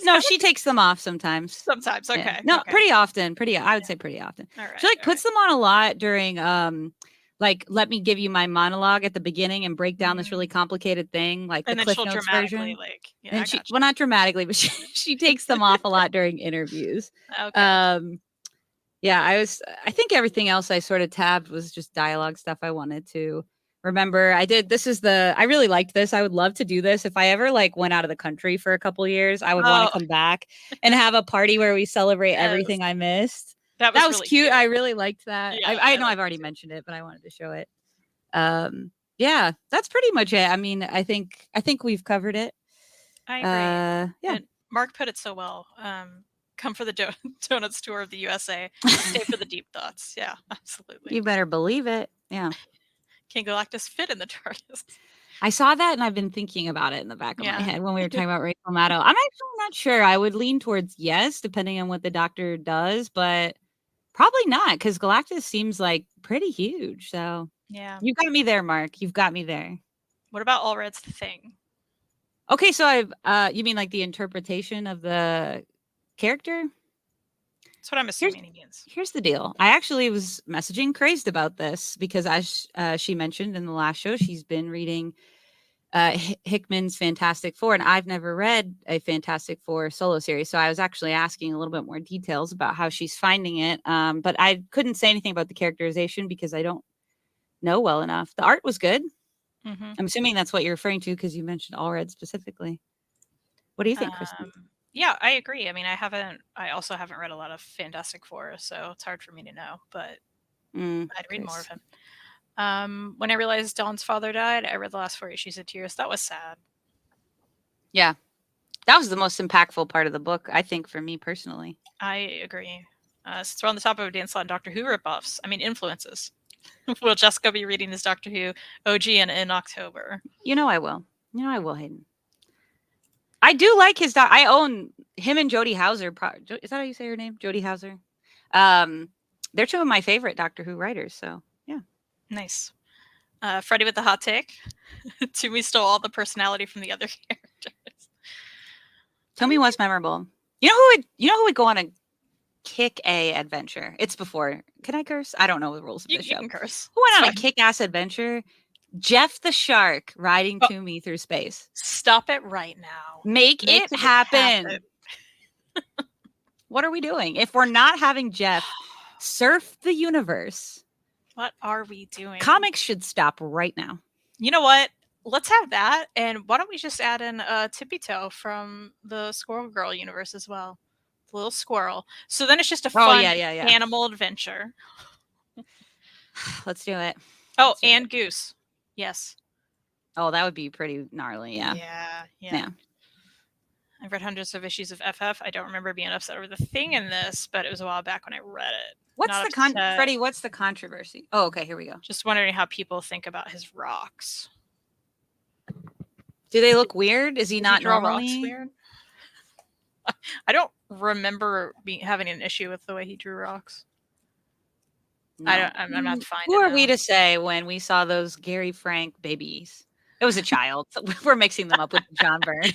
No, she takes them off sometimes. Sometimes, okay. Yeah. No, pretty often. I would say pretty often. All right, she puts them on a lot during like, let me give you my monologue at the beginning and break down this really complicated thing, like and the Cliff Notes version. Like, and well, not dramatically, but she takes them off a lot during interviews. Okay. Yeah, I think everything else I sort of tabbed was just dialogue stuff I wanted to remember I really liked this. I would love to do this. If I ever like went out of the country for a couple of years, I would want to come back and have a party where we celebrate everything I missed. That was really cute. I really liked that. Yeah, I know I've already mentioned it, but I wanted to show it. Yeah, that's pretty much it. I mean, I think we've covered it. I agree. Yeah. And Mark put it so well. Come for the donuts tour of the USA. Stay for the deep thoughts. Yeah, absolutely. You better believe it. Yeah. Can Galactus fit in the TARDIS? I saw that and I've been thinking about it in the back of my head when we were talking about Rachel Maddow. I'm actually not sure. I would lean towards yes, depending on what the Doctor does, but probably not, because Galactus seems like pretty huge. So yeah, you got me there, Mark. You've got me there. What about Allred's thing? Okay, so you mean like the interpretation of the character? That's what I'm assuming he means. Here's the deal. I actually was messaging Crazed about this because, as she mentioned in the last show, she's been reading Hickman's Fantastic Four, and I've never read a Fantastic Four solo series. So I was actually asking a little bit more details about how she's finding it. But I couldn't say anything about the characterization because I don't know well enough. The art was good. Mm-hmm. I'm assuming that's what you're referring to because you mentioned Allred specifically. What do you think, Kristen? Yeah, I agree. I mean, I also haven't read a lot of Fantastic Four, so it's hard for me to know, but I'd read more of him. When I realized Dawn's father died, I read the last 4 issues of Tears. That was sad. Yeah. That was the most impactful part of the book, I think, for me personally. I agree. Since we're on the topic of Dan Slott and Doctor Who ripoffs, influences. Will Jessica be reading this Doctor Who OG in October? You know I will. Hayden. I do like his I own him and Jodie Hauser. Is that how you say her name? Jodie Hauser. They're two of my favorite Doctor Who writers. So yeah. Nice. Freddie with the hot take. Toomey stole all the personality from the other characters. Toomey was memorable. You know who would go on a kick-a adventure? It's before. Can I curse? I don't know the rules of this show. You can curse. Who went on a kick-ass adventure? Jeff the Shark riding Toomey through space. Stop it right now. Make it happen. What are we doing? If we're not having Jeff surf the universe, what are we doing? Comics should stop right now. You know what? Let's have that. And why don't we just add in Tippy Toe from the Squirrel Girl universe as well? The little squirrel. So then it's just a fun animal adventure. Let's do it. And Goose. Yes. Oh, that would be pretty gnarly. Yeah. Yeah. I've read hundreds of issues of FF. I don't remember being upset over the thing in this, but it was a while back when I read it. What's Freddie, what's the controversy? Oh, okay, here we go. Just wondering how people think about his rocks. Do they look weird? Is he not normally rocks weird? I don't remember having an issue with the way he drew rocks. No. I'm not fine. Who are we to say when we saw those Gary Frank babies? It was a child. So we're mixing them up with John Byrne.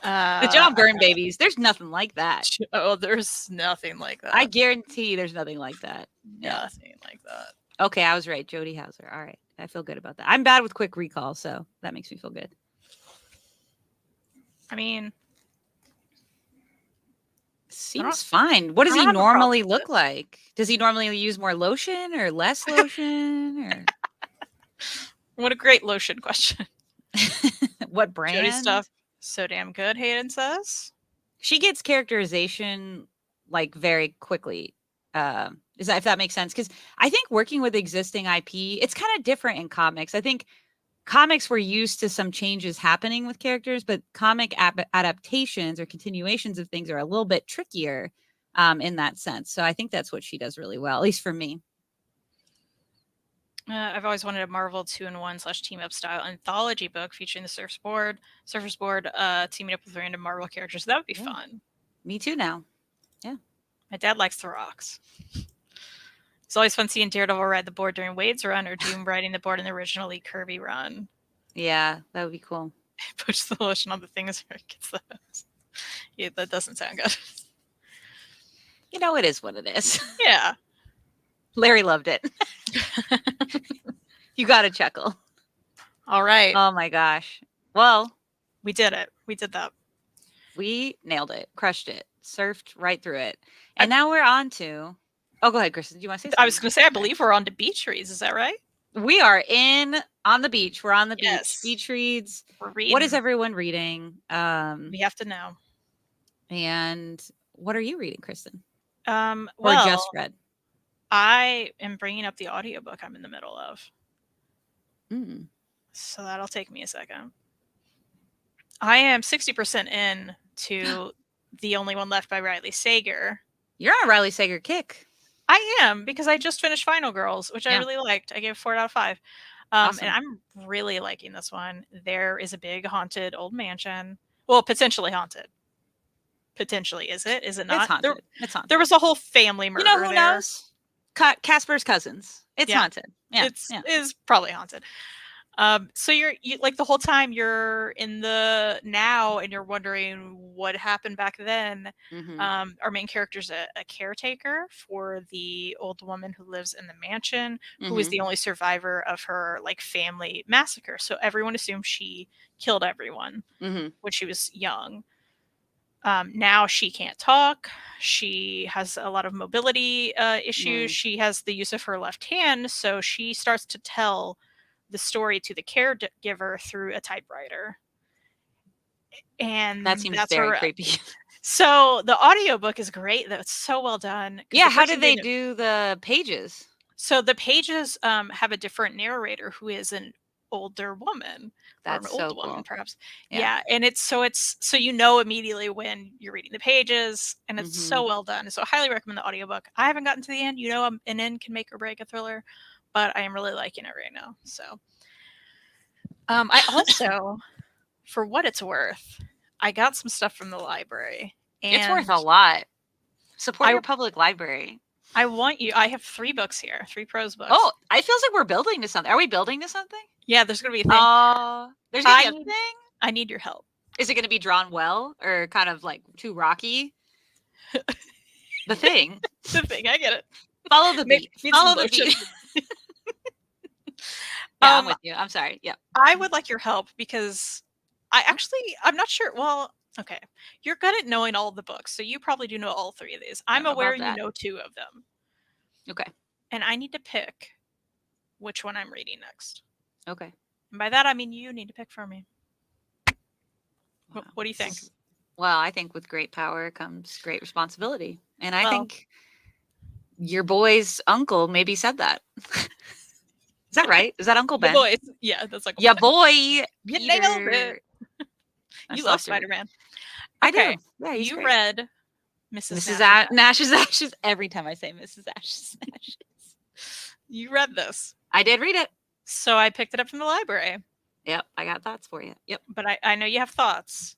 The John Byrne babies. There's nothing like that. Oh, there's nothing like that. I guarantee there's nothing like that. Nothing like that. Okay, I was right. Jodie Hauser. All right. I feel good about that. I'm bad with quick recall, so that makes me feel good. I mean, seems fine. What does he normally look like? Does he normally use more lotion or less lotion? Or what a great lotion question. What brand? Jodie stuff so damn good, Hayden says. She gets characterization like very quickly. If that makes sense? Because I think working with existing IP, it's kind of different in comics. I think comics were used to some changes happening with characters, but comic adaptations or continuations of things are a little bit trickier in that sense. So I think that's what she does really well, at least for me. I've always wanted a Marvel 2-in-1 / team-up style anthology book featuring the Surfers Board teaming up with random Marvel characters. That would be fun. Me too now. Yeah. My dad likes the rocks. It's always fun seeing Daredevil ride the board during Wade's run or Doom riding the board in the original Lee Kirby run. Yeah, that would be cool. Push the lotion on the thing as it gets the hose. Yeah, that doesn't sound good. You know, it is what it is. Yeah. Larry loved it. You got to chuckle. All right. Oh my gosh. Well, we did it. We did that. We nailed it. Crushed it. Surfed right through it. And now we're on to... Oh, go ahead, Kristen. Do you want to say something? I was going to say, I believe we're on to beach reads. Is that right? We are on the beach. We're on the beach. Yes. Beach reads. We're reading. What is everyone reading? We have to know. And what are you reading, Kristen? Well, or just read? I am bringing up the audiobook I'm in the middle of. Mm. So that'll take me a second. I am 60% in to The Only One Left by Riley Sager. You're on a Riley Sager kick. I am, because I just finished Final Girls, which I really liked. I gave 4 out of 5. Awesome. And I'm really liking this one. There is a big haunted old mansion. Well, potentially haunted. Potentially, is it? Is it not? It's haunted. It's haunted. There was a whole family murder there. You know who knows? Casper's cousins. It's haunted. Yeah, it's probably haunted. So you like the whole time you're in the now and you're wondering what happened back then. Our main character's a caretaker for the old woman who lives in the mansion, who is the only survivor of her like family massacre. So everyone assumes she killed everyone when she was young. Now she can't talk. She has a lot of mobility issues. She has the use of her left hand, so she starts to tell the story to the caregiver through a typewriter. And that seems very creepy. So the audiobook is great. That's so well done. Yeah, how did they do the pages? So the pages have a different narrator who is an older woman. That's or an so old woman, cool. perhaps. Yeah, and it's so you know immediately when you're reading the pages, and it's so well done. So I highly recommend the audiobook. I haven't gotten to the end. You know, an end can make or break a thriller, but I am really liking it right now. So I also, for what it's worth, I got some stuff from the library. And it's worth a lot. Support your public library. I have 3 books here, 3 prose books. Oh, it feels like we're building to something. Are we building to something? Yeah, there's going to be a thing. There's going to be a thing? I need your help. Is it going to be drawn well or kind of like too rocky? The thing. The thing, I get it. Follow the beat. Follow the beat. Yeah, I'm with you. I'm sorry. Yeah. I would like your help because I'm not sure. Well, okay. You're good at knowing all the books, so you probably do know all 3 of these. I'm aware you know 2 of them. Okay. And I need to pick which one I'm reading next. Okay. And by that, I mean you need to pick for me. Wow. What do you think? Well, I think with great power comes great responsibility. And I think your boy's uncle maybe said that. Is that right? Is that Uncle Ben? Yeah, that's like boy. You nailed it. You love Spider-Man. Okay. I do. Yeah, you read Mrs. Nash's Ashes every time I say Mrs. Ashes. You read this. I did read it. So I picked it up from the library. Yep, I got thoughts for you. Yep. But I know you have thoughts.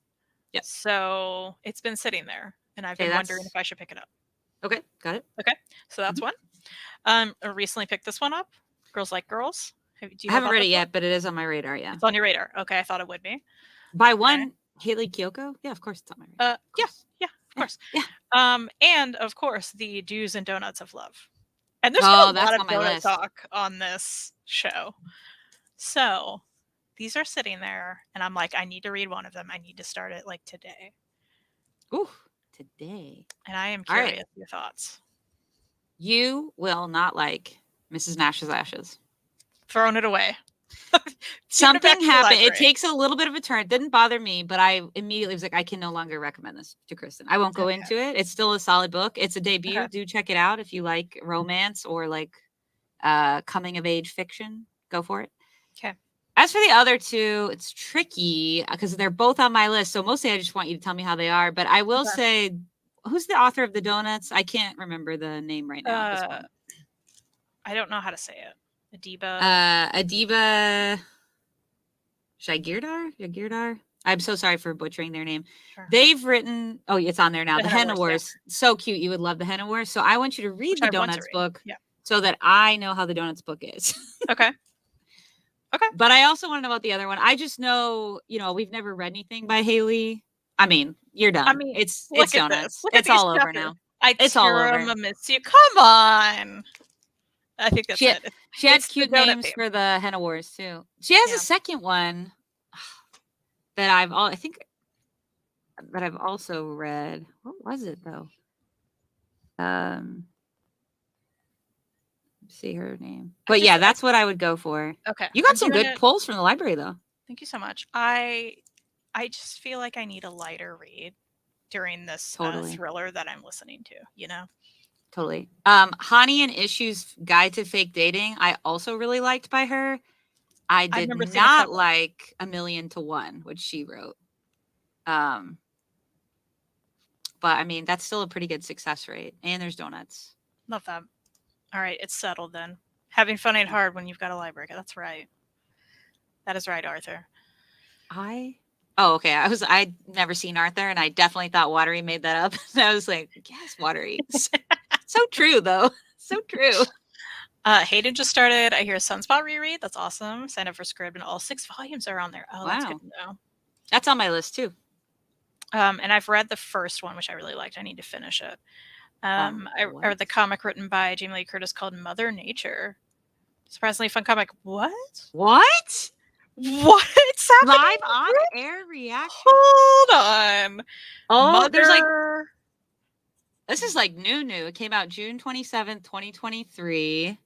Yep. So it's been sitting there, and I've been wondering if I should pick it up. Okay, got it. Okay, so that's one. I recently picked this one up. Girls Like Girls. I haven't read it yet, but it is on my radar. Yeah, it's on your radar. Okay, I thought it would be. By one Haley Kiyoko. Yeah, of course it's on my radar. Yeah, of course. Yeah. And of course the Do's and Donuts of Love. And there's a lot of donut talk on this show. So these are sitting there, and I'm like, I need to read one of them. I need to start it like today. Ooh, today. And I am curious your thoughts. You will not like Mrs. Nash's Ashes. Throwing it away. Something happened. It takes a little bit of a turn. It didn't bother me, but I immediately was like, I can no longer recommend this to Kristen. I won't go into it. It's still a solid book. It's a debut. Okay. Do check it out if you like romance or like coming of age fiction. Go for it. Okay. As for the other 2, it's tricky because they're both on my list. So mostly I just want you to tell me how they are. But I will say, who's the author of the donuts? I can't remember the name right now. I don't know how to say it. Adiba Jagirdar. I'm so sorry for butchering their name. Sure. They've written, it's on there now. The Henna Wars. Yeah. So cute. You would love the Henna Wars. So I want you to read the Donuts book so that I know how the Donuts book is. Okay. Okay. But I also want to know about the other one. I just know, we've never read anything by Haley. I mean, you're done. I mean, it's Donuts. It's all over now. It's all over. I miss you. Come on. I think that's it. She had cute names for the Henna Wars too. She has a second one that I've also read. What was it though? See her name. But yeah, that's what I would go for. Okay. You got some good pulls from the library, though. Thank you so much. I just feel like I need a lighter read during this thriller that I'm listening to, you know? Totally. Hani and Issue's Guide to Fake Dating, I also really liked by her. I did not like A Million to One, which she wrote. But I mean, that's still a pretty good success rate. And there's donuts. Love that. All right, it's settled then. Having fun ain't hard when you've got a library. That's right. That is right, Arthur. Oh, okay. I'd never seen Arthur, and I definitely thought Watery made that up. I was like, yes, Watery. So true, though. So true. Hayden just started I Hear a Sunspot reread. That's awesome. Signed up for Scribd, and all 6 volumes are on there. Oh, wow. That's good to know. That's on my list, too. And I've read the first one, which I really liked. I need to finish it. I read the comic written by Jamie Lee Curtis called Mother Nature. Surprisingly fun comic. What? What's happening? Live on air reaction? Hold on. Oh, there's like... This is like new. It came out June 27th, 2023.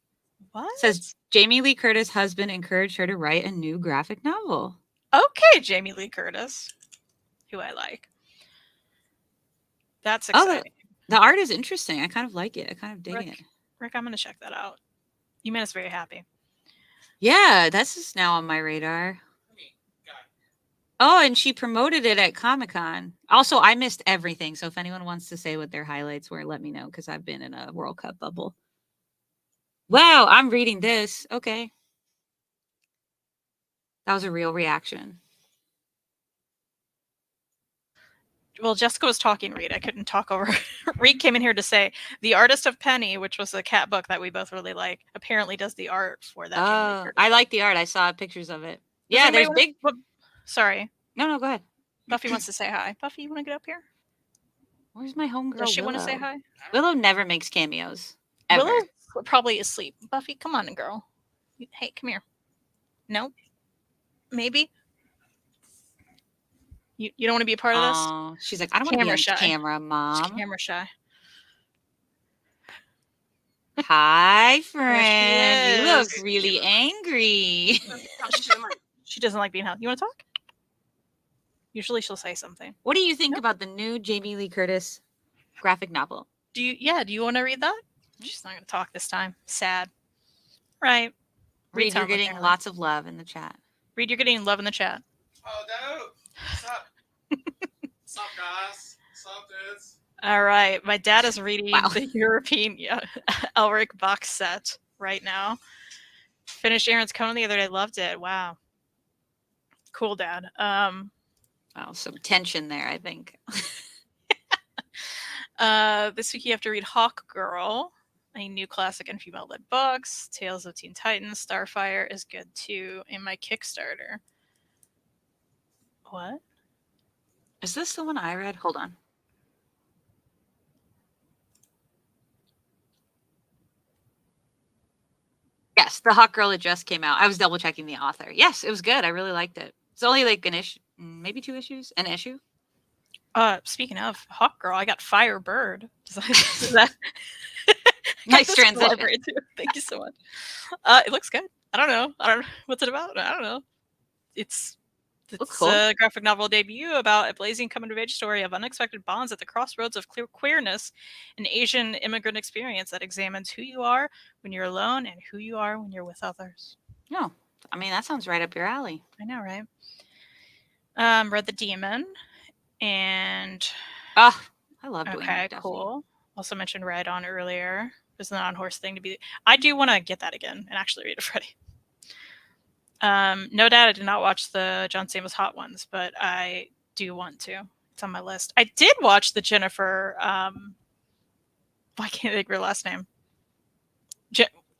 What? It says Jamie Lee Curtis' husband encouraged her to write a new graphic novel. Okay, Jamie Lee Curtis, who I like. That's exciting. The art is interesting. I kind of like it. I kind of dig it. Rick, I'm going to check that out. You made us very happy. Yeah, this is now on my radar. Oh, and she promoted it at Comic-Con. Also, I missed everything. So if anyone wants to say what their highlights were, let me know, because I've been in a World Cup bubble. Wow, I'm reading this. Okay. That was a real reaction. Well, Jessica was talking, Reed. I couldn't talk over. Reed came in here to say The Artist of Penny, which was a cat book that we both really like, apparently does the art for that. I like the art. I saw pictures of it. Yeah, there's big... Sorry. No, go ahead. Buffy wants to say hi. Buffy, you want to get up here? Where's my homegirl? Does she want to say hi? Willow never makes cameos. Ever. Willow probably asleep. Buffy, come on, girl. Hey, come here. No? Maybe? You don't want to be a part of this? She's like, I don't want to be on camera, Mom. She's camera shy. Hi, friend. You look really angry. She doesn't like being held. You want to talk? Usually she'll say something. What do you think about the new Jamie Lee Curtis graphic novel? Do you want to read that? She's not going to talk this time. Sad. Right. Read, you're getting lots of love in the chat. Read, you're getting love in the chat. Oh, no. What's up? What's up, guys? What's up, dudes? All right. My dad is reading the European Elric box set right now. Finished Aaron's Conan the other day. Loved it. Wow. Cool, Dad. Wow, some tension there, I think. This week you have to read Hawk Girl, a new classic and female-led books. Tales of Teen Titans. Starfire is good too in my Kickstarter. What? Is this the one I read? Hold on. Yes, the Hawk Girl that just came out. I was double checking the author. Yes, it was good. I really liked it. It's only like an issue, maybe 2 issues, an issue. Speaking of Hawk Girl, I got Firebird. Is that nice transition? Thank you so much. It looks good. I don't know what's it about. I don't know. It's cool. A graphic novel debut about a blazing coming-of-age story of unexpected bonds at the crossroads of queerness, an Asian immigrant experience that examines who you are when you're alone and who you are when you're with others. No, I mean, that sounds right up your alley. I know, right? Read The Demon, and... I love doing that. Okay, cool. Also mentioned Red on earlier. It's an on-horse thing to be... I do want to get that again and actually read it, Freddie. No doubt I did not watch the John Stamos Hot Ones, but I do want to. It's on my list. I did watch the Jennifer, why can't I think of her last name?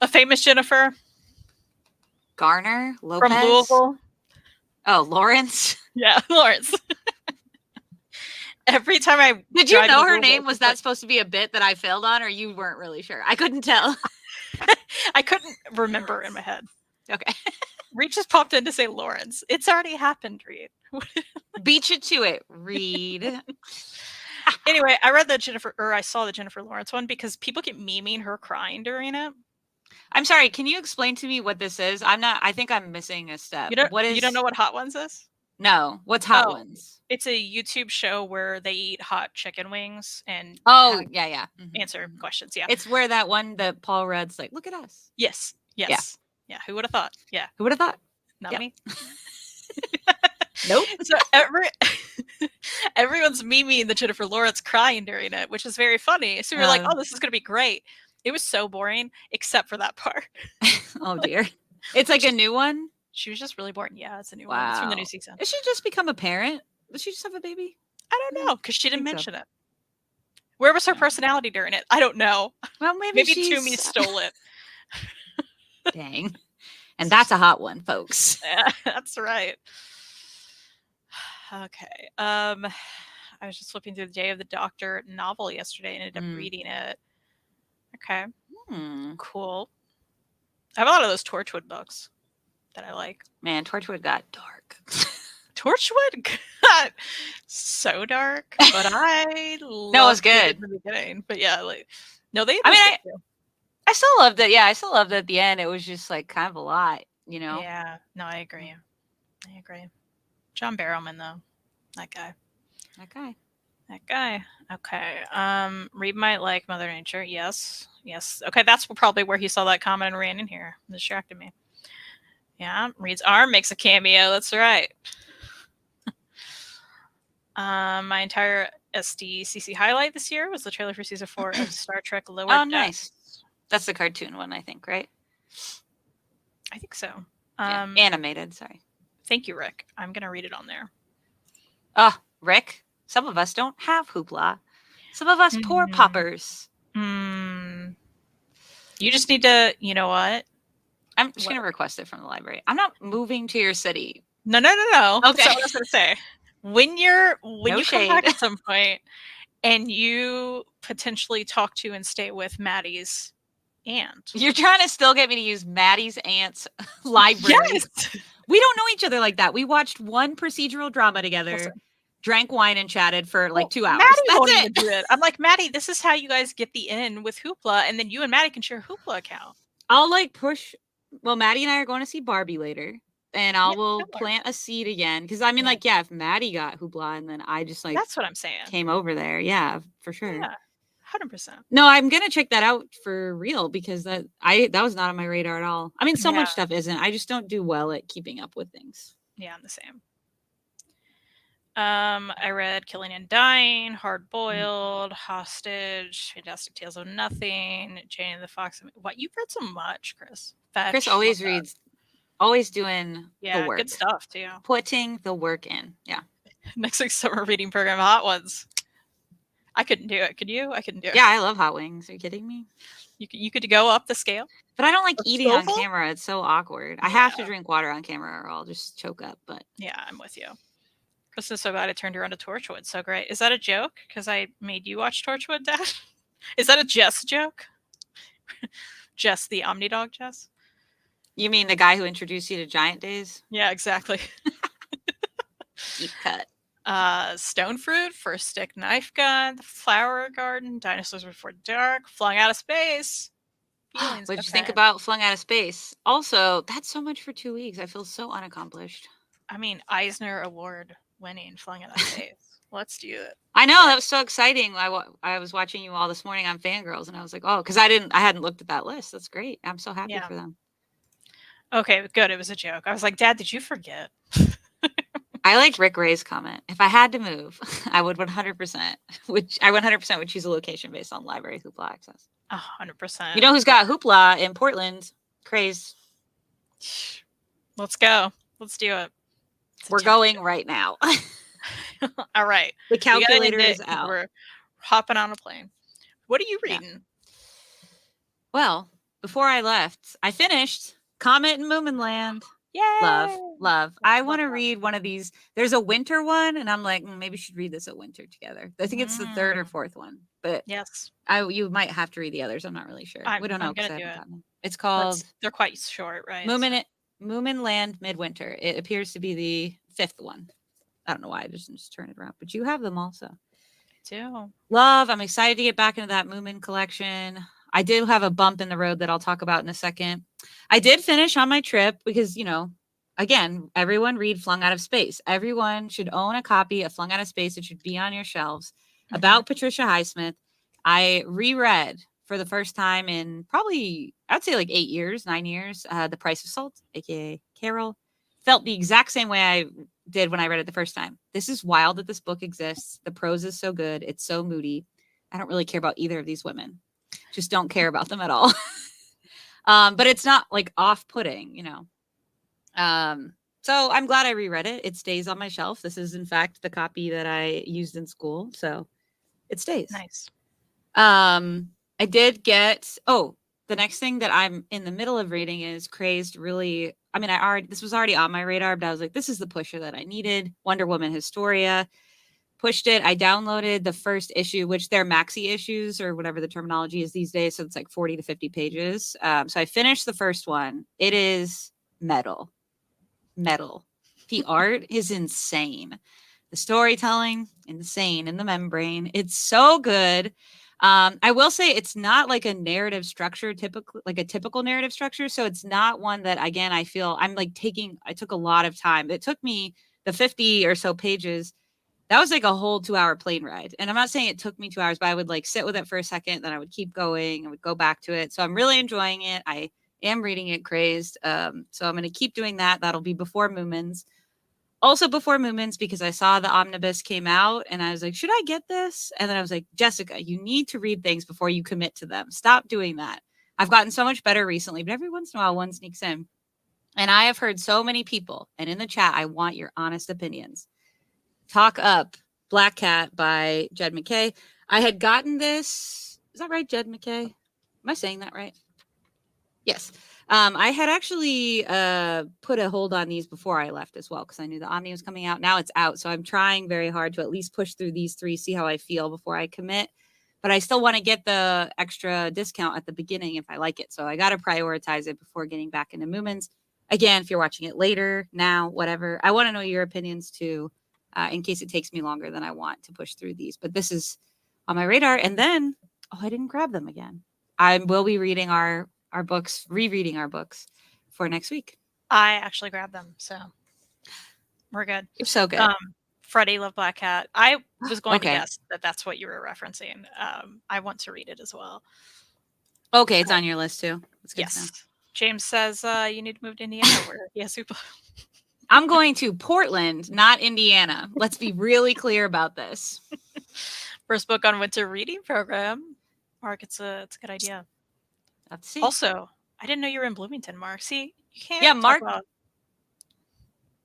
A famous Jennifer. Garner? Lopez? From Louisville. Oh, Lawrence? Yeah, Lawrence. Every time I... Did you know her name? Was that supposed to be a bit that I failed on, or you weren't really sure? I couldn't tell. I couldn't remember in my head. Okay. Reed just popped in to say Lawrence. It's already happened, Reed. Beat you to it, Reed. Anyway, I saw the Jennifer Lawrence one because people keep memeing her crying during it. I'm sorry. Can you explain to me what this is? I think I'm missing a step. You don't know what Hot Ones is? No. What's Hot Oh. Ones? It's a YouTube show where they eat hot chicken wings and Oh, yeah. answer questions. Yeah. It's where that one that Paul Rudd's like, look at us. Yes. Yeah. Who would have thought? Yeah. Who would have thought? Not me. Nope. So everyone's memeing the Jennifer Lawrence crying during it, which is very funny. So we were like, oh, this is going to be great. It was so boring, except for that part. Oh, dear. It's like a new one? She was just really boring. Yeah, it's a new one. It's from the new season. Did she just become a parent? Did she just have a baby? I don't know, because she didn't mention it. Where was her personality during it? I don't know. Well, maybe Toomey stole it. Dang. And that's a hot one, folks. Yeah, that's right. Okay. I was just flipping through the Day of the Doctor novel yesterday and ended up reading it. Okay. Cool. I have a lot of those Torchwood books that I like. Man, Torchwood got dark. Torchwood got so dark, but I loved it was good in the beginning. But yeah, no, they. I still loved it. Yeah, I still loved it at the end. It was just like kind of a lot, you know. Yeah. No, I agree. John Barrowman, though, that guy. Okay. Reed might like Mother Nature. Yes. Okay, that's probably where he saw that comment and ran in here. It distracted me. Yeah, Reed's arm makes a cameo. That's right. My entire SDCC highlight this year was the trailer for season 4 of Star Trek Lower Decks. Nice. That's the cartoon one, I think, right? I think so. Animated, sorry. Thank you, Rick. I'm going to read it on there. Rick, some of us don't have Hoopla. Some of us poor paupers. You just need to, you know what? I'm just going to request it from the library. I'm not moving to your city. No. Okay. That's what I was going to say. When you come back at some point and you potentially talk to and stay with Maddie's aunt. You're trying to still get me to use Maddie's aunt's library. Yes. We don't know each other like that. We watched one procedural drama together, drank wine and chatted for like 2 hours. Maddie That's won't it. even do it. I'm like, Maddie, this is how you guys get the in with Hoopla, and then you and Maddie can share a Hoopla account. I'll push. Well, Maddie and I are going to see Barbie later. And will plant a seed again. Because I mean, if Maddie got Hoopla and then I just that's what I'm saying. Came over there. Yeah, for sure. Yeah, 100%. No, I'm gonna check that out for real because that was not on my radar at all. I mean, so much stuff isn't. I just don't do well at keeping up with things. Yeah, I'm the same. I read Killing and Dying, Hard Boiled, Hostage, Fantastic Tales of Nothing, Jane and the Fox. What, you've read so much, Chris. Chris always reads. Always doing the work. Good stuff too. Putting the work in. Yeah. Next week's summer reading program, Hot Ones. I couldn't do it. Could you? I couldn't do it. Yeah, I love hot wings. Are you kidding me? You could go up the scale. But I don't like eating on camera. It's so awkward. I have to drink water on camera or I'll just choke up. But yeah, I'm with you. Chris is so glad I turned her on to Torchwood. So great. Is that a joke? Because I made you watch Torchwood, Dad? Is that a Jess joke? Jess, the Omnidog Jess? You mean the guy who introduced you to Giant Days? Yeah, exactly. Deep cut. Stone Fruit, First Stick Knife Gun, The Flower Garden, Dinosaurs Before Dark, Flung Out of Space. What did you think about Flung Out of Space? Also, that's so much for 2 weeks. I feel so unaccomplished. I mean, Eisner Award winning Flung Out of Space. Let's do it. I know, that was so exciting. I was watching you all this morning on Fangirls, and I was like, oh, because I hadn't looked at that list. That's great. I'm so happy for them. Okay, good. It was a joke. I was like, Dad, did you forget? I like Rick Ray's comment. If I had to move, I would 100%, which I 100% would choose a location based on library Hoopla access. 100%. You know who's got Hoopla in Portland? Craze. Let's go. Let's do it. We're going right now. All right. The calculator is out. We're hopping on a plane. What are you reading? Yeah. Well, before I left, I finished Comet and Moominland. Yay! Love. I want to read one of these. There's a winter one, and I'm like, maybe we should read this at winter together. I think it's the third or fourth one, but yes, you might have to read the others. I'm not really sure. We don't know. It's called. They're quite short, right? Moominland Midwinter. It appears to be the fifth one. I don't know why I just turn it around, but you have them also. I do. Love. I'm excited to get back into that Moomin collection. I did have a bump in the road that I'll talk about in a second. I did finish On My Trip because, again, everyone read Flung Out of Space. Everyone should own a copy of Flung Out of Space. It should be on your shelves. About Patricia Highsmith. I reread for the first time in probably, I'd say like 8 years, 9 years, The Price of Salt, aka Carol. Felt the exact same way I did when I read it the first time. This is wild that this book exists. The prose is so good. It's so moody. I don't really care about either of these women. Just don't care about them at all. But it's not like off-putting, So I'm glad I reread it. It stays on my shelf. This is, in fact, the copy that I used in school. So it stays. Nice. I did get, the next thing that I'm in the middle of reading is Crazed. Really, this was already on my radar, but I was like, this is the pusher that I needed. Wonder Woman Historia. Pushed it. I downloaded the first issue, which they're maxi issues or whatever the terminology is these days. So it's like 40 to 50 pages. So I finished the first one. It is metal. The art is insane. The storytelling, insane in the membrane. It's so good. I will say it's not like a narrative structure, typical narrative structure. So it's not one that, again, I feel I'm like I took a lot of time. It took me the 50 or so pages. That was like a whole 2-hour plane ride. And I'm not saying it took me 2 hours, but I would like sit with it for a second. Then I would keep going. I would go back to it. So I'm really enjoying it. I am reading it Crazed. So I'm going to keep doing that. That'll be before Moomins. Also before Moomins, because I saw the omnibus came out and I was like, should I get this? And then I was like, Jessica, you need to read things before you commit to them. Stop doing that. I've gotten so much better recently, but every once in a while one sneaks in. And I have heard so many people, and in the chat, I want your honest opinions. Talk up Black Cat by Jed McKay. I had gotten this. Is that right, Jed McKay? Am I saying that right? Yes. I had actually put a hold on these before I left as well because I knew the Omni was coming out. Now it's out. So I'm trying very hard to at least push through these 3, see how I feel before I commit. But I still want to get the extra discount at the beginning if I like it. So I got to prioritize it before getting back into Moomins. Again, if you're watching it later, now, whatever. I want to know your opinions too. In case it takes me longer than I want to push through these. But this is on my radar. And then, I didn't grab them again. I will be reading our books, rereading our books for next week. I actually grabbed them, so we're good. You're so good. Freddie Love Black Cat. I was going to guess that that's what you were referencing. I want to read it as well. Okay, it's on your list too. That's good. Yes. James says you need to move to Indiana where he has super. I'm going to Portland, not Indiana. Let's be really clear about this. First book on winter reading program. Mark, it's a good idea. Let's see. Also, I didn't know you were in Bloomington, Mark. See, you can't. Yeah,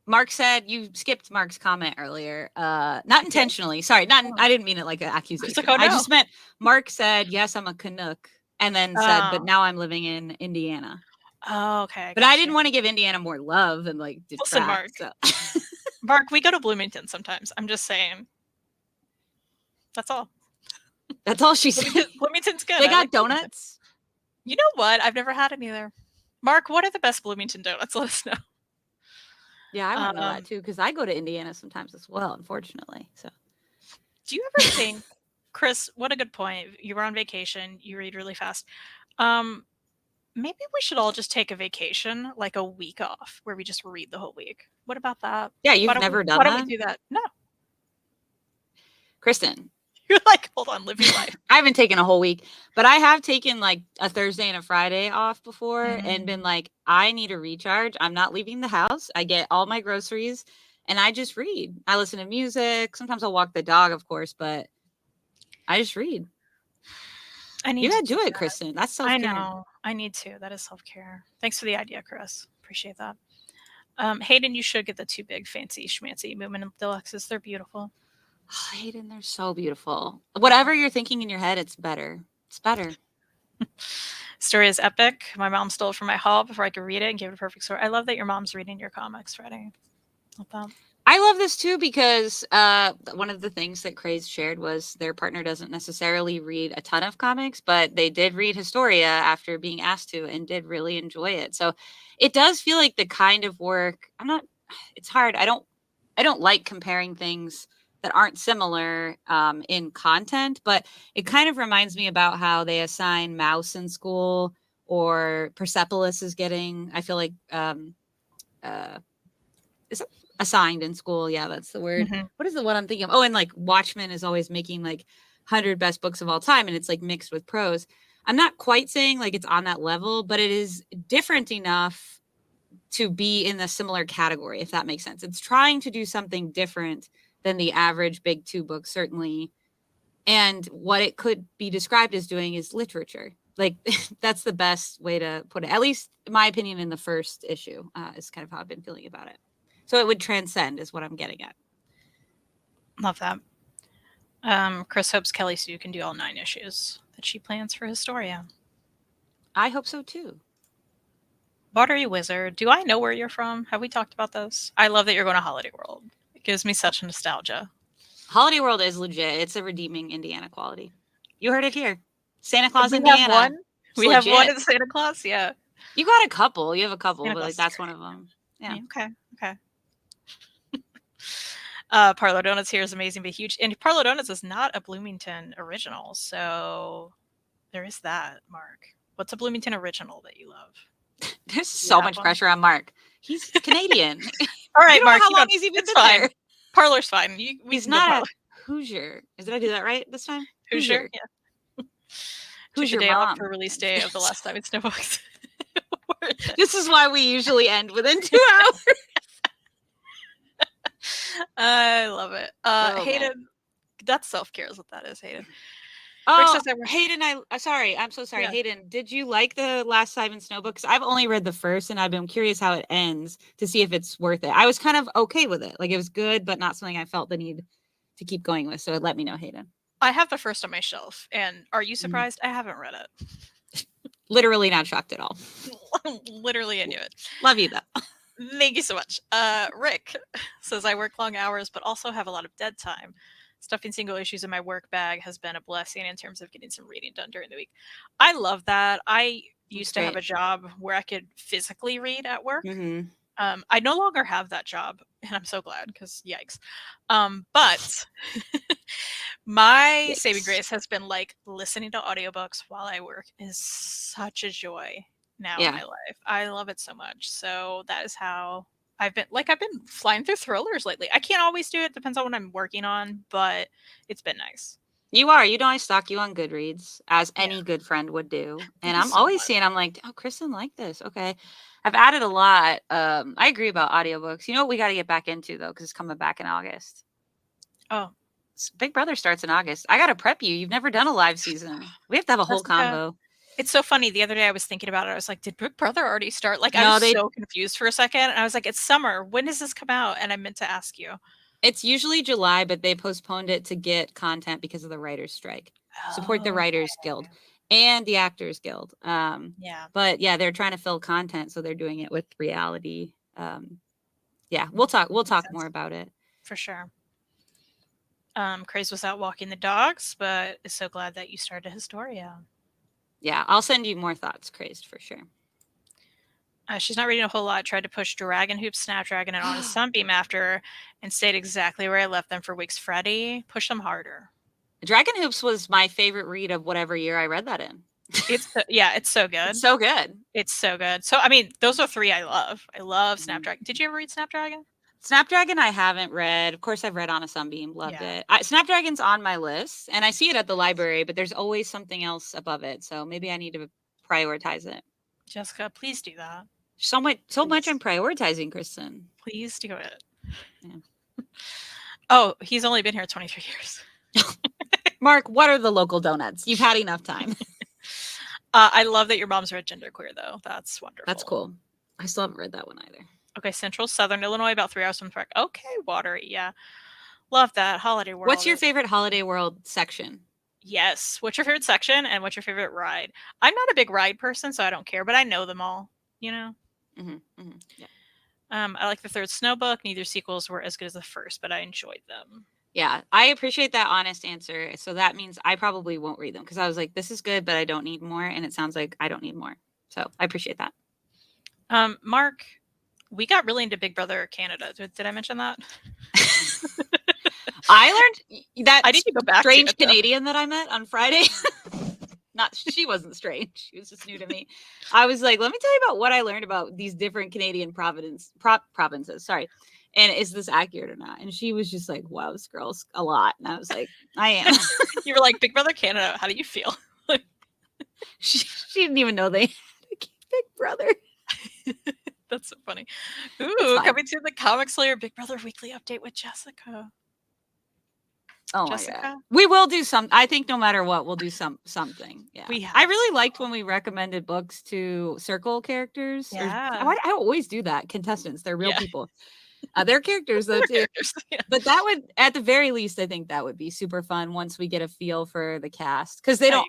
Mark said you skipped Mark's comment earlier. Not intentionally. Sorry, I didn't mean it like an accusation. Like, oh, no. I just meant Mark said, yes, I'm a Canuck, and then said, but now I'm living in Indiana. Oh, okay. But I didn't want to give Indiana more love and like detract. Listen, Mark. So. Mark, we go to Bloomington sometimes. I'm just saying. That's all. That's all she said. Bloomington's good. They got donuts. You know what? I've never had any there. Mark, what are the best Bloomington donuts? Let us know. Yeah, I want to know that too, because I go to Indiana sometimes as well, unfortunately. So, do you ever think, Chris? What a good point. You were on vacation. You read really fast. Maybe we should all just take a vacation, like a week off, where we just read the whole week. What about that? Yeah, you've never done that? Why don't we do that? No. Kristen. You're like, hold on, live your life. I haven't taken a whole week, but I have taken like a Thursday and a Friday off before and been like, I need a recharge. I'm not leaving the house. I get all my groceries and I just read. I listen to music. Sometimes I'll walk the dog, of course, but I just read. You gotta do it, Kristen. That's self-care. I know. I need to. That is self-care. Thanks for the idea, Chris. Appreciate that. Hayden, you should get the 2 big fancy schmancy Moomin Deluxes. They're beautiful. Oh, Hayden, they're so beautiful. Whatever you're thinking in your head, it's better. It's better. Story is epic. My mom stole it from my hall before I could read it and gave it a perfect story. I love that your mom's reading your comics, Freddie. Love that. I love this too because one of the things that Craze shared was their partner doesn't necessarily read a ton of comics, but they did read Historia after being asked to and did really enjoy it. So it does feel like the kind of work it's hard. I don't like comparing things that aren't similar in content, but it kind of reminds me about how they assign Mouse in school, or Persepolis is getting, I feel like, is it assigned in school? Yeah, that's the word. Mhm. What is the one I'm thinking of? Oh, and like Watchmen is always making like 100 best books of all time, and it's like mixed with prose. I'm not quite saying like it's on that level, but it is different enough to be in the similar category, if that makes sense. It's trying to do something different than the average big two book, certainly. And what it could be described as doing is literature. Like that's the best way to put it. At least in my opinion, in the first issue, is kind of how I've been feeling about it. So it would transcend, is what I'm getting at. Love that. Chris hopes Kelly Sue can do all 9 issues that she plans for Historia. I hope so too. Watery Wizard, do I know where you're from? Have we talked about this? I love that you're going to Holiday World. It gives me such nostalgia. Holiday World is legit. It's a redeeming Indiana quality. You heard it here. Santa Claus, We Indiana. have one. It's We have one legit. in Santa Claus. Yeah. You got a couple. You have a couple, Santa but like Claus that's is one of them. Yeah. Okay. Okay. Parlo Donuts here is amazing, but huge. And Parlo Donuts is not a Bloomington original, so there is that. Mark, what's a Bloomington original that you love? There's so much pressure on Mark. He's Canadian. All right, you don't Mark. know how long he's even been fine. there. Parlor's fine. He's not a Hoosier. Did I do that right this time? Hoosier. Yeah. Hoosier day mom off for release day of the last time it's Snowbox. This is why we usually end within 2 hours. I love it. Hayden, man. that's self-care is what that is, Hayden. Oh, Hayden, sorry. I'm so sorry. Yeah. Hayden, did you like the last Simon Snow book? Because I've only read the first, and I've been curious how it ends to see if it's worth it. I was kind of okay with it. Like, it was good, but not something I felt the need to keep going with. So let me know, Hayden. I have the first on my shelf, and are you surprised? I haven't read it. Literally not shocked at all. Literally, I knew it. Love you, though. Thank you so much. Rick says, I work long hours, but also have a lot of dead time. Stuffing single issues in my work bag has been a blessing in terms of getting some reading done during the week. I love that. I used to have a job where I could physically read at work. Mm-hmm. I no longer have that job, and I'm so glad because yikes. But my saving grace has been like listening to audiobooks while I work is such a joy now in my life. I love it so much. So that is how I've been flying through thrillers lately. I can't always do it. Depends on what I'm working on, but it's been nice. You are. You know, I stalk you on Goodreads, as any good friend would do. And I'm always seeing, I'm like, oh, Kristen liked this. Okay. I've added a lot. I agree about audiobooks. You know what we got to get back into, though, because it's coming back in August. Oh. Big Brother starts in August. I got to prep you. You've never done a live season. We have to have a whole combo. It's so funny. The other day I was thinking about it. I was like, did Big Brother already start? Like, I was so confused for a second. And I was like, it's summer. When does this come out? And I meant to ask you. It's usually July, but they postponed it to get content because of the writers' strike. Support the Writers Guild and the Actors Guild. But yeah, they're trying to fill content, so they're doing it with reality. We'll talk more about it. For sure. Craze was out walking the dogs, but is so glad that you started Historia. Yeah, I'll send you more thoughts, Crazed, for sure. She's not reading a whole lot. Tried to push Dragon Hoop, Snapdragon, and On a Sunbeam after her and stayed exactly where I left them for weeks. Freddie, push them harder. Dragon Hoops was my favorite read of whatever year I read that in. It's so good. It's so good. It's so good. So, I mean, those are 3 I love. I love Snapdragon. Did you ever read Snapdragon? Snapdragon I haven't read. Of course, I've read On a Sunbeam. Loved it. Snapdragon's on my list, and I see it at the library, but there's always something else above it. So maybe I need to prioritize it. Jessica, please do that. So much I'm prioritizing, Kristen. Please do it. Yeah. Oh, he's only been here 23 years. Mark, what are the local donuts? You've had enough time. I love that your mom's read Genderqueer, though. That's wonderful. That's cool. I still haven't read that one either. Okay, Central Southern Illinois, about 3 hours from the park. Okay, watery, yeah. Love that. Holiday World. What's your favorite Holiday World section? Yes. What's your favorite section and what's your favorite ride? I'm not a big ride person, so I don't care, but I know them all, you know? Yeah. I like the third Snow book. Neither sequels were as good as the first, but I enjoyed them. Yeah, I appreciate that honest answer. So that means I probably won't read them because I was like, this is good, but I don't need more. And it sounds like I don't need more. So I appreciate that. Mark, we got really into Big Brother Canada. Did I mention that? I learned that I need to go back to strange it, though. Canadian that I met on Friday. She wasn't strange. She was just new to me. I was like, let me tell you about what I learned about these different Canadian provinces. Sorry. And is this accurate or not? And she was just like, wow, this girl's a lot. And I was like, I am. You were like, Big Brother Canada, how do you feel? she didn't even know they had a Big Brother. That's so funny. Ooh, coming to the Comic Slayer Big Brother Weekly Update with Jessica. Oh Jessica? my God. We will do some. I think no matter what, we'll do something. Yeah. I really liked when we recommended books to circle characters. Yeah. I always do that. Contestants. They're real people. They're characters though too. Yeah. But that would, at the very least, I think that would be super fun once we get a feel for the cast. Because they don't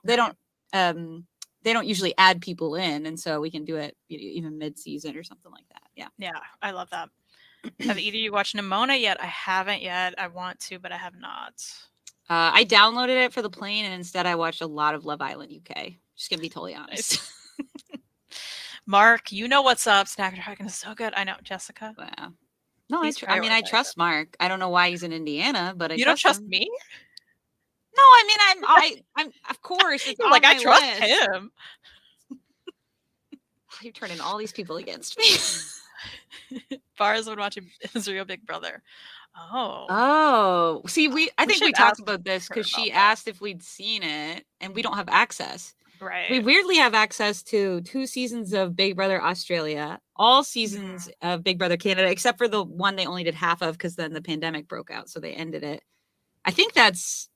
usually add people in, and so we can do it even mid-season or something like that. Yeah. Yeah, I love that. Have either of you watched Nimona yet? I haven't yet. I want to, but I have not. I downloaded it for the plane, and instead I watched a lot of Love Island UK. Just gonna be totally honest. Mark, you know what's up. Snacker Dragon is so good. I know, Jessica. Wow. No, I trust Mark. I don't know why he's in Indiana, but you don't trust him. me? No, I mean I'm of course. It's like I trust list. him. You're turning all these people against me. Bars would watch Israel Big Brother. Oh. See, I think we talked about this because she asked if we'd seen it, and we don't have access. Right. We weirdly have access to 2 seasons of Big Brother Australia, all seasons of Big Brother Canada, except for the one they only did half of because then the pandemic broke out, so they ended it. I think that's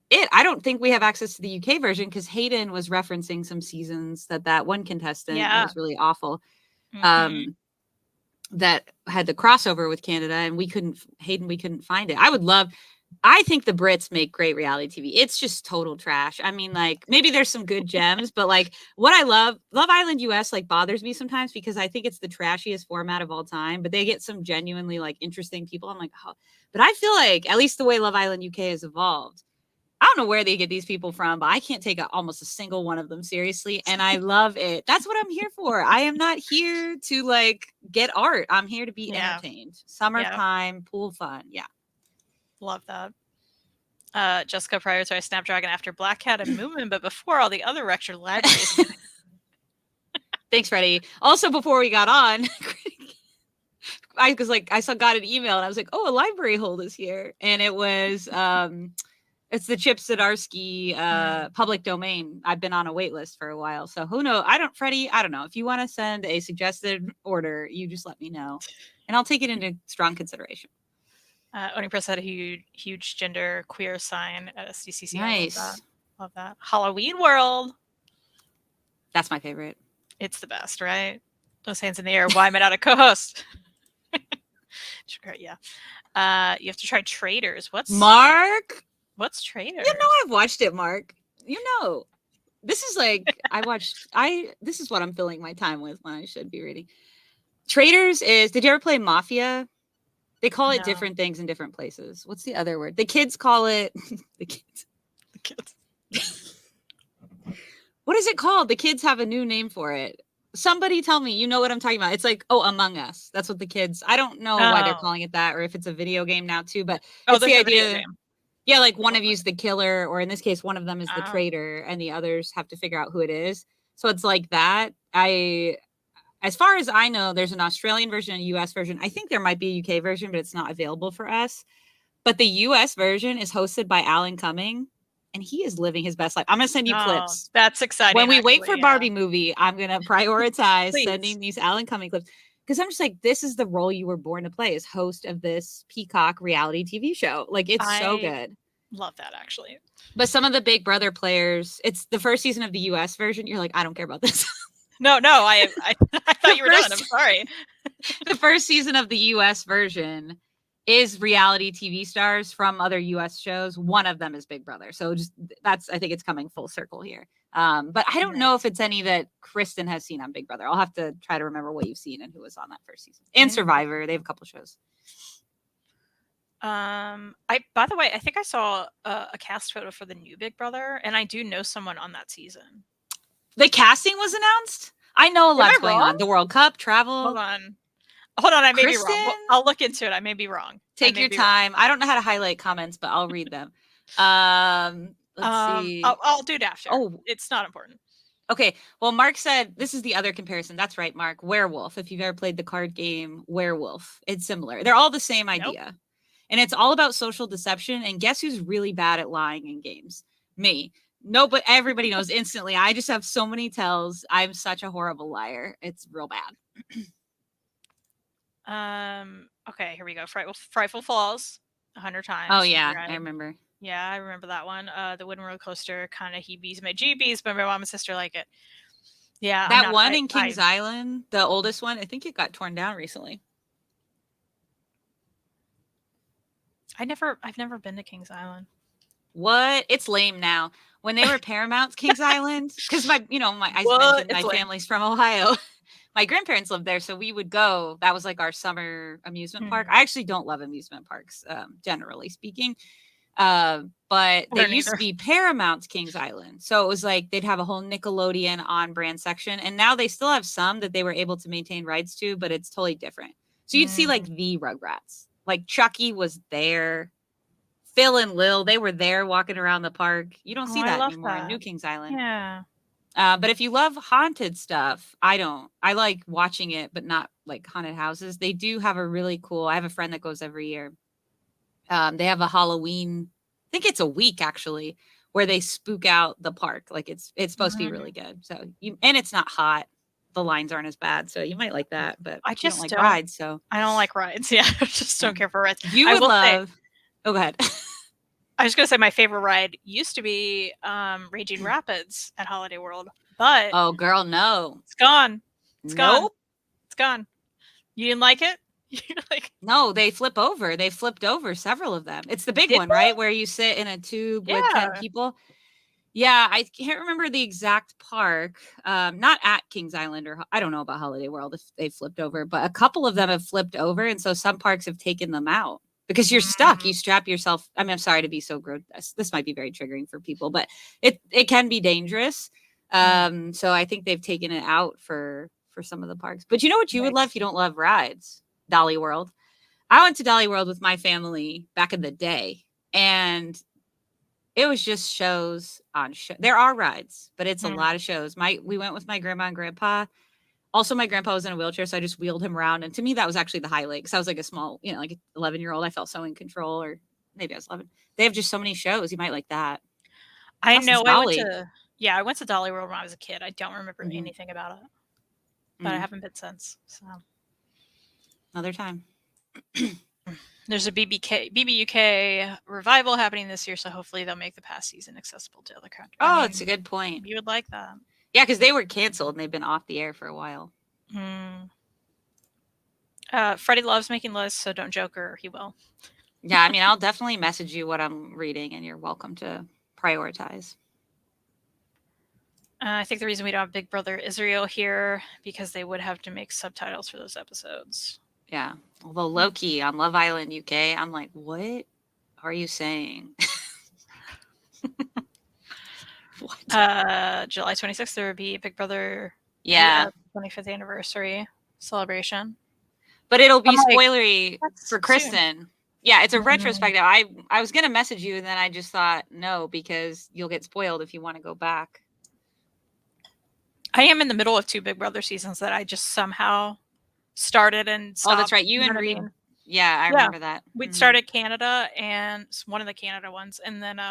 it. I don't think we have access to the UK version because Hayden was referencing some seasons that one contestant was really awful. That had the crossover with Canada, and we couldn't find it. I think the Brits make great reality TV. It's just total trash. I mean, like, maybe there's some good gems, but like what I Love Island US like bothers me sometimes because I think it's the trashiest format of all time, but they get some genuinely like interesting people. I'm like, oh, but I feel like at least the way Love Island UK has evolved, I don't know where they get these people from, but I can't take almost a single one of them seriously. And I love it. That's what I'm here for. I am not here to like get art. I'm here to be entertained. Summertime, pool fun. Yeah. Love that. Jessica prioritized Snapdragon after Black Cat and Moomin, but before all the other Rector libraries. Thanks, Freddie. Also, before we got on, I got an email and I was like, oh, a library hold is here. And it was it's the Chip Zdarsky public domain. I've been on a wait list for a while. So who knows? Freddie, I don't know. If you want to send a suggested order, you just let me know. And I'll take it into strong consideration. Oni Press had a huge gender queer sign at SDCC. Nice. Love that. Halloween World. That's my favorite. It's the best, right? Those hands in the air. Why am I not a co-host? Sure, yeah. You have to try Traders. What's Traders? You know I've watched it, Mark. You know. This is like this is what I'm filling my time with when I should be reading. Traders did you ever play Mafia? They call it different things in different places. What's the other word? The kids call it the kids. What is it called? The kids have a new name for it. Somebody tell me. You know what I'm talking about. It's like, Among Us. That's what the kids. I don't know why they're calling it that, or if it's a video game now too. But it's the idea. Yeah, like one of you's the killer, or in this case, one of them is the traitor, and the others have to figure out who it is. So it's like that. As far as I know, there's an Australian version and a US version. I think there might be a UK version, but it's not available for us. But the US version is hosted by Alan Cumming, and he is living his best life. I'm going to send you clips. That's exciting. When we wait for Barbie movie, I'm going to prioritize sending these Alan Cumming clips. Because I'm just like, this is the role you were born to play as host of this Peacock reality TV show. Like, it's so good. Love that, actually. But some of the Big Brother players, it's the first season of the US version. You're like, I don't care about this. No, I thought you were done. I'm sorry. The first season of the US version is reality TV stars from other US shows. One of them is Big Brother. So I think it's coming full circle here. But I don't know if it's any that Kristen has seen on Big Brother. I'll have to try to remember what you've seen and who was on that first season. And Survivor. They have a couple shows. By the way, I think I saw a cast photo for the new Big Brother, and I do know someone on that season. The casting was announced? I know a lot's going on. The World Cup, travel. Hold on. Hold on, I may be wrong. Kristen? I'll look into it. I may be wrong. Take your time. I don't know how to highlight comments, but I'll read them. Let's see. I'll do it after. Oh, it's not important. Okay. Well, Mark said this is the other comparison. That's right, Mark. Werewolf. If you've ever played the card game Werewolf, it's similar. They're all the same idea. Nope. And it's all about social deception. And guess who's really bad at lying in games? Me. No, but everybody knows instantly. I just have so many tells. I'm such a horrible liar. It's real bad. Okay, here we go. Frightful Falls, 100 times. Oh yeah, I remember. Yeah, I remember that one. The wooden roller coaster kind of heebies my jeebies, but my mom and sister like it. Yeah, that one in Kings Island, the oldest one, I think it got torn down recently. I've never been to Kings Island. What? It's lame now. When they were Paramount's Kings Island, because I mentioned my family's from Ohio. My grandparents lived there, so we would go. That was like our summer amusement park. I actually don't love amusement parks, generally speaking. But they used to be Paramount's Kings Island. So it was like they'd have a whole Nickelodeon on brand section. And now they still have some that they were able to maintain rights to, but it's totally different. So you'd see like the Rugrats. Like Chucky was there. Phil and Lil, they were there walking around the park. You don't see that anymore in New Kings Island. Yeah. But if you love haunted stuff, I don't. I like watching it, but not like haunted houses. They do have a really cool. I have a friend that goes every year. They have a Halloween. I think it's a week actually, where they spook out the park. Like it's supposed to be really good. So and it's not hot. The lines aren't as bad, so you might like that. But I just don't like rides. So I don't like rides. Yeah, I just don't care for rides. You would love. Oh, go ahead. I was going to say my favorite ride used to be Raging Rapids at Holiday World, but oh, girl, no, it's gone. It's gone. It's gone. You didn't like it? No, they flip over. They flipped over several of them. It's the big one, right? Where you sit in a tube with 10 people. Yeah, I can't remember the exact park. Not at Kings Island or I don't know about Holiday World if they flipped over, but a couple of them have flipped over, and so some parks have taken them out. Because you're stuck, you strap yourself. I mean, I'm sorry to be so gross. This might be very triggering for people, but it can be dangerous. So I think they've taken it out for some of the parks. But you know what you would love if you don't love rides? Dolly World. I went to Dolly World with my family back in the day, and it was just shows on show. There are rides, but it's a lot of shows. We went with my grandma and grandpa. Also, my grandpa was in a wheelchair, so I just wheeled him around. And to me, that was actually the highlight because I was like a small, like an 11-year-old. I felt so in control, or maybe I was 11. They have just so many shows. You might like that. I know. I went to Dolly World when I was a kid. I don't remember anything about it, but I haven't been since. So another time. There's a BBUK revival happening this year, so hopefully they'll make the past season accessible to other countries. Oh, it's a good point. You would like that. Yeah, because they were canceled and they've been off the air for a while. Freddie loves making lists, so don't joke or he will. Yeah, I mean, I'll definitely message you what I'm reading, and you're welcome to prioritize. I think the reason we don't have Big Brother Israel here because they would have to make subtitles for those episodes. Yeah, although low-key on Love Island UK, I'm like, what are you saying? July 26th, there would be Big Brother 25th anniversary celebration. But it'll be spoilery for Kristen. Soon. Yeah, it's a retrospective. I was going to message you, and then I just thought, no, because you'll get spoiled if you want to go back. I am in the middle of 2 Big Brother seasons that I just somehow started and stopped. Oh, that's right. You and Reed. Yeah, I remember that. We'd started Canada, and one of the Canada ones, and then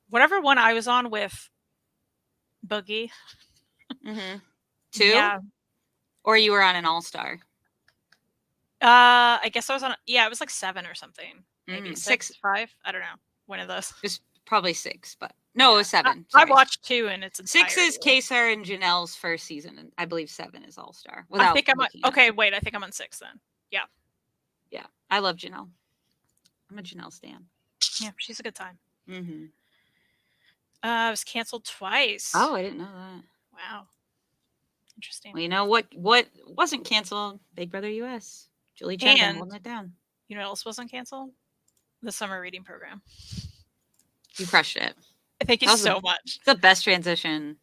whatever one I was on with Boogie. 2? Yeah. Or you were on an all-star? I guess I was on, it was like 7 or something. Maybe 6, 5. I don't know. One of those. It's probably 6, but no, it was 7. I watched 2 and it's 6 is Kaysar and Janelle's first season, and I believe 7 is all-star. I think I'm I think I'm on 6 then. Yeah. Yeah. I love Janelle. I'm a Janelle stan. Yeah, she's a good time. It was canceled twice. Oh, I didn't know that. Wow. Interesting. Well, you know what wasn't canceled? Big Brother US. Julie Chen holding it down. You know what else wasn't canceled? The summer reading program. You crushed it. Thank you so much. It's the best transition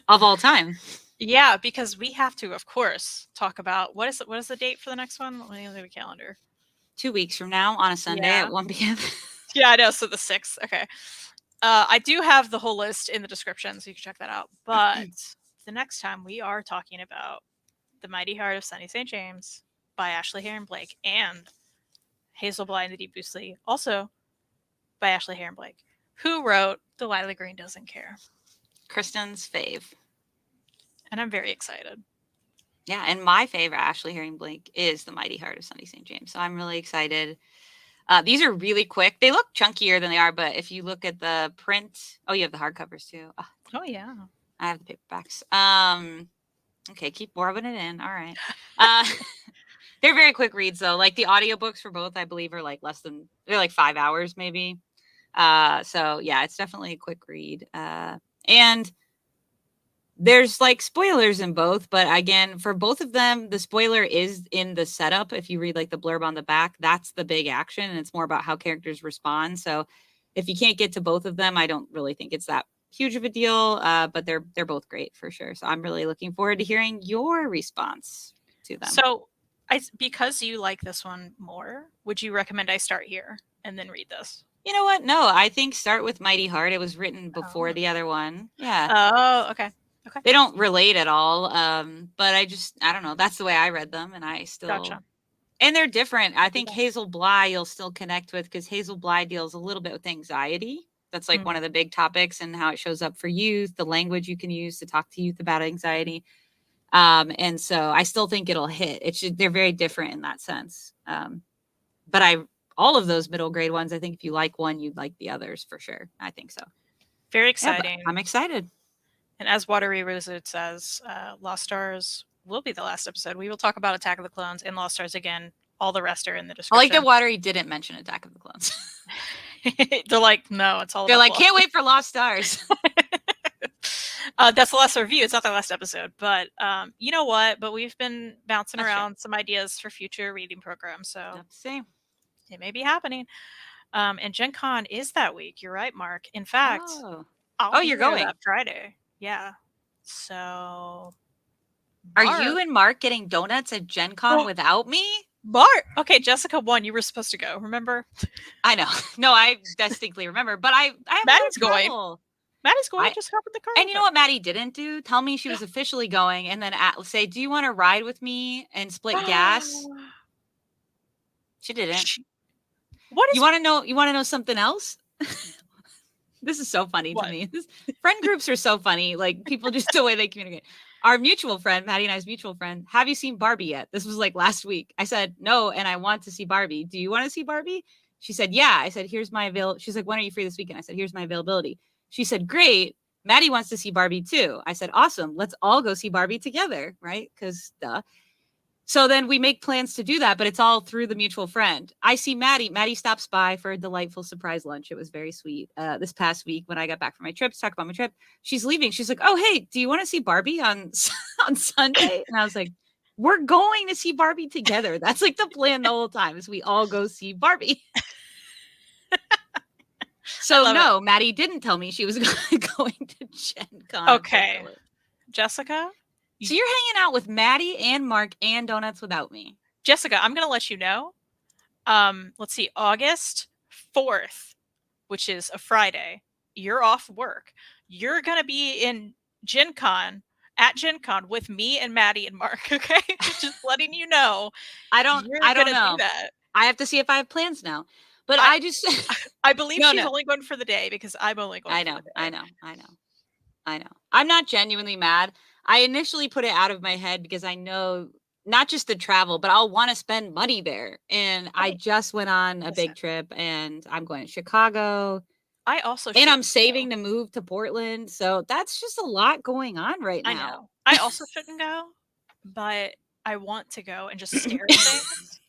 of all time. Yeah, because we have to, of course, talk about what is the date for the next one? Let me look at the calendar. 2 weeks from now on a Sunday Yeah. at 1 p.m. Yeah, I know. So the 6th. Okay. I do have the whole list in the description, so you can check that out. But the next time we are talking about The Mighty Heart of Sunny St. James by Ashley Heron Blake and Hazel Bly and the Deep Blue Sea, also by Ashley Heron Blake, who wrote Delilah Green Doesn't Care. Kristen's fave. And I'm very excited. Yeah, and my favorite Ashley Herring Blake is The Mighty Heart of Sunny St. James. So I'm really excited. These are really quick. They look chunkier than they are, but if you look at the print, you have the hardcovers too. Oh yeah. I have the paperbacks. Okay, keep rubbing it in. All right. They're very quick reads though. Like the audiobooks for both, I believe, are like they're like 5 hours maybe. So yeah, it's definitely a quick read. And there's like spoilers in both, but again, for both of them, the spoiler is in the setup. If you read like the blurb on the back, that's the big action, and it's more about how characters respond. So if you can't get to both of them, I don't really think it's that huge of a deal. But they're both great for sure. So I'm really looking forward to hearing your response to them. So because you like this one more, would you recommend I start here and then read this? You know what? No, I think start with Mighty Heart. It was written before the other one. Yeah. Oh, okay. Okay. They don't relate at all. But I don't know. That's the way I read them, and I still Gotcha. And they're different. I think Hazel Bly you'll still connect with because Hazel Bly deals a little bit with anxiety. That's like one of the big topics and how it shows up for youth, the language you can use to talk to youth about anxiety. And so I still think it'll hit. They're very different in that sense. But all of those middle grade ones, I think if you like one, you'd like the others for sure. I think so. Very exciting. Yeah, I'm excited. And as Watery Wizard says, Lost Stars will be the last episode. We will talk about Attack of the Clones and Lost Stars again. All the rest are in the description. I like that Watery didn't mention Attack of the Clones. They're like, no, it's all. They're like, can't wait for Lost Stars. That's the last review. It's not the last episode, but you know what? But we've been bouncing around some ideas for future reading programs, so same. It may be happening. And Gen Con is that week. You're right, Mark. In fact, you're going that Friday. Yeah. So, are you and Mark getting donuts at Gen Con without me? Mark. Okay, Jessica won. You were supposed to go. Remember? I know. No, I distinctly remember. But I have Maddie's going. Maddie's going. Just hop in the car. And you know what Maddie didn't do? Tell me she was officially going, and then say, "Do you want to ride with me and split gas?" She didn't. What is? You want to know? You want to know something else? This is so funny to me. Friend groups are so funny. Like people just the way they communicate. Our mutual friend, Maddie and I's mutual friend, have you seen Barbie yet? This was like last week. I said no, and I want to see Barbie. Do you want to see Barbie? She said yeah. I said here's my She's like, when are you free this weekend? I said here's my availability. She said great. Maddie wants to see Barbie too. I said awesome. Let's all go see Barbie together, right? Because duh. So then we make plans to do that, but it's all through the mutual friend. I see Maddie. Maddie stops by for a delightful surprise lunch. It was very sweet. This past week when I got back from my trip to talk about my trip, she's leaving. She's like, oh, hey, do you want to see Barbie on Sunday? And I was like, we're going to see Barbie together. That's like the plan the whole time is we all go see Barbie. So no, Maddie didn't tell me she was going to Gen Con. Okay. Jessica? So you're hanging out with Maddie and Mark and donuts without me. Jessica, I'm going to let you know. Let's see, August 4th, which is a Friday. You're off work. You're going to be in Gen Con, at Gen Con with me and Maddie and Mark, okay? Just letting you know. I don't know. Do that. I have to see if I have plans now. But I just... I believe she's only going for the day because I'm only going for the day. I know. I'm not genuinely mad. I initially put it out of my head because I know not just the travel, but I'll want to spend money there. And I just went on a big trip and I'm going to Chicago. And I'm saving to move to Portland. So that's just a lot going on right now. I know. I also shouldn't go, but I want to go and just stare at things.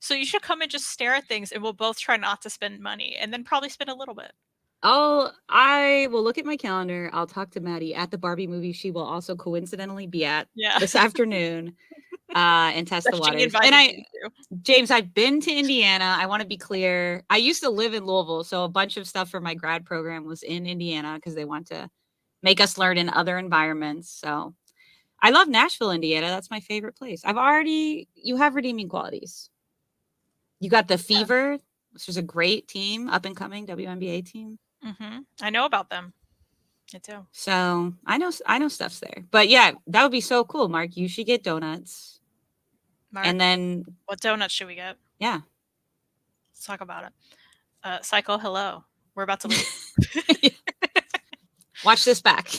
So you should come and just stare at things and we'll both try not to spend money and then probably spend a little bit. I will look at my calendar. I'll talk to Maddie at the Barbie movie. She will also coincidentally be at this afternoon and test the waters. And James, I've been to Indiana. I want to be clear. I used to live in Louisville, so a bunch of stuff for my grad program was in Indiana because they want to make us learn in other environments. So I love Nashville, Indiana. That's my favorite place. You have redeeming qualities. You got the Fever, which is a great team, up and coming WNBA team. I know about them. I do. So I know stuff's there. But yeah, that would be so cool, Mark. You should get donuts. Mark, And then what donuts should we get? Yeah. Let's talk about it. Cycle, hello. We're about to leave. Watch this back.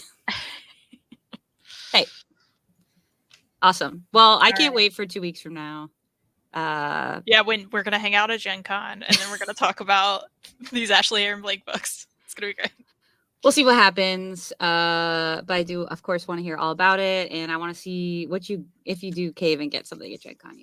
Hey. Awesome. Well, I can't wait for 2 weeks from now. Yeah, when we're gonna hang out at Gen Con and then we're gonna talk about these Ashley Aaron Blake books. It's gonna be great. We'll see what happens. But I do, of course, want to hear all about it, and I want to see if you do cave and get something at Gen Con,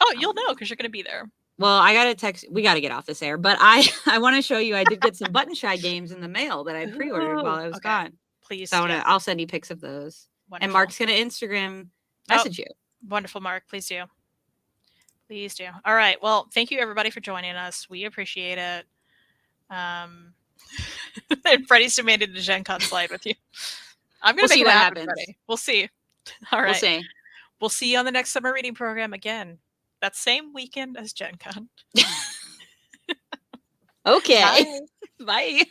Oh, you'll know because you're gonna be there. Well, I got to text. We got to get off this air, but I want to show you. I did get some Button Shy games in the mail that I pre-ordered while I was gone. Please, so I'll send you pics of those. Wonderful. And Mark's gonna Instagram message you. Wonderful, Mark. Please do. Please do. All right. Well, thank you everybody for joining us. We appreciate it. And Freddie's demanded the Gen Con slide with you. I'm gonna see what happens. Freddie. We'll see. All right. We'll see. We'll see you on the next summer reading program again. That same weekend as Gen Con. Okay. Bye. Bye.